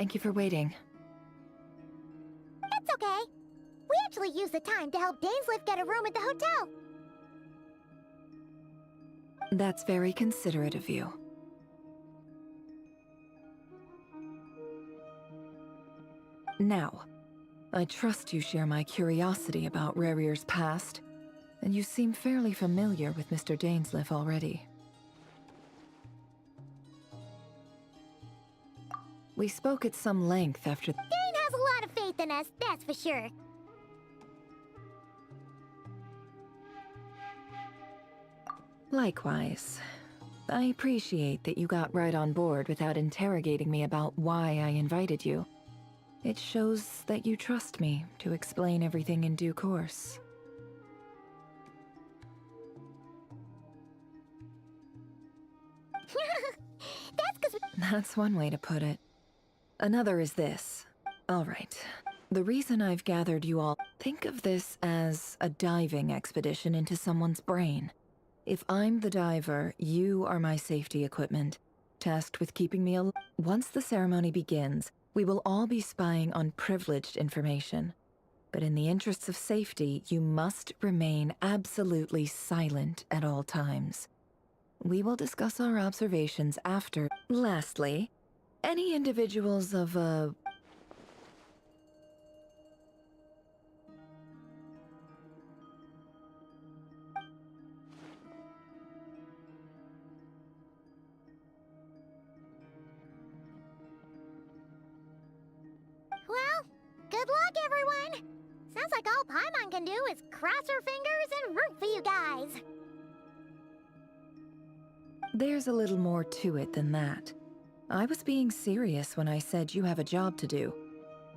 Thank you for waiting. It's okay. We actually used the time to help Dainsleif get a room at the hotel. That's very considerate of you. Now, I trust you share my curiosity about Rerir's past, and you seem fairly familiar with Mr. Dainsleif already. We spoke at some length after— Dane has a lot of faith in us, that's for sure. Likewise. I appreciate that you got right on board without interrogating me about why I invited you. It shows that you trust me to explain everything in due course. That's 'cause That's one way to put it. Another is this. All right. The reason I've gathered you all— think of this as a diving expedition into someone's brain. If I'm the diver, you are my safety equipment, tasked with keeping me alive. Once the ceremony begins, we will all be spying on privileged information. But in the interests of safety, you must remain absolutely silent at all times. We will discuss our observations after. Lastly, any individuals of a— Well, good luck, everyone. Sounds like all Paimon can do is cross her fingers and root for you guys. There's a little more to it than that. I was being serious when I said you have a job to do.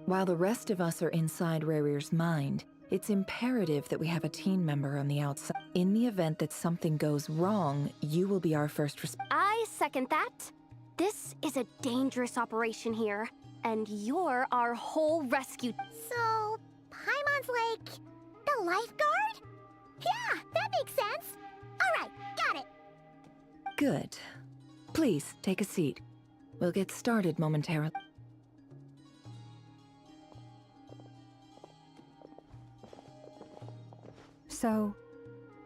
While the rest of us are inside Rerir's mind, it's imperative that we have a team member on the outside. In the event that something goes wrong, you will be our first responder. I second that. This is a dangerous operation here, and you're our whole rescue. So, Paimon's like the lifeguard? Yeah, that makes sense. All right, got it. Good. Please, take a seat. We'll get started momentarily. So,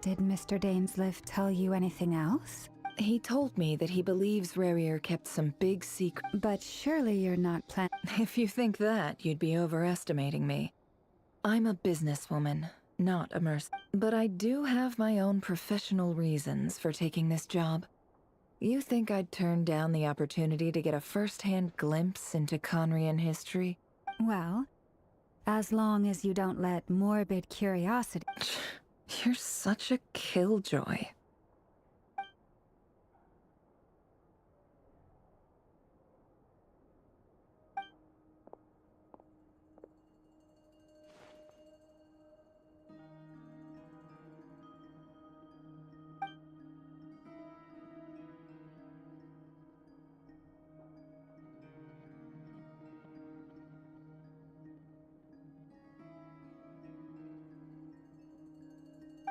did Mr. Dainsleif tell you anything else? He told me that he believes Rerir kept some big secret. But surely you're not If you think that, you'd be overestimating me. I'm a businesswoman, not a mercenary. But I do have my own professional reasons for taking this job. You think I'd turn down the opportunity to get a first-hand glimpse into Conrian history? Well, as long as you don't let morbid curiosity... You're such a killjoy.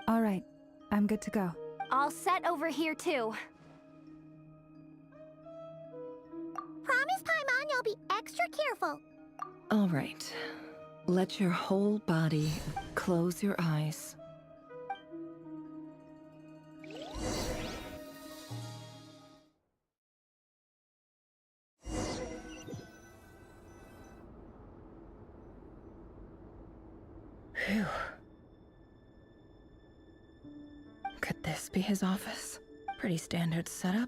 All right, I'm good to go. All set over here, too. Promise, Paimon, you'll be extra careful. All right. Let your whole body close your eyes. Phew. Could this be his office? Pretty standard setup.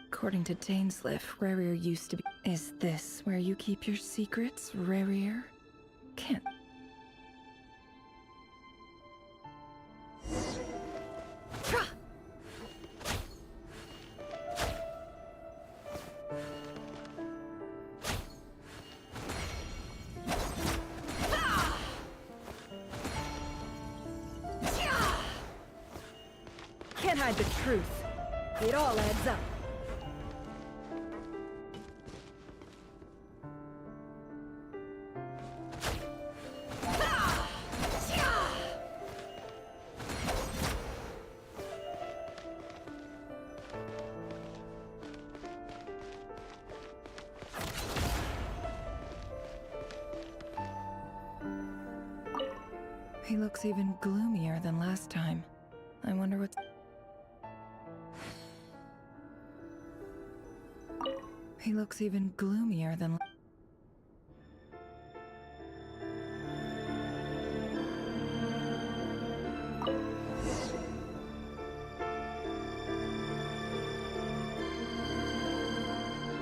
According to Dainsleif, Rerir used to be— Is this where you keep your secrets, Rerir? Can't— Can't hide the truth. It all adds up. He looks even gloomier than last time. I wonder what's... He looks even gloomier than...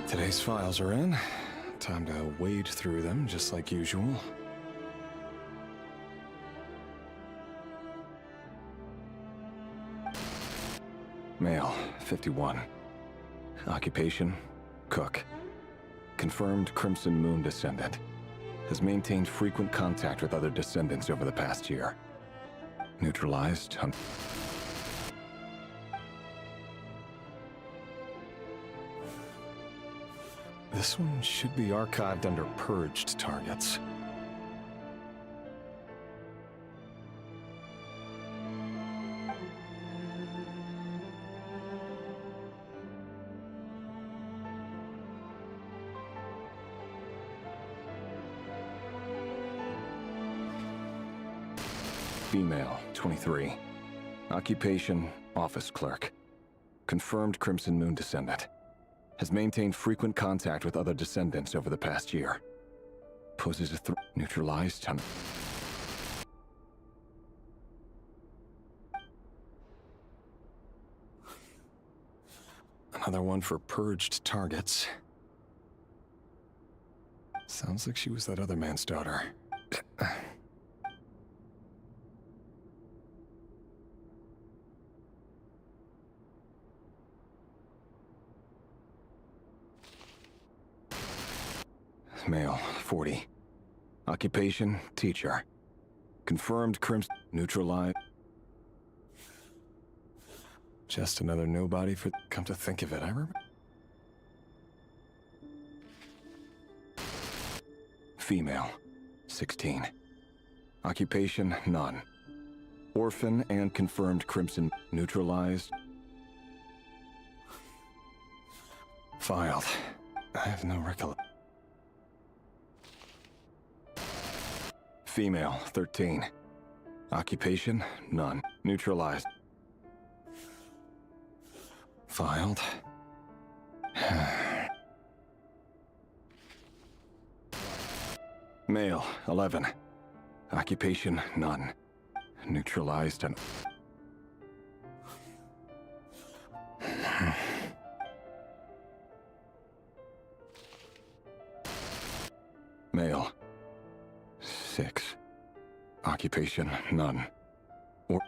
Today's files are in. Time to wade through them, just like usual. Male, 51. Occupation, cook. Confirmed Crimson Moon descendant. Has maintained frequent contact with other descendants over the past year. Neutralized. This one should be archived under purged targets. Female, 23. Occupation, office clerk. Confirmed Crimson Moon descendant. Has maintained frequent contact with other descendants over the past year. Poses a threat. Neutralized. Another one for purged targets. Sounds like she was that other man's daughter. Male, 40. Occupation, teacher. Confirmed Crimson... Neutralized. Just another nobody for... Come to think of it, I remember... Female, 16. Occupation, none. Orphan and confirmed Crimson... Neutralized. Filed. I have no recollection. Female, 13. Occupation, none. Neutralized. Filed. Male, 11. Occupation, none. Neutralized and... Male. 6. Occupation, none. Or...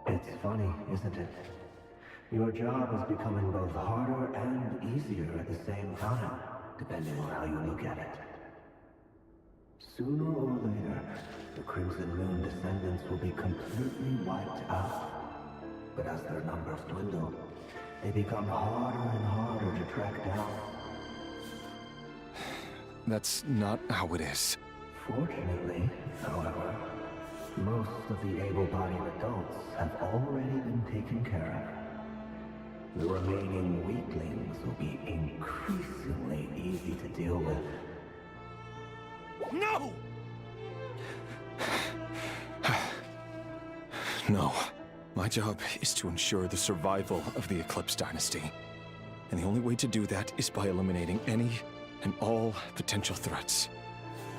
It's funny, isn't it? Your job is becoming both harder and easier at the same time, depending on how you look at it. Sooner or later, the Crimson Moon descendants will be completely wiped out. But as their numbers dwindle, they become harder and harder to track down. That's not how it is. Fortunately, however, most of the able-bodied adults have already been taken care of. The remaining weaklings will be increasingly easy to deal with. No! No. My job is to ensure the survival of the Eclipse Dynasty. And the only way to do that is by eliminating any and all potential threats.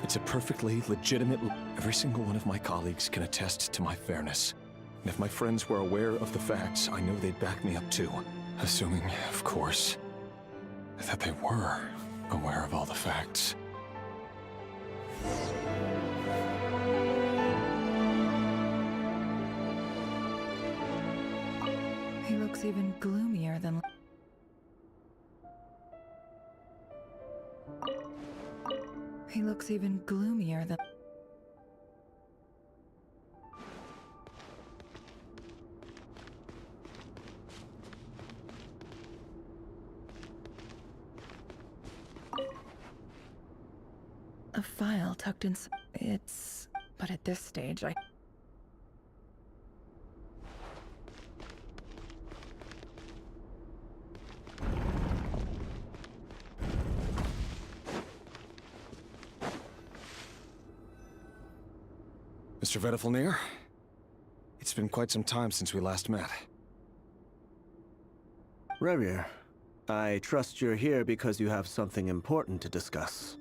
It's a perfectly legitimate... Every single one of my colleagues can attest to my fairness. And if my friends were aware of the facts, I know they'd back me up too. Assuming, of course, that they were aware of all the facts. He looks even gloomier than... He looks even gloomier than... A file tucked in... It's... But at this stage, I... Mr. Vedifalnir, it's been quite some time since we last met. Rerir, I trust you're here because you have something important to discuss.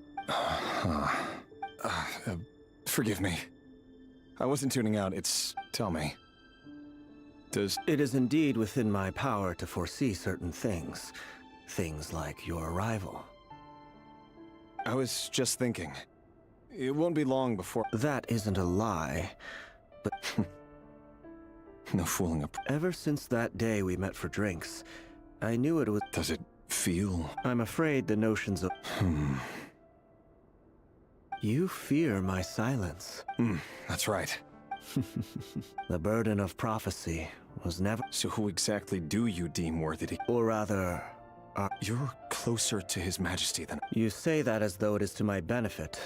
Forgive me. I wasn't tuning out. Tell me. It is indeed within my power to foresee certain things. Things like your arrival. I was just thinking. It won't be long before... That isn't a lie, but... No fooling up. Ever since that day we met for drinks, I knew it was... Does it feel... I'm afraid the notions of... You fear my silence. That's right. The burden of prophecy was never... So who exactly do you deem worthy to... Or rather... You're closer to His Majesty than... You say that as though it is to my benefit.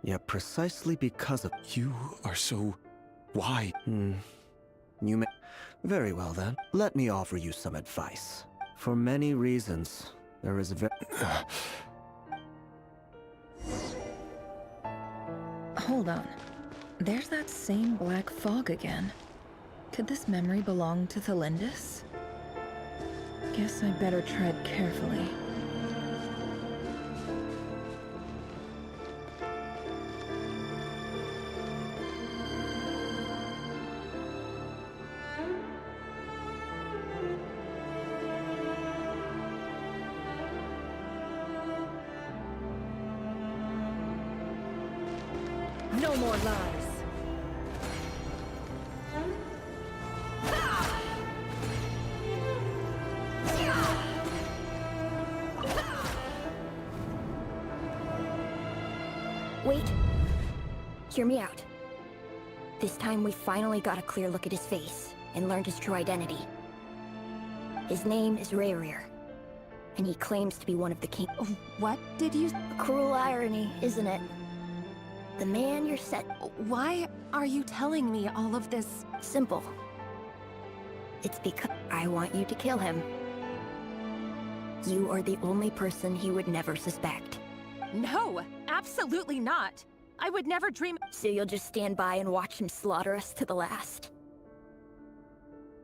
Yet precisely because of... You are so... Why? You may... Very well then. Let me offer you some advice. For many reasons, there is a Hold on. There's that same black fog again. Could this memory belong to Thelindis? Guess I better tread carefully. No more lies. Wait. Hear me out. This time we finally got a clear look at his face and learned his true identity. His name is Rerir, and he claims to be one of the king. What did you... Cruel irony, isn't it? The man you're set... Why are you telling me all of this? Simple. It's because I want you to kill him. You are the only person he would never suspect. No, absolutely not. I would never dream... So you'll just stand by and watch him slaughter us to the last?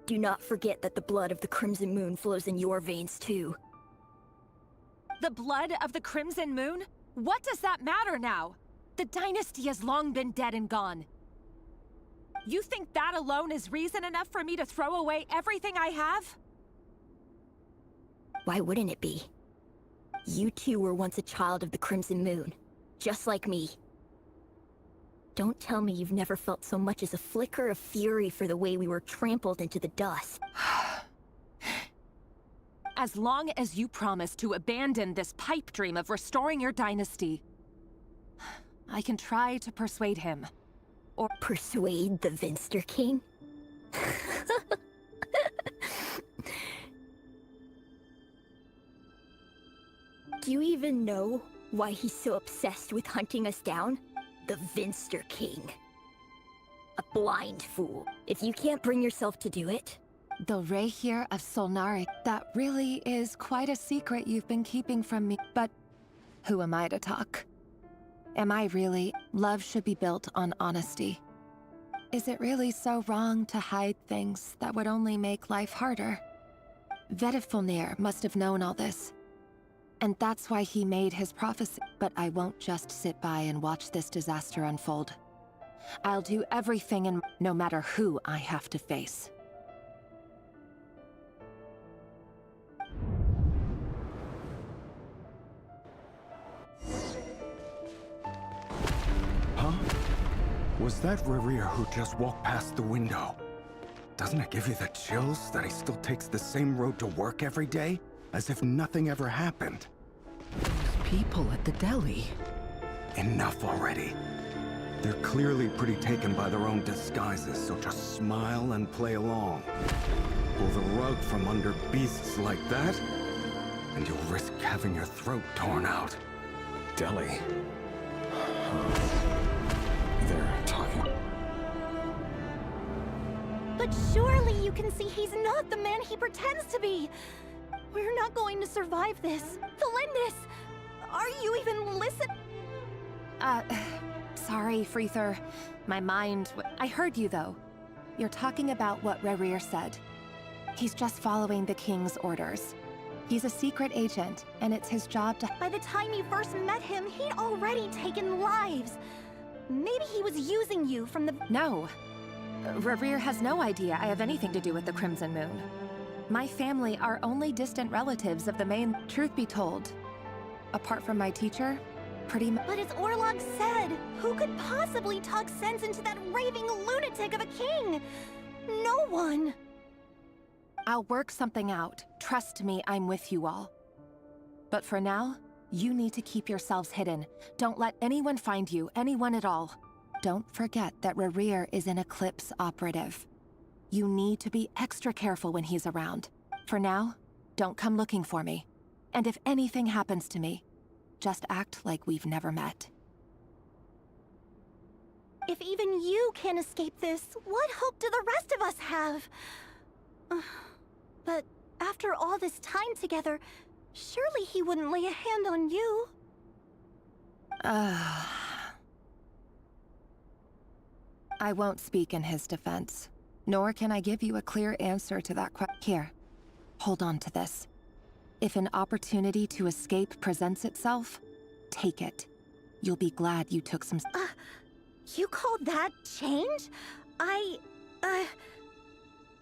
Do not forget that the blood of the Crimson Moon flows in your veins too. The blood of the Crimson Moon? What does that matter now? The dynasty has long been dead and gone. You think that alone is reason enough for me to throw away everything I have? Why wouldn't it be? You two were once a child of the Crimson Moon, just like me. Don't tell me you've never felt so much as a flicker of fury for the way we were trampled into the dust. As long as you promise to abandon this pipe dream of restoring your dynasty, I can try to persuade him. Or persuade the Vinster King? Do you even know why he's so obsessed with hunting us down? The Vinster King. A blind fool. If you can't bring yourself to do it... The Rerir of Solnari. That really is quite a secret you've been keeping from me. But who am I to talk? Am I really? Love should be built on honesty. Is it really so wrong to hide things that would only make life harder? Vedifalnir must have known all this. And that's why he made his prophecy. But I won't just sit by and watch this disaster unfold. I'll do everything, no matter who I have to face. Huh? Was that Rerir who just walked past the window? Doesn't it give you the chills that he still takes the same road to work every day? As if nothing ever happened. Those people at the deli. Enough already. They're clearly pretty taken by their own disguises, so just smile and play along. Pull the rug from under beasts like that, and you'll risk having your throat torn out. Deli? They're talking. But surely you can see he's not the man he pretends to be! We're not going to survive this. Thelindis! Are you even listening? Sorry, Freether. My mind... I heard you, though. You're talking about what Rerir said. He's just following the King's orders. He's a secret agent, and it's his job to... By the time you first met him, he'd already taken lives. Maybe he was using you from the... No. Rerir has no idea I have anything to do with the Crimson Moon. My family are only distant relatives of the main... Truth be told, apart from my teacher, pretty much... But as Orlog said, who could possibly talk sense into that raving lunatic of a king? No one. I'll work something out. Trust me, I'm with you all. But for now, you need to keep yourselves hidden. Don't let anyone find you, anyone at all. Don't forget that Rerir is an Eclipse operative. You need to be extra careful when he's around. For now, don't come looking for me. And if anything happens to me, just act like we've never met. If even you can't escape this, what hope do the rest of us have? But after all this time together, surely he wouldn't lay a hand on you. I won't speak in his defense, nor can I give you a clear answer to that question. Here, hold on to this. If an opportunity to escape presents itself, take it. You'll be glad you took some... You call that change?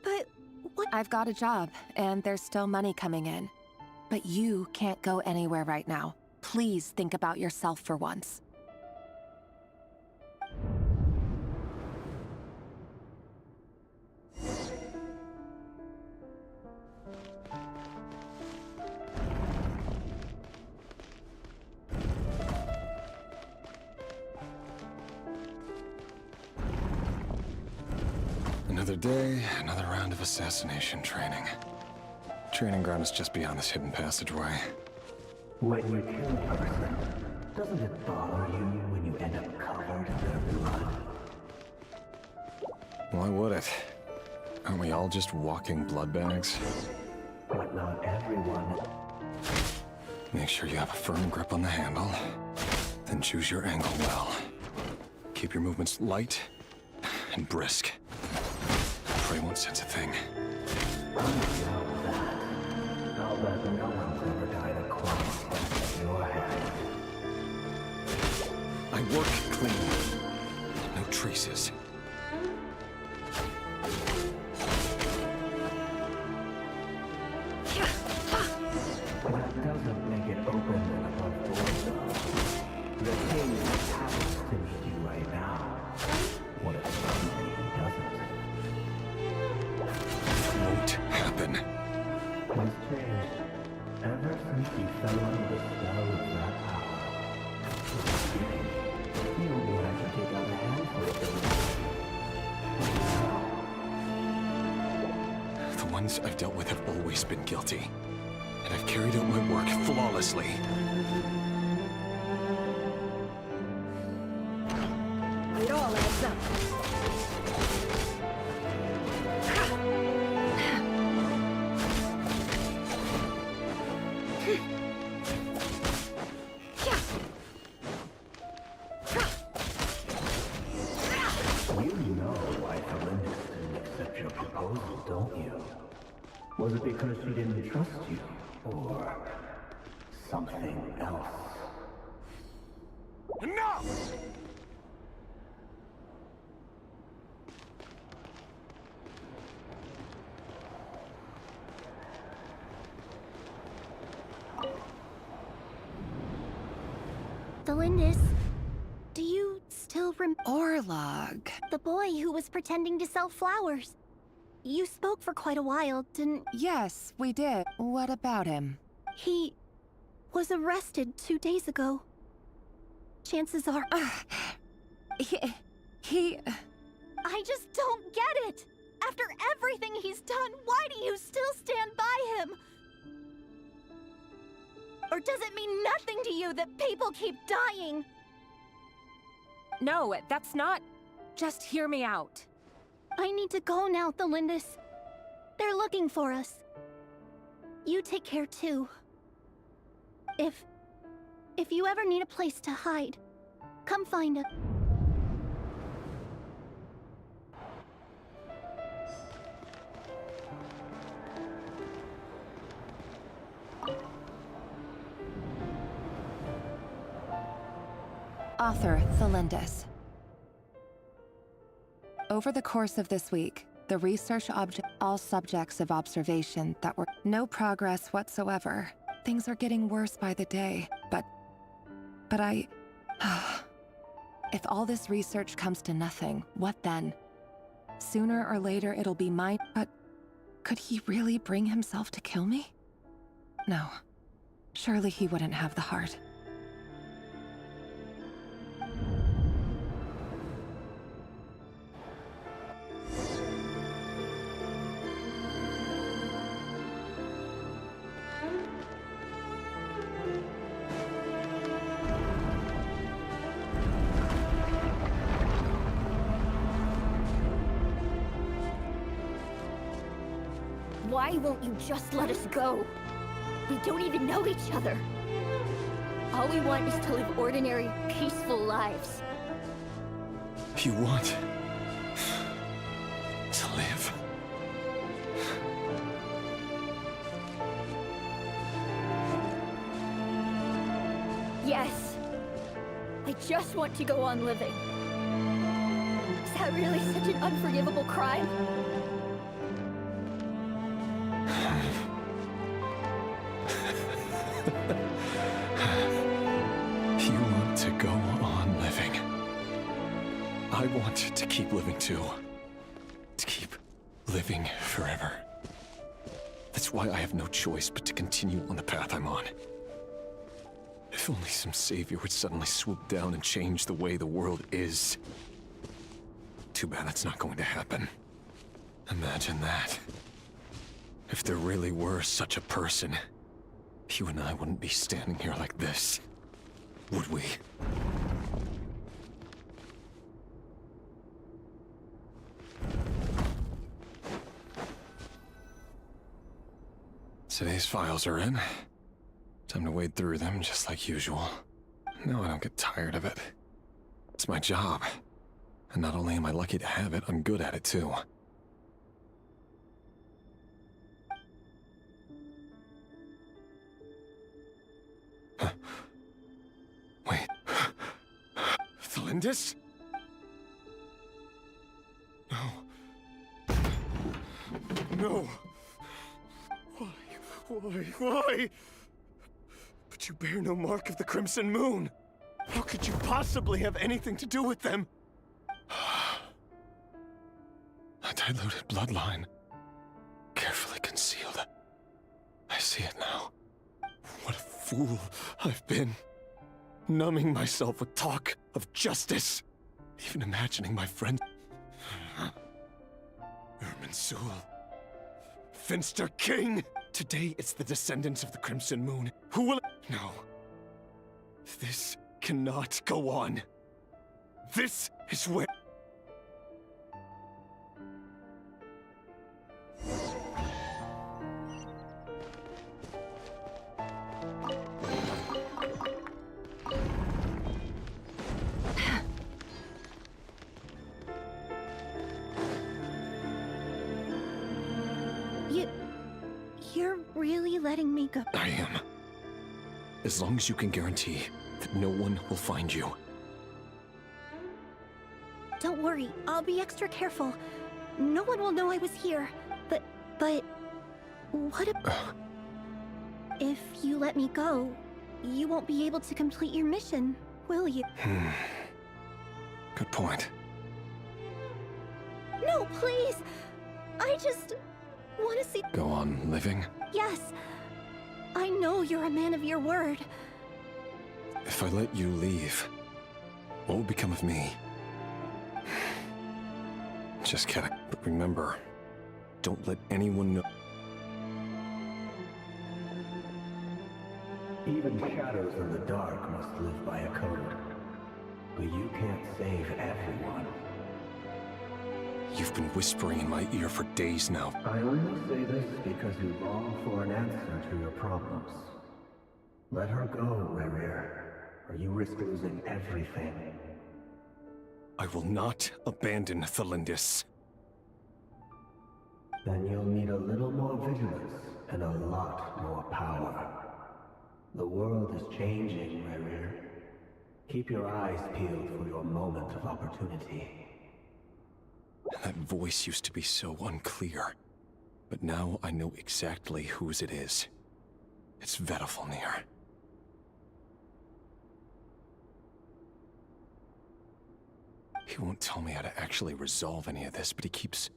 But what... I've got a job, and there's still money coming in. But you can't go anywhere right now. Please think about yourself for once. Another day, another round of assassination training. Training ground is just beyond this hidden passageway. When you kill a person, doesn't it bother you when you end up covered in their blood? Why would it? Aren't we all just walking blood bags? But not everyone. Make sure you have a firm grip on the handle, then choose your angle well. Keep your movements light and brisk. Pray won't sense a thing. I'll bet no one's ever died a corpse like your hand. I work clean. No traces. That doesn't make it open and above board, though. The king happens to need you right now. What if he doesn't? Won't happen. He's changed ever since he fell under the spell of that power. He only had to take out a handful of things. The ones I've dealt with have always been guilty. And I've carried out my work flawlessly. It all adds up. You know why Felindis didn't accept your proposal, don't you? Was it because she didn't trust you? Or something else? Enough! Felindis, do you still Orlog. the boy who was pretending to sell flowers? You spoke for quite a while, didn't... Yes, we did. What about him? He was arrested 2 days ago. Chances are... He... I just don't get it! After everything he's done, why do you still stand by him? Or does it mean nothing to you that people keep dying? No, that's not... Just hear me out. I need to go now, Felindis. They're looking for us. You take care too. If you ever need a place to hide, come find us. Author, Thelindis. Over the course of this week, the research all subjects of observation that were no progress whatsoever. Things are getting worse by the day, but I... If all this research comes to nothing, what then? Sooner or later it'll be mine, but could he really bring himself to kill me? No. Surely he wouldn't have the heart. Why won't you just let us go? We don't even know each other. All we want is to live ordinary, peaceful lives. You want to live? Yes. I just want to go on living. Is that really such an unforgivable crime? You want to go on living. I want to keep living too. To keep living forever. That's why I have no choice but to continue on the path I'm on. If only some savior would suddenly swoop down and change the way the world is. Too bad that's not going to happen. Imagine that. If there really were such a person, you and I wouldn't be standing here like this, would we? Today's files are in. Time to wade through them just like usual. No, I don't get tired of it. It's my job. And not only am I lucky to have it, I'm good at it too. Wait. Thelindis? No. No. Why? But you bear no mark of the Crimson Moon. How could you possibly have anything to do with them? A diluted bloodline. Carefully concealed. I see it now. What a fool I've been. Numbing myself with talk of justice. Even imagining my friend... Irminsul. Finster King! Today it's the descendants of the Crimson Moon who will... No. This cannot go on. This is where... You're really letting me go? I am. As long as you can guarantee that no one will find you. Don't worry, I'll be extra careful. No one will know I was here. But what if you let me go, you won't be able to complete your mission, will you? Good point. No, please! I just want to see... Go on living? Yes. I know you're a man of your word. If I let you leave, what will become of me? Just kidding. But remember, don't let anyone know. Even shadows in the dark must live by a code. But you can't save everyone. You've been whispering in my ear for days now. I only say this because you long for an answer to your problems. Let her go, Rerir, or you risk losing everything. I will not abandon Thelindis. Then you'll need a little more vigilance and a lot more power. The world is changing, Rerir. Keep your eyes peeled for your moment of opportunity. That voice used to be so unclear. But now I know exactly whose it is. It's Vedalfnir. He won't tell me how to actually resolve any of this, but he keeps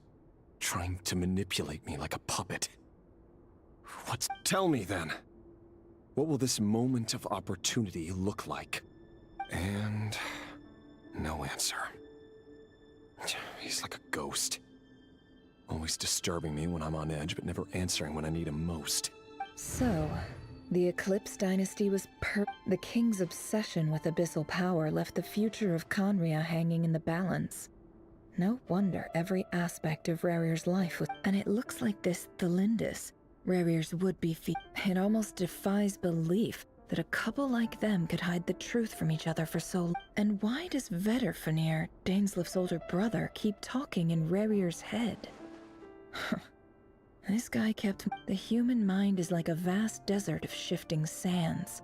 trying to manipulate me like a puppet. Tell me then. What will this moment of opportunity look like? And no answer. He's like a ghost. Always disturbing me when I'm on edge, but never answering when I need him most. So, the Eclipse Dynasty was the king's obsession with abyssal power left the future of Khaenri'ah hanging in the balance. No wonder every aspect of Rerir's life was— And it looks like this Thelindis, Rerir's would-be it almost defies belief that a couple like them could hide the truth from each other for so long. And why does Vedalfnir, Dainsleif's older brother, keep talking in Rerir's head? This guy kept— The human mind is like a vast desert of shifting sands.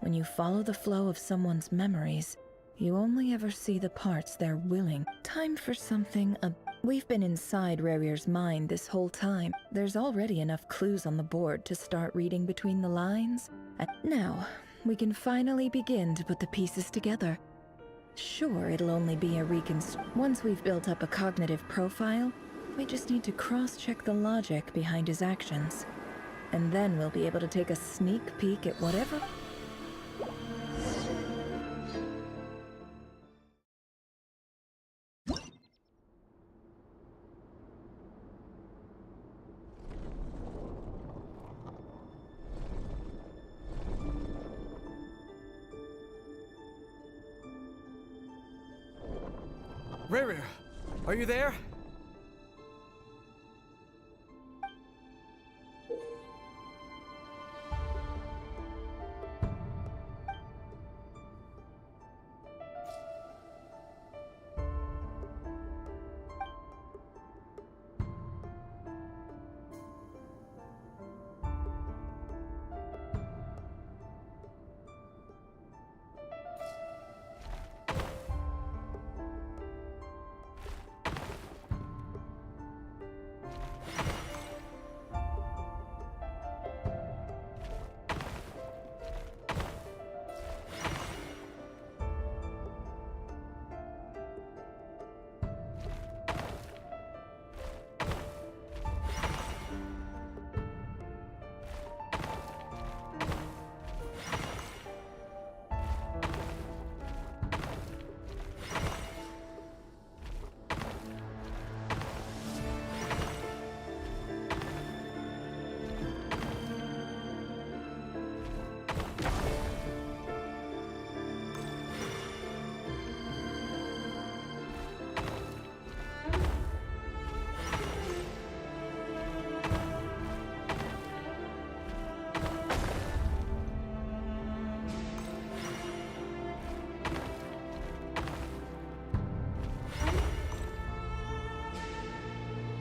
When you follow the flow of someone's memories, you only ever see the parts they're willing. Time for something We've been inside Rerir's mind this whole time. There's already enough clues on the board to start reading between the lines. And now, we can finally begin to put the pieces together. Sure, it'll only be a Once we've built up a cognitive profile, we just need to cross-check the logic behind his actions. And then we'll be able to take a sneak peek at whatever— Rerir, are you there?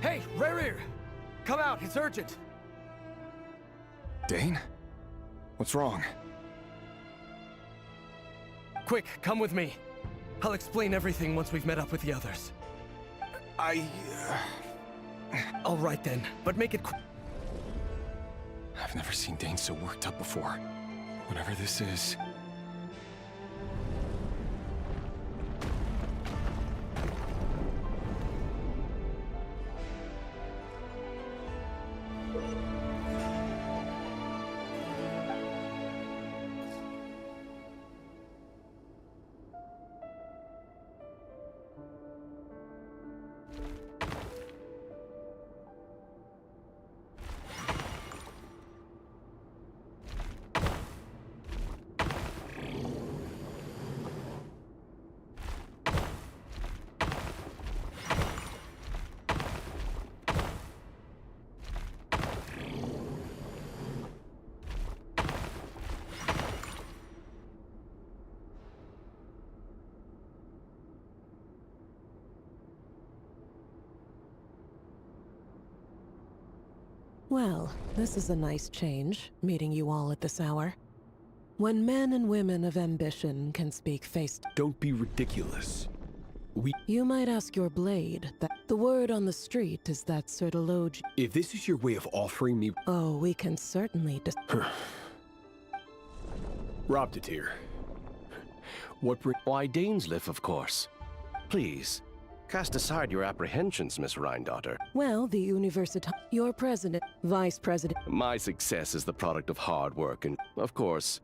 Hey, Rerir! Come out, it's urgent! Dane? What's wrong? Quick, come with me. I'll explain everything once we've met up with the others. All right then, but make it quick. I've never seen Dane so worked up before. Whatever this is... Well, this is a nice change, meeting you all at this hour. When men and women of ambition can speak face to... Don't be ridiculous. You might ask your blade that the word on the street is that Sir Deloge... If this is your way of offering me... Oh, we can certainly Robtatir. Why, Dainsleif, of course. Please, cast aside your apprehensions, Miss Rheindotter. Well, the Universitas... Your president, vice president... My success is the product of hard work and, of course,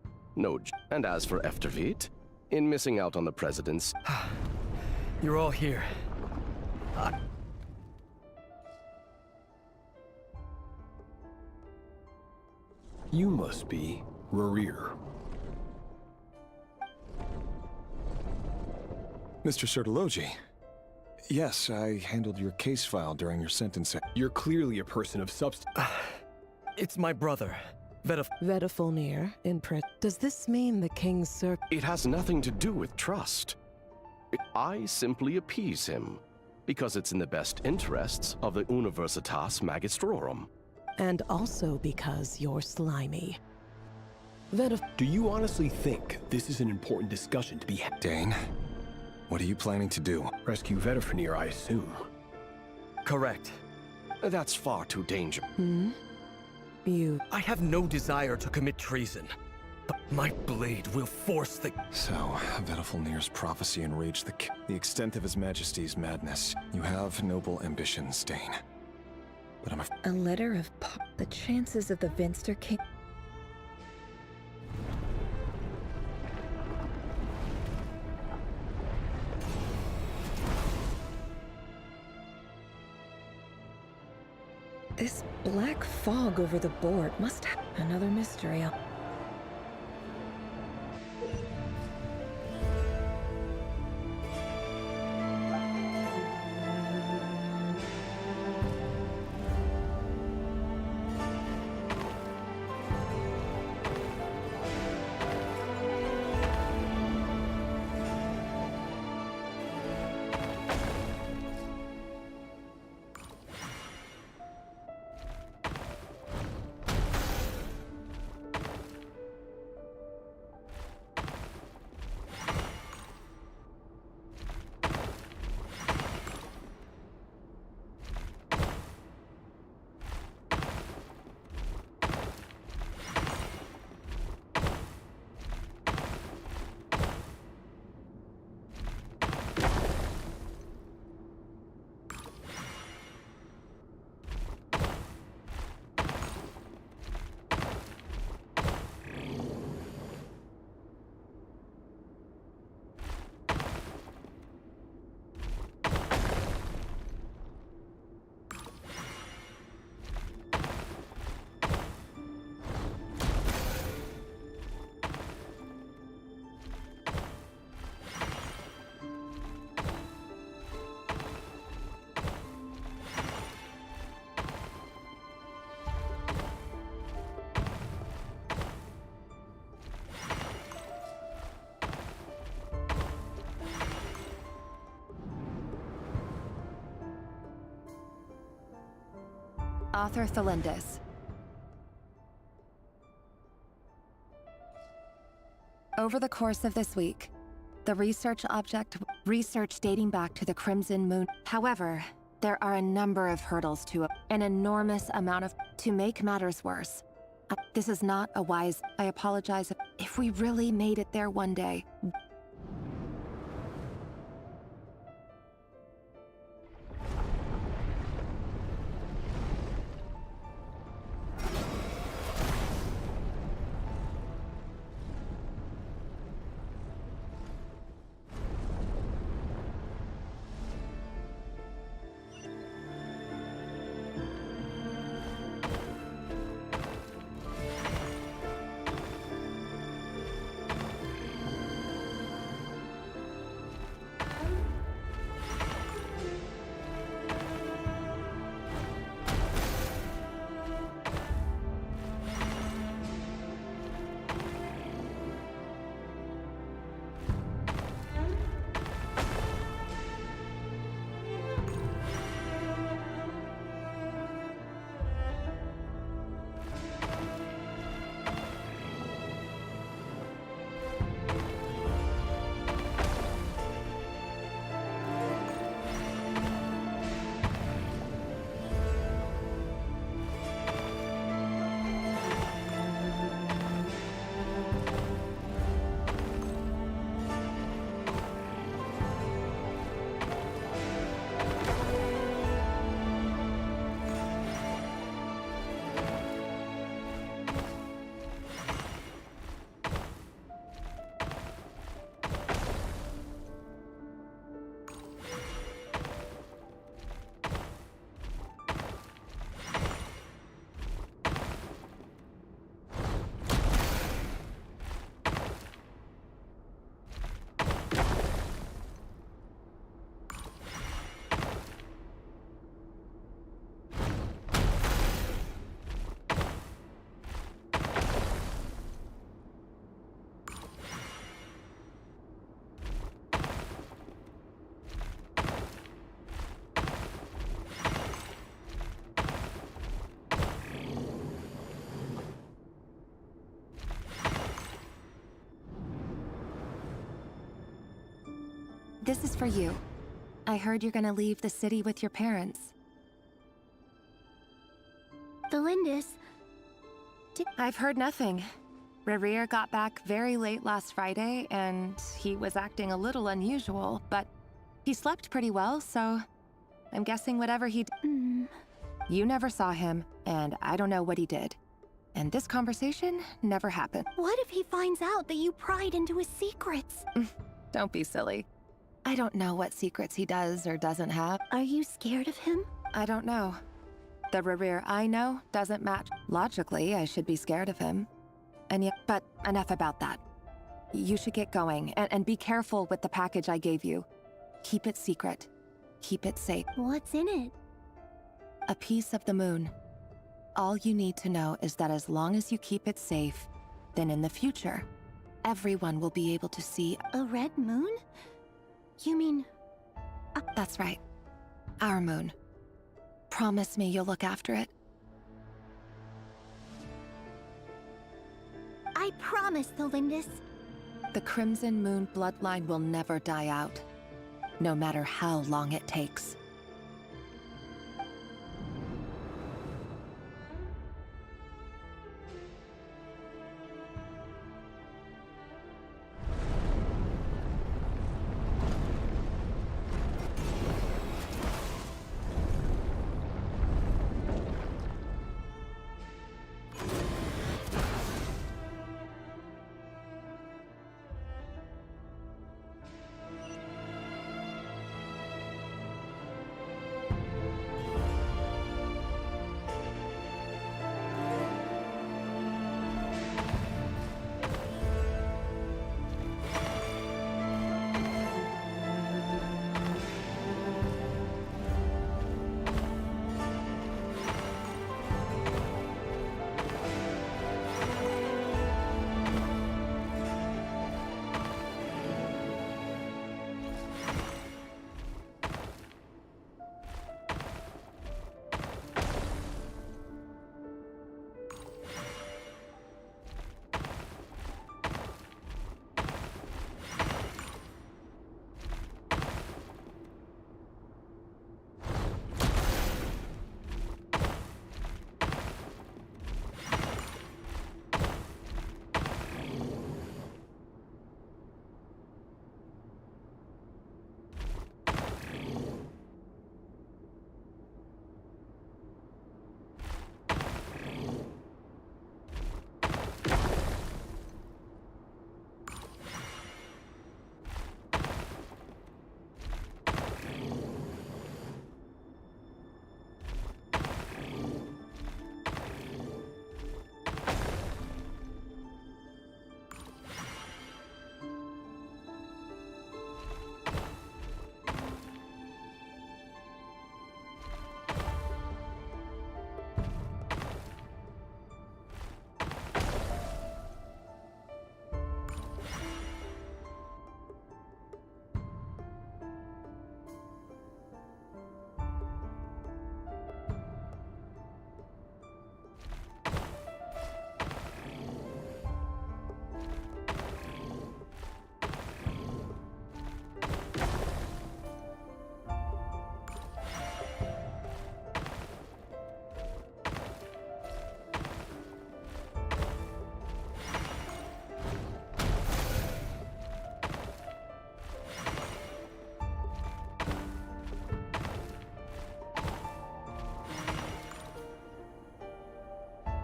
And as for Eftervit, in missing out on the presidents... You're all here. You must be Rerir. Mr. Sertologi. Yes, I handled your case file during your sentencing. You're clearly a person of substance. It's my brother, Vedafulnir, in prison. Does this mean the King's Sir... It has nothing to do with trust. I simply appease him, because it's in the best interests of the Universitas Magistrorum. And also because you're slimy. Do you honestly think this is an important discussion to be had? Dane, what are you planning to do? Rescue Vedafulnir, I assume. Correct. That's far too dangerous. I have no desire to commit treason, but my blade will force the... So, Vedafulnir's prophecy enraged the extent of His Majesty's madness. You have noble ambitions, Dane. But I'm A letter of the chances of the Vinster King... This black fog over the board must have another mystery. Author Thelindis. Over the course of this week, the research dating back to the Crimson Moon. However, there are a number of hurdles to an enormous amount of to make matters worse. This is not a wise. I apologize if we really made it there one day. This is for you. I heard you're gonna leave the city with your parents. The Lindis... I've heard nothing. Rerir got back very late last Friday, and he was acting a little unusual, but he slept pretty well, so I'm guessing whatever he You never saw him, and I don't know what he did. And this conversation never happened. What if he finds out that you pried into his secrets? Don't be silly. I don't know what secrets he does or doesn't have. Are you scared of him? I don't know. The Rerir I know doesn't match. Logically, I should be scared of him. And yet, but enough about that. You should get going, and be careful with the package I gave you. Keep it secret. Keep it safe. What's in it? A piece of the moon. All you need to know is that as long as you keep it safe, then in the future, everyone will be able to see... A red moon? You mean... That's right. Our moon. Promise me you'll look after it. I promise, Tholindis. The Crimson Moon bloodline will never die out, no matter how long it takes.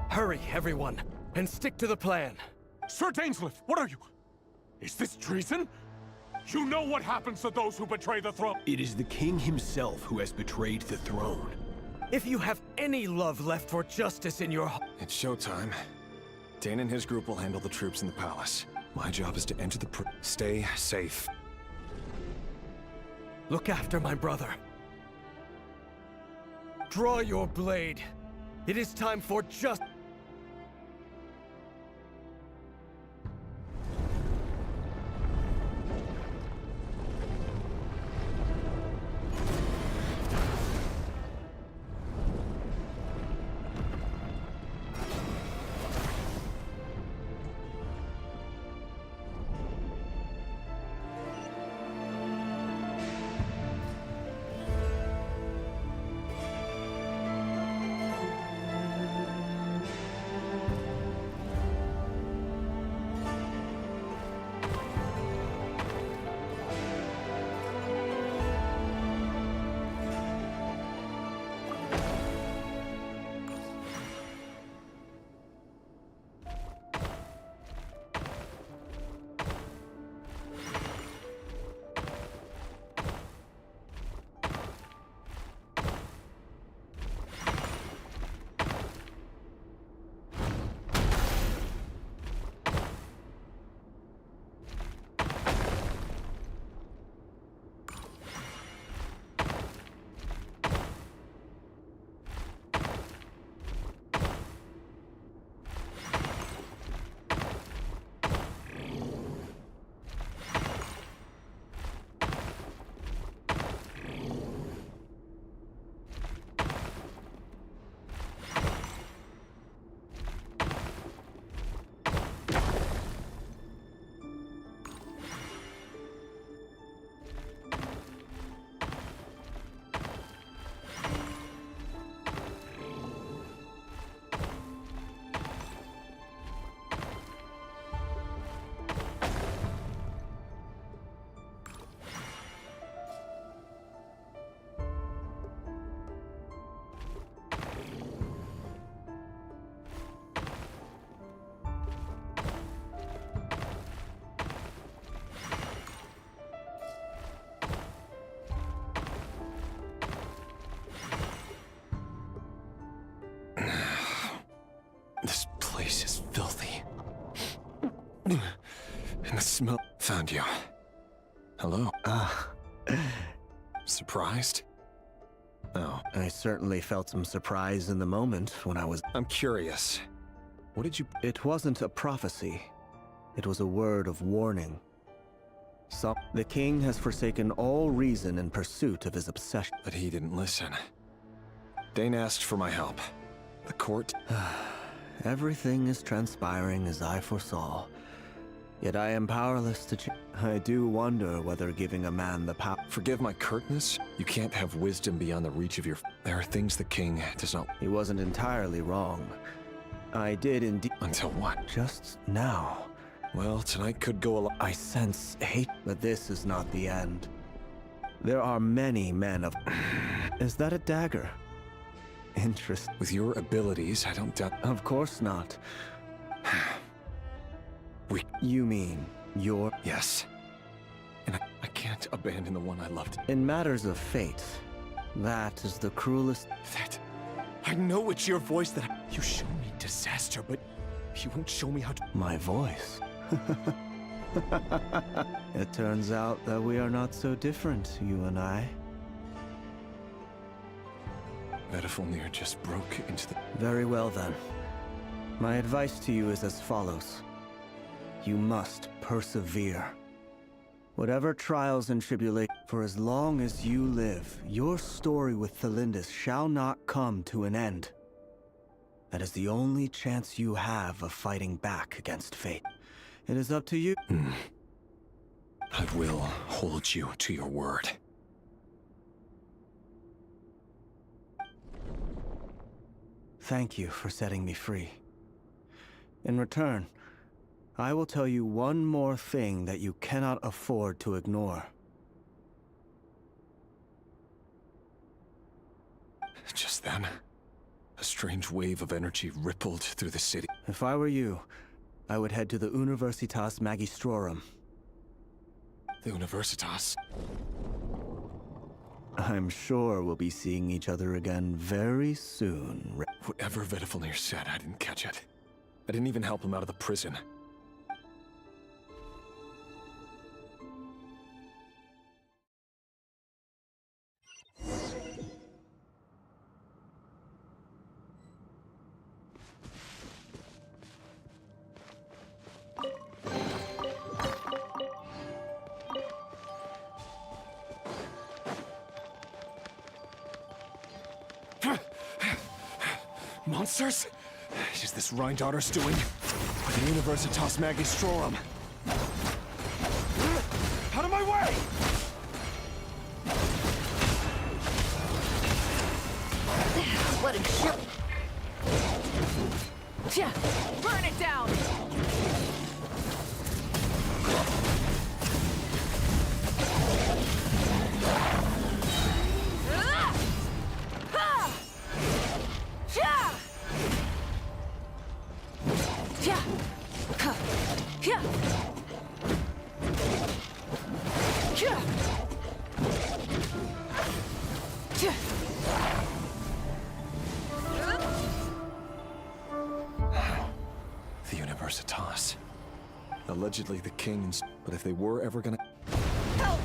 Hurry, everyone, and stick to the plan. Sir Dainsleif, what are you? Is this treason? You know what happens to those who betray the throne. It is the king himself who has betrayed the throne. If you have any love left for justice in your heart... It's showtime. Dane and his group will handle the troops in the palace. My job is to enter the stay safe. Look after my brother. Draw your blade. It is time for justice. smell. Found you. Hello. Surprised? Oh. I certainly felt some surprise in the moment when I was... I'm curious. What did you... It wasn't a prophecy. It was a word of warning. The king has forsaken all reason in pursuit of his obsession. But he didn't listen. Dane asked for my help. The court... Everything is transpiring as I foresaw. Yet I am powerless to change. I do wonder whether giving a man the power... Forgive my curtness. You can't have wisdom beyond the reach of your... There are things the king does not... He wasn't entirely wrong. I did indeed... Until what? Just now. Well, tonight could go I sense hate, but this is not the end. There are many men of... Is that a dagger? Interest. With your abilities, I don't doubt... Of course not. You mean, your... Yes. And I can't abandon the one I loved. In matters of fate, that is the cruelest... That... I know it's your voice that You show me disaster, but you won't show me how to... My voice? It turns out that we are not so different, you and I. Vediflnir just broke into the... Very well then. My advice to you is as follows. You must persevere. Whatever trials and tribulations, for as long as you live, your story with Thelindis shall not come to an end. That is the only chance you have of fighting back against fate. It is up to you. I will hold you to your word. Thank you for setting me free. In return, I will tell you one more thing that you cannot afford to ignore. Just then, a strange wave of energy rippled through the city. If I were you, I would head to the Universitas Magistrorum. The Universitas? I'm sure we'll be seeing each other again very soon. Whatever Vediflnir said, I didn't catch it. I didn't even help him out of the prison. Monsters? Is this Rhindaughter's doing? Or the Universitas Magistrorum? Out of my way! Letting ship. Yeah, burn it down! The Universitas. Allegedly the king's, but if they were ever gonna... Help!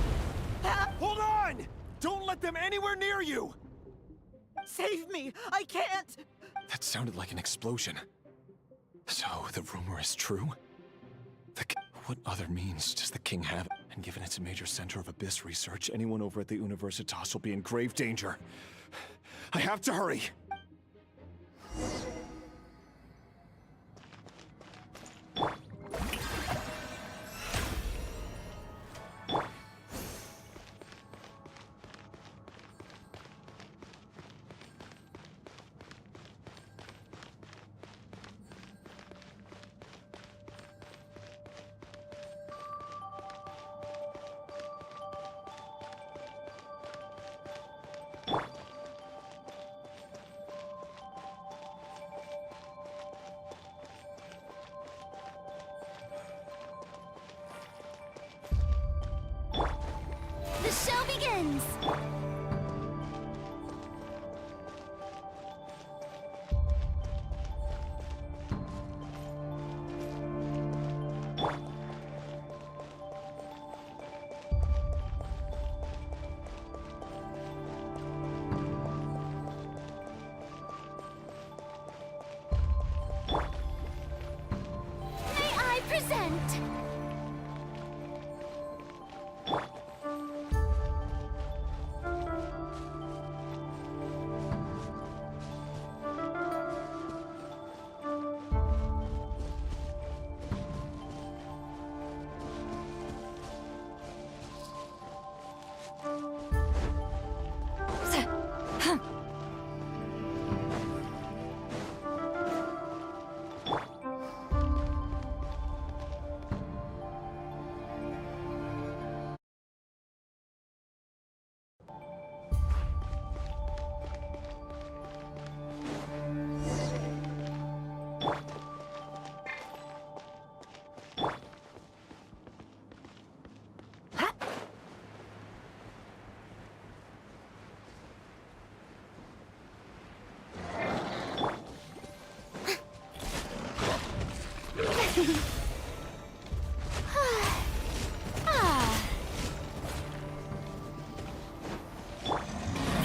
Hold on! Don't let them anywhere near you! Save me! I can't! That sounded like an explosion. So, the rumor is true? What other means does the king have? And given it's a major center of Abyss research, anyone over at the Universitas will be in grave danger. I have to hurry!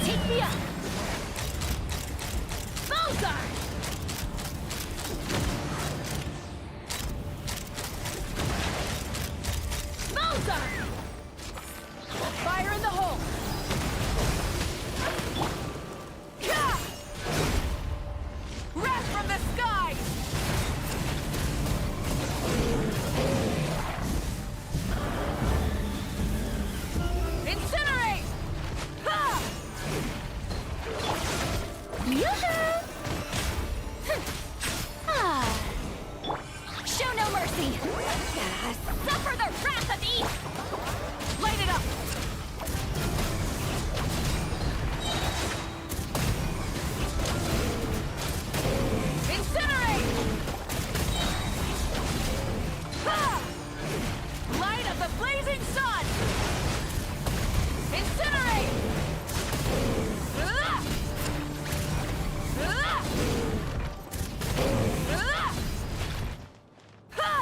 Take me up! Bullseye! Bullseye! Fire in the hole! Ka! Wrath from the skies! Incinerate! Ha! Yoo-hoo! Ah. Show no mercy! Suffer the wrath of Eve! Light it up! Incinerate! Ha! Light of the blazing sun! Incinerate! Ah! Ah! Ah! Ha!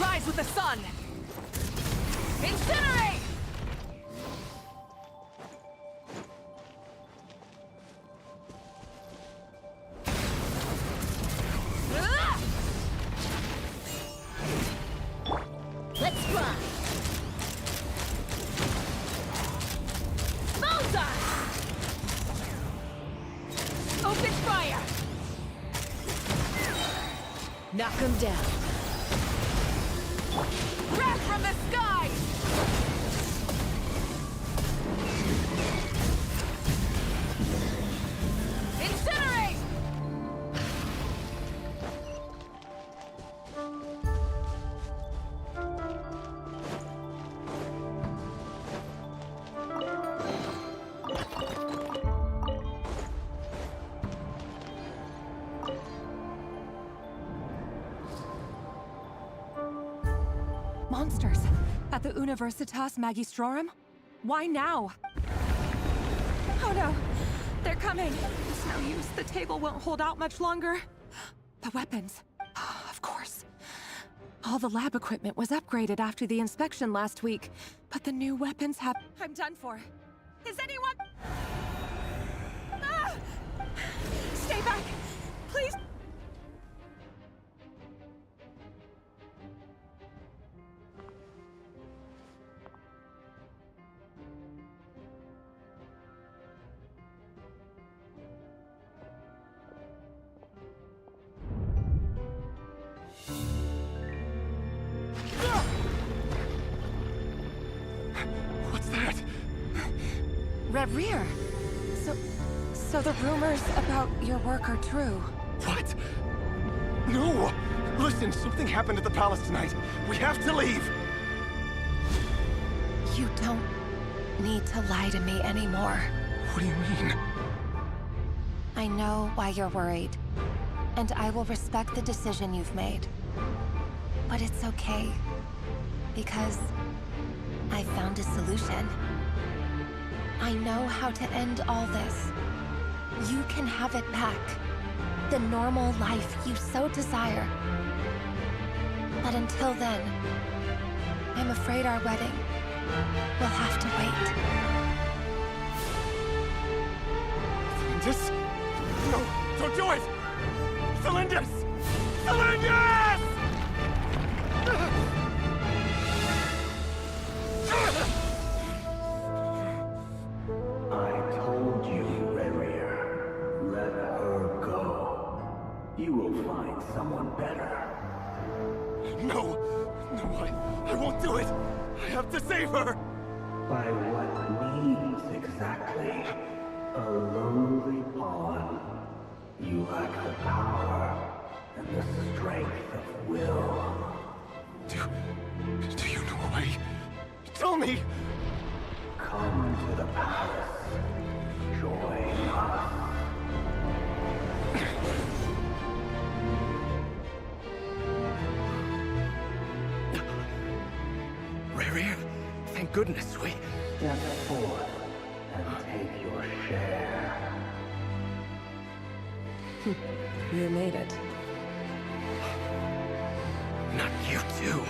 Rise with the sun! Incinerate! Ah! Let's run! Bullseye! Open fire! Knock him down. Wrath from the skies! Incinerate! Monsters! At the Universitas Magistrorum? Why now? Oh no! They're coming! It's no use. The table won't hold out much longer. The weapons. Of course. All the lab equipment was upgraded after the inspection last week, but the new weapons have... I'm done for. Is anyone... Ah! Stay back! Please! What's that? Reverie! So the rumors about your work are true. What? No! Listen, something happened at the palace tonight. We have to leave! You don't need to lie to me anymore. What do you mean? I know why you're worried, and I will respect the decision you've made. But it's okay, because I found a solution. I know how to end all this. You can have it back. The normal life you so desire. But until then, I'm afraid our wedding will have to wait. Cylindus? No, don't do it! Cylindus! Cylindus! do it! I have to save her! By what means exactly? A lowly pawn. You lack the power and the strength of will. Do you know a way? Tell me! Come to the palace. Join us. Rarier, thank goodness we... Step forth and take your share. You made it. Not you too.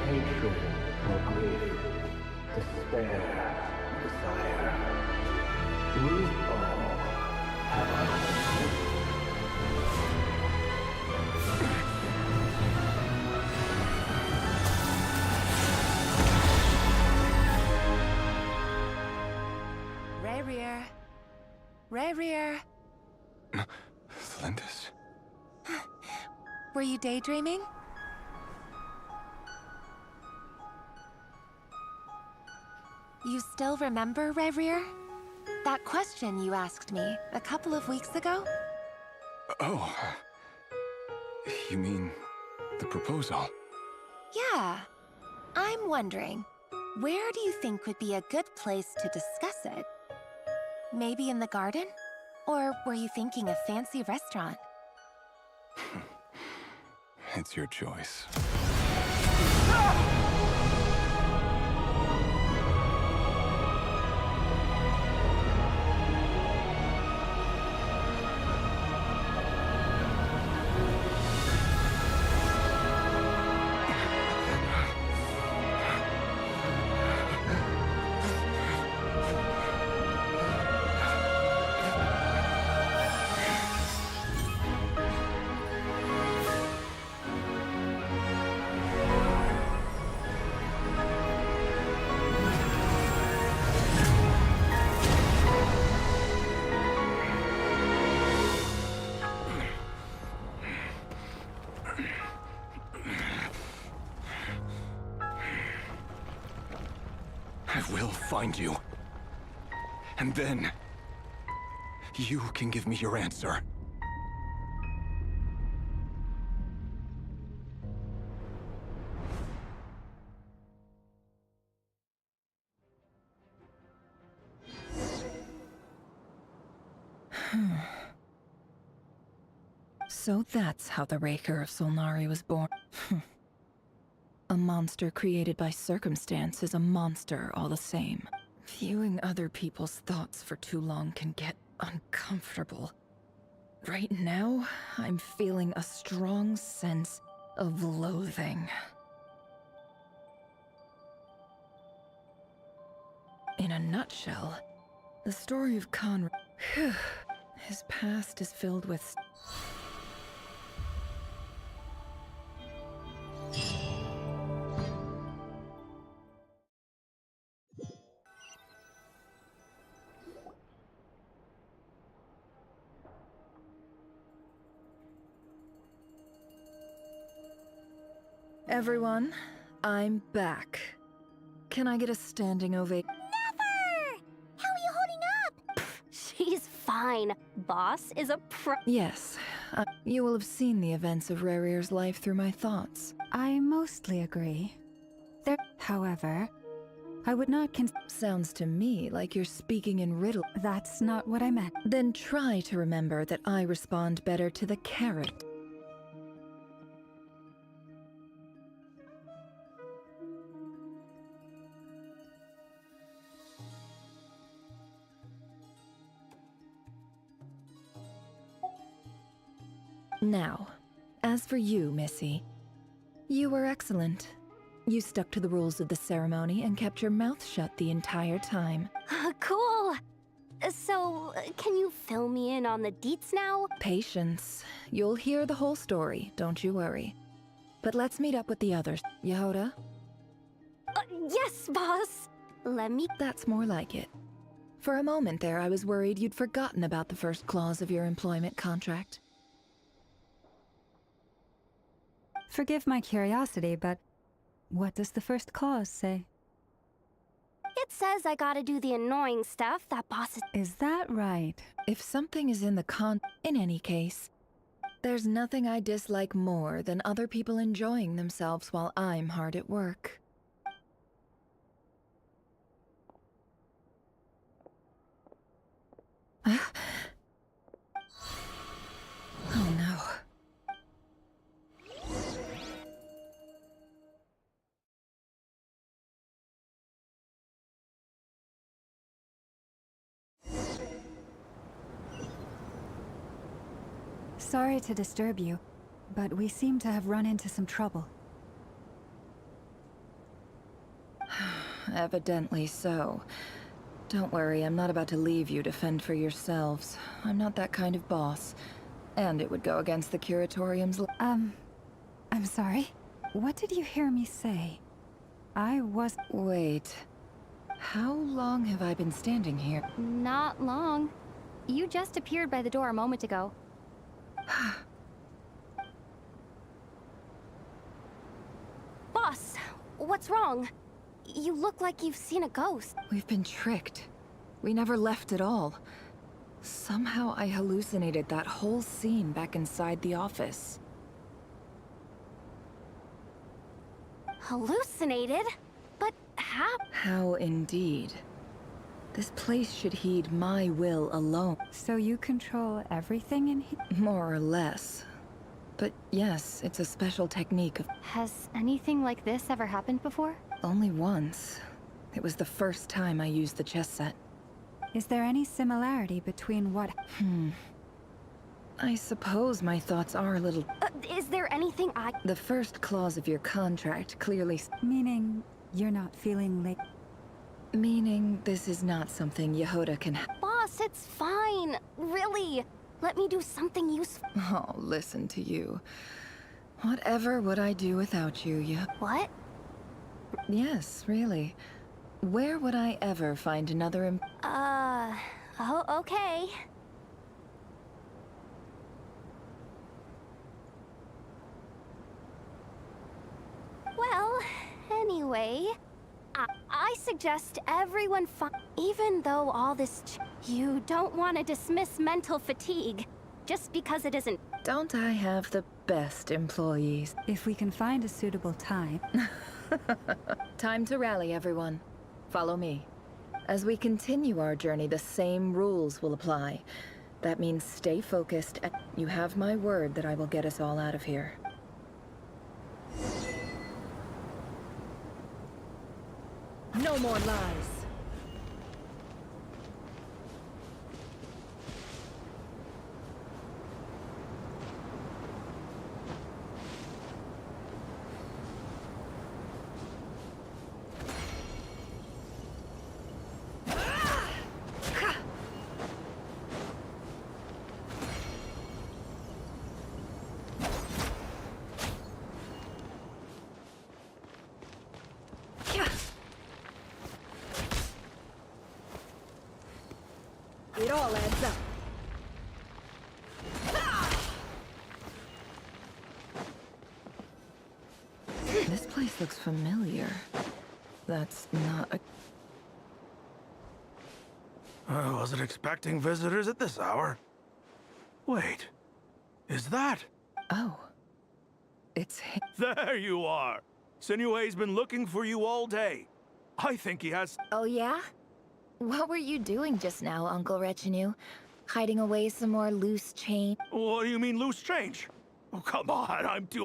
Hatred or grief, despair, desire. We all have our own. Rarier. Rarier. Thlindis? Were you daydreaming? You still remember, Rarier? That question you asked me a couple of weeks ago? Oh. You mean the proposal? Yeah. I'm wondering, where do you think would be a good place to discuss it? Maybe in the garden? Or were you thinking a fancy restaurant? It's your choice. I will find you. And then... you can give me your answer. So that's how the Raker of Solnari was born. A monster created by circumstance is a monster all the same. Viewing other people's thoughts for too long can get uncomfortable. Right now, I'm feeling a strong sense of loathing. In a nutshell, the story of Conrad... his past is filled with... Everyone, I'm back. Can I get a standing ovation? Never! How are you holding up? She's fine. Boss is a pro. Yes. You will have seen the events of Rarier's life through my thoughts. I mostly agree. However, I would not Sounds to me like you're speaking in riddle. That's not what I meant. Then try to remember that I respond better to the carrot. Now, as for you, Missy, you were excellent. You stuck to the rules of the ceremony and kept your mouth shut the entire time. Cool. So, can you fill me in on the deets now? Patience. You'll hear the whole story, don't you worry. But let's meet up with the others. Yehoda? Yes, boss! Let me... That's more like it. For a moment there, I was worried you'd forgotten about the first clause of your employment contract. Forgive my curiosity, but what does the first clause say? It says I gotta do the annoying stuff that bosses. Is that right? If something is in the in any case, there's nothing I dislike more than other people enjoying themselves while I'm hard at work. Oh no. Sorry to disturb you, but we seem to have run into some trouble. Evidently so. Don't worry, I'm not about to leave you to fend for yourselves. I'm not that kind of boss. And it would go against the Curatorium's I'm sorry? What did you hear me say? Wait. How long have I been standing here? Not long. You just appeared by the door a moment ago. Boss, what's wrong? You look like you've seen a ghost. We've been tricked. We never left at all. Somehow I hallucinated that whole scene back inside the office. Hallucinated? But how? How indeed. This place should heed my will alone. So you control everything in here? More or less. But yes, it's a special technique of... Has anything like this ever happened before? Only once. It was the first time I used the chess set. Is there any similarity between what... I suppose my thoughts are a little... Is there anything I... The first clause of your contract clearly... Meaning, you're not feeling late? Meaning, this is not something Yehoda can... Boss, it's fine. Really. Let me do something useful. Oh, listen to you. Whatever would I do without you, What? Yes, really. Where would I ever find another Oh, okay. Well, anyway, I suggest everyone even though all this you don't want to dismiss mental fatigue just because it isn't. Don't I have the best employees? If we can find a suitable time. Time to rally, everyone. Follow me. As we continue our journey, the same rules will apply. That means stay focused, and you have my word that I will get us all out of here. No more lies. It all adds up. This place looks familiar. That's not a... I wasn't expecting visitors at this hour. Wait, is that? Oh. It's him. There you are! Sinue's been looking for you all day. I think he has... Oh yeah? What were you doing just now, Uncle Retinue? Hiding away some more loose change? What do you mean, loose change? Oh, come on, I'm too...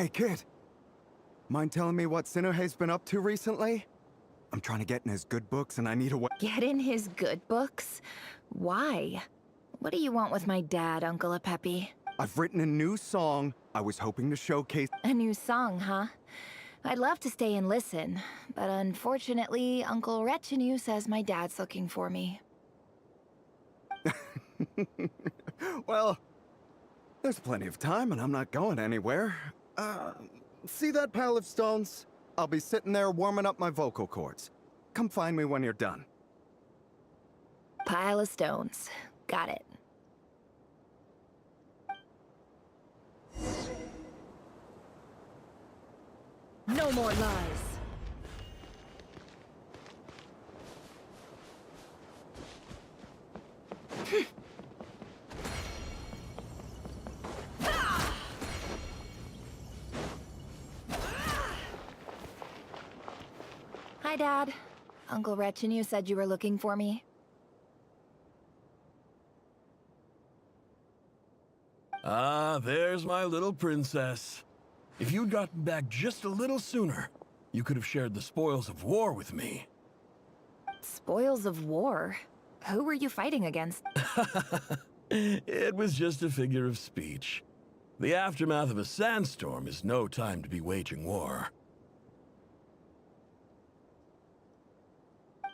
Hey, kid. Mind telling me what Sinnohei's been up to recently? I'm trying to get in his good books and I need a way. Get in his good books? Why? What do you want with my dad, Uncle Apepi? I've written a new song. I was hoping to showcase. A new song, huh? I'd love to stay and listen, but unfortunately, Uncle Retinue says my dad's looking for me. Well, there's plenty of time and I'm not going anywhere. See that pile of stones? I'll be sitting there warming up my vocal cords. Come find me when you're done. Pile of stones. Got it. No more lies. Hi, Dad. Uncle Retinue said you were looking for me. Ah, there's my little princess. If you'd gotten back just a little sooner, you could have shared the spoils of war with me. Spoils of war? Who were you fighting against? It was just a figure of speech. The aftermath of a sandstorm is no time to be waging war.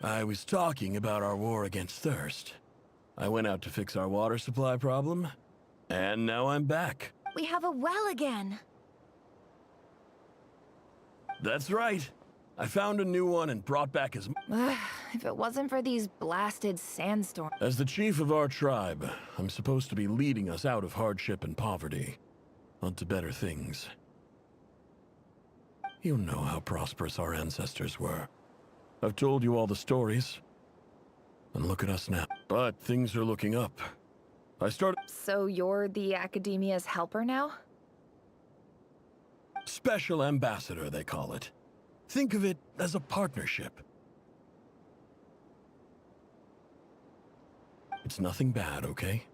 I was talking about our war against thirst. I went out to fix our water supply problem, and now I'm back. We have a well again. That's right. I found a new one and brought back as... If it wasn't for these blasted sandstorms... As the chief of our tribe, I'm supposed to be leading us out of hardship and poverty, onto better things. You know how prosperous our ancestors were. I've told you all the stories. And look at us now. But things are looking up. I started... So you're the Academia's helper now? Special ambassador, they call it. Think of it as a partnership. It's nothing bad, okay?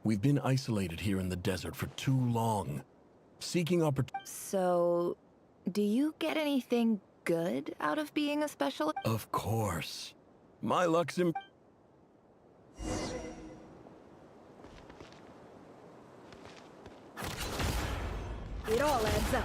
We've been isolated here in the desert for too long, seeking opportunities. So, do you get anything good out of being a special? Of course. My luck's in... It all adds up.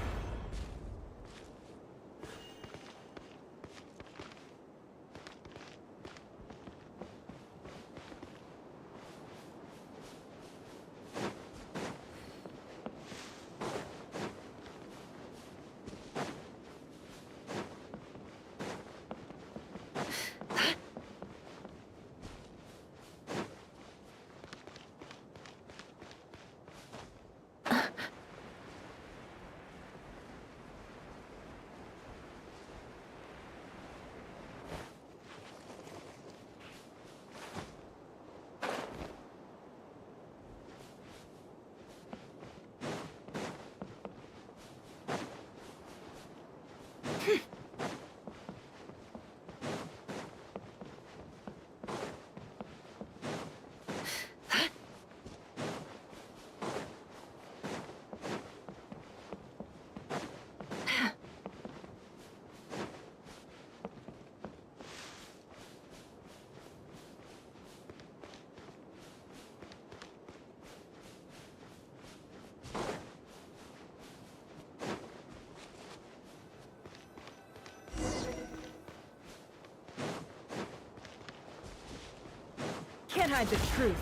Can't hide the truth.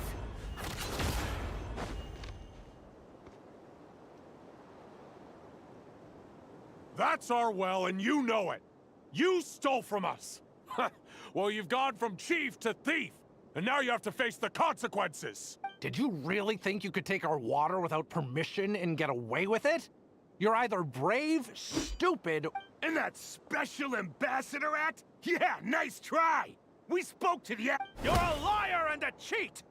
That's our well, and you know it. You stole from us. Well, you've gone from chief to thief, and now you have to face the consequences. Did you really think you could take our water without permission and get away with it? You're either brave, stupid, and that Special Ambassador Act? Yeah, nice try! We spoke to the... You're a liar and a cheat!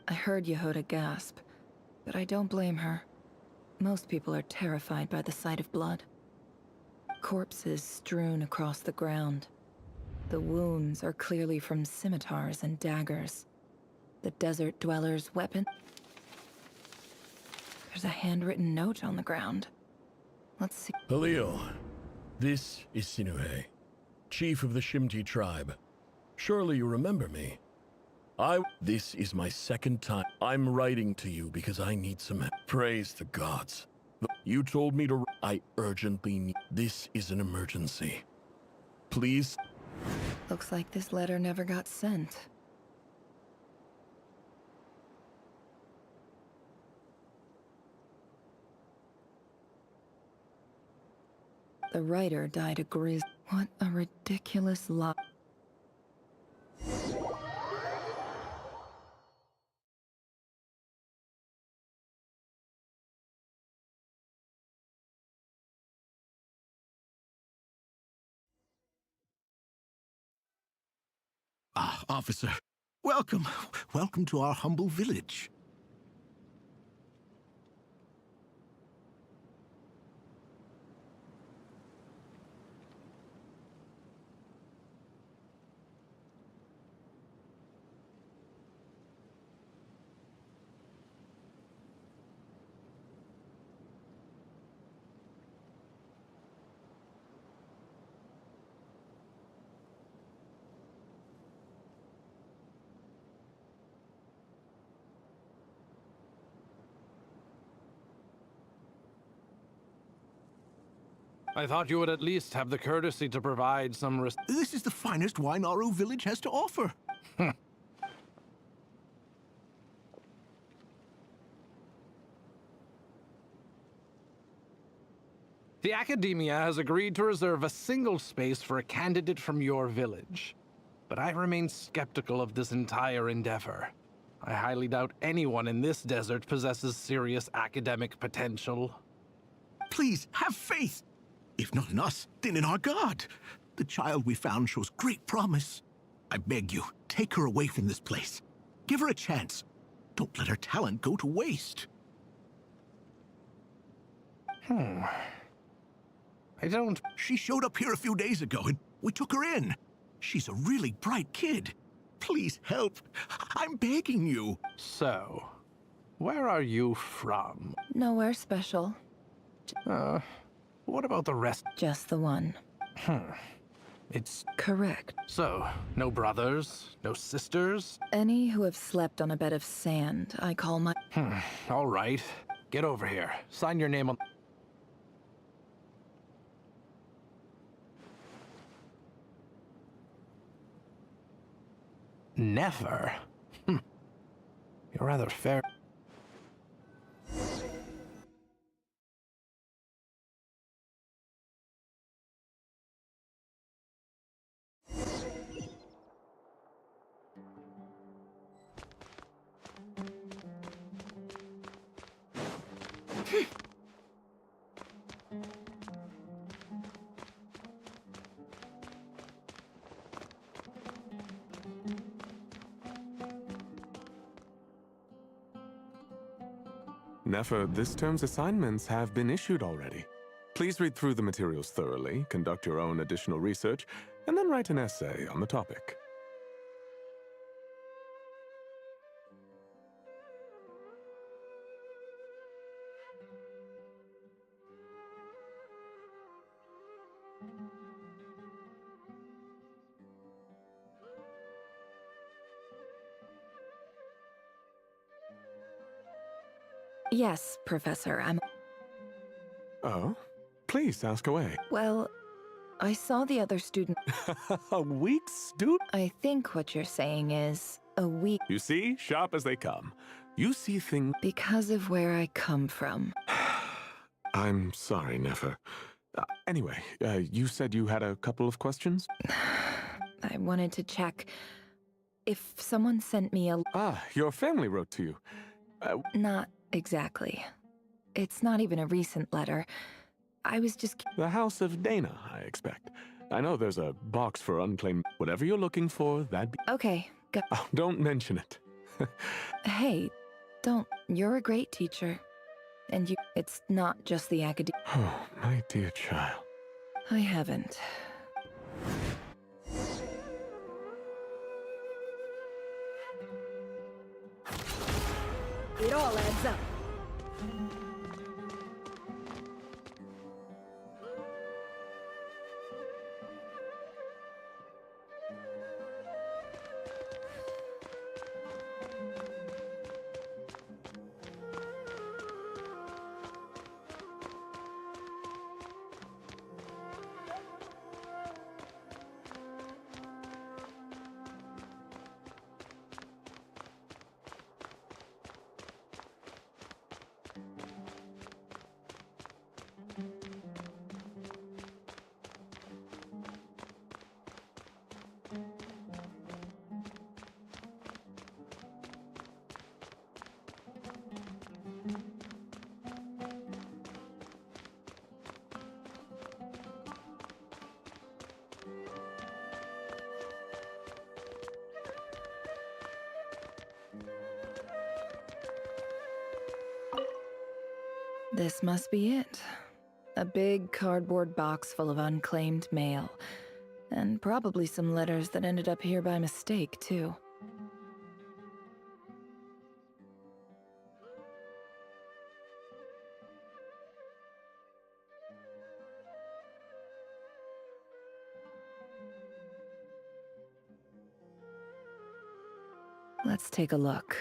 I heard Yehuda gasp, but I don't blame her. Most people are terrified by the sight of blood. Corpses strewn across the ground. The wounds are clearly from scimitars and daggers. The desert dweller's weapon. There's a handwritten note on the ground. Let's see. Halil, this is Sinuhe, chief of the Shimti tribe. Surely you remember me. This is my second time. I'm writing to you because I need some help. Praise the gods. You told me to. I urgently need. This is an emergency. Please. Looks like this letter never got sent. The writer died a What a ridiculous lie. Ah, officer. Welcome. Welcome to our humble village. I thought you would at least have the courtesy to provide some This is the finest wine Aru village has to offer. The Academia has agreed to reserve a single space for a candidate from your village. But I remain skeptical of this entire endeavor. I highly doubt anyone in this desert possesses serious academic potential. Please, have faith. If not in us, then in our god. The child we found shows great promise. I beg you, take her away from this place. Give her a chance. Don't let her talent go to waste. I don't... She showed up here a few days ago, and we took her in. She's a really bright kid. Please help. I'm begging you. So, where are you from? Nowhere special. What about the rest? Just the one. It's... Correct. So, no brothers? No sisters? Any who have slept on a bed of sand, I call my... All right. Get over here. Sign your name on... Never? You're rather fair... Nefer, this term's assignments have been issued already. Please read through the materials thoroughly, conduct your own additional research, and then write an essay on the topic. Yes, Professor, I'm... Oh? Please, ask away. Well, I saw the other student... A weak student? I think what you're saying is a weak... You see? Sharp as they come. You see things... Because of where I come from. I'm sorry, Nefer. Anyway, you said you had a couple of questions? I wanted to check if someone sent me a... Ah, your family wrote to you. Not exactly. It's not even a recent letter. I was just... The House of Dana, I expect. I know there's a box for unclaimed... Whatever you're looking for, that'd be... Okay, go... Oh, don't mention it. Hey, don't. You're a great teacher. And you... It's not just the academic... Oh, my dear child. I haven't. all adds up. This must be it. A big cardboard box full of unclaimed mail. And probably some letters that ended up here by mistake, too. Let's take a look.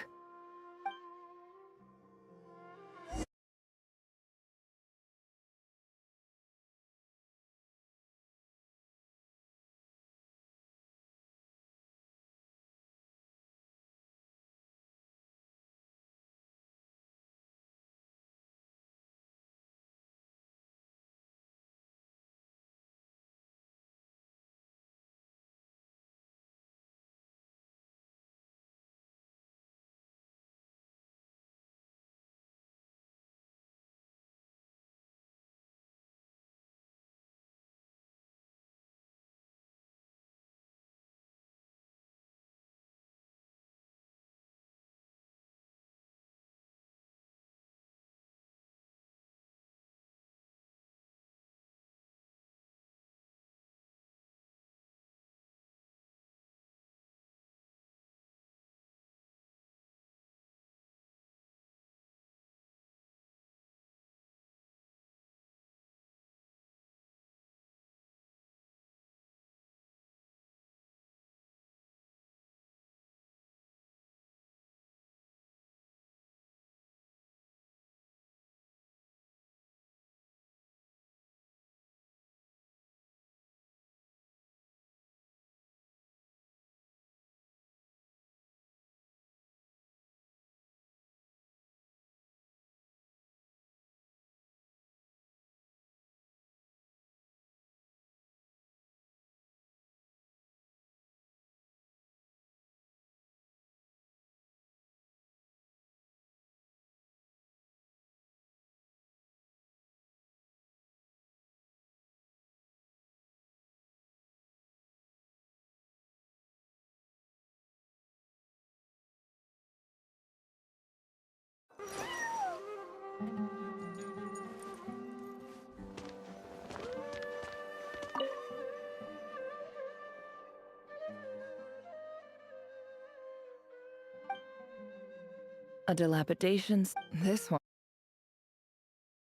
A dilapidations. This one.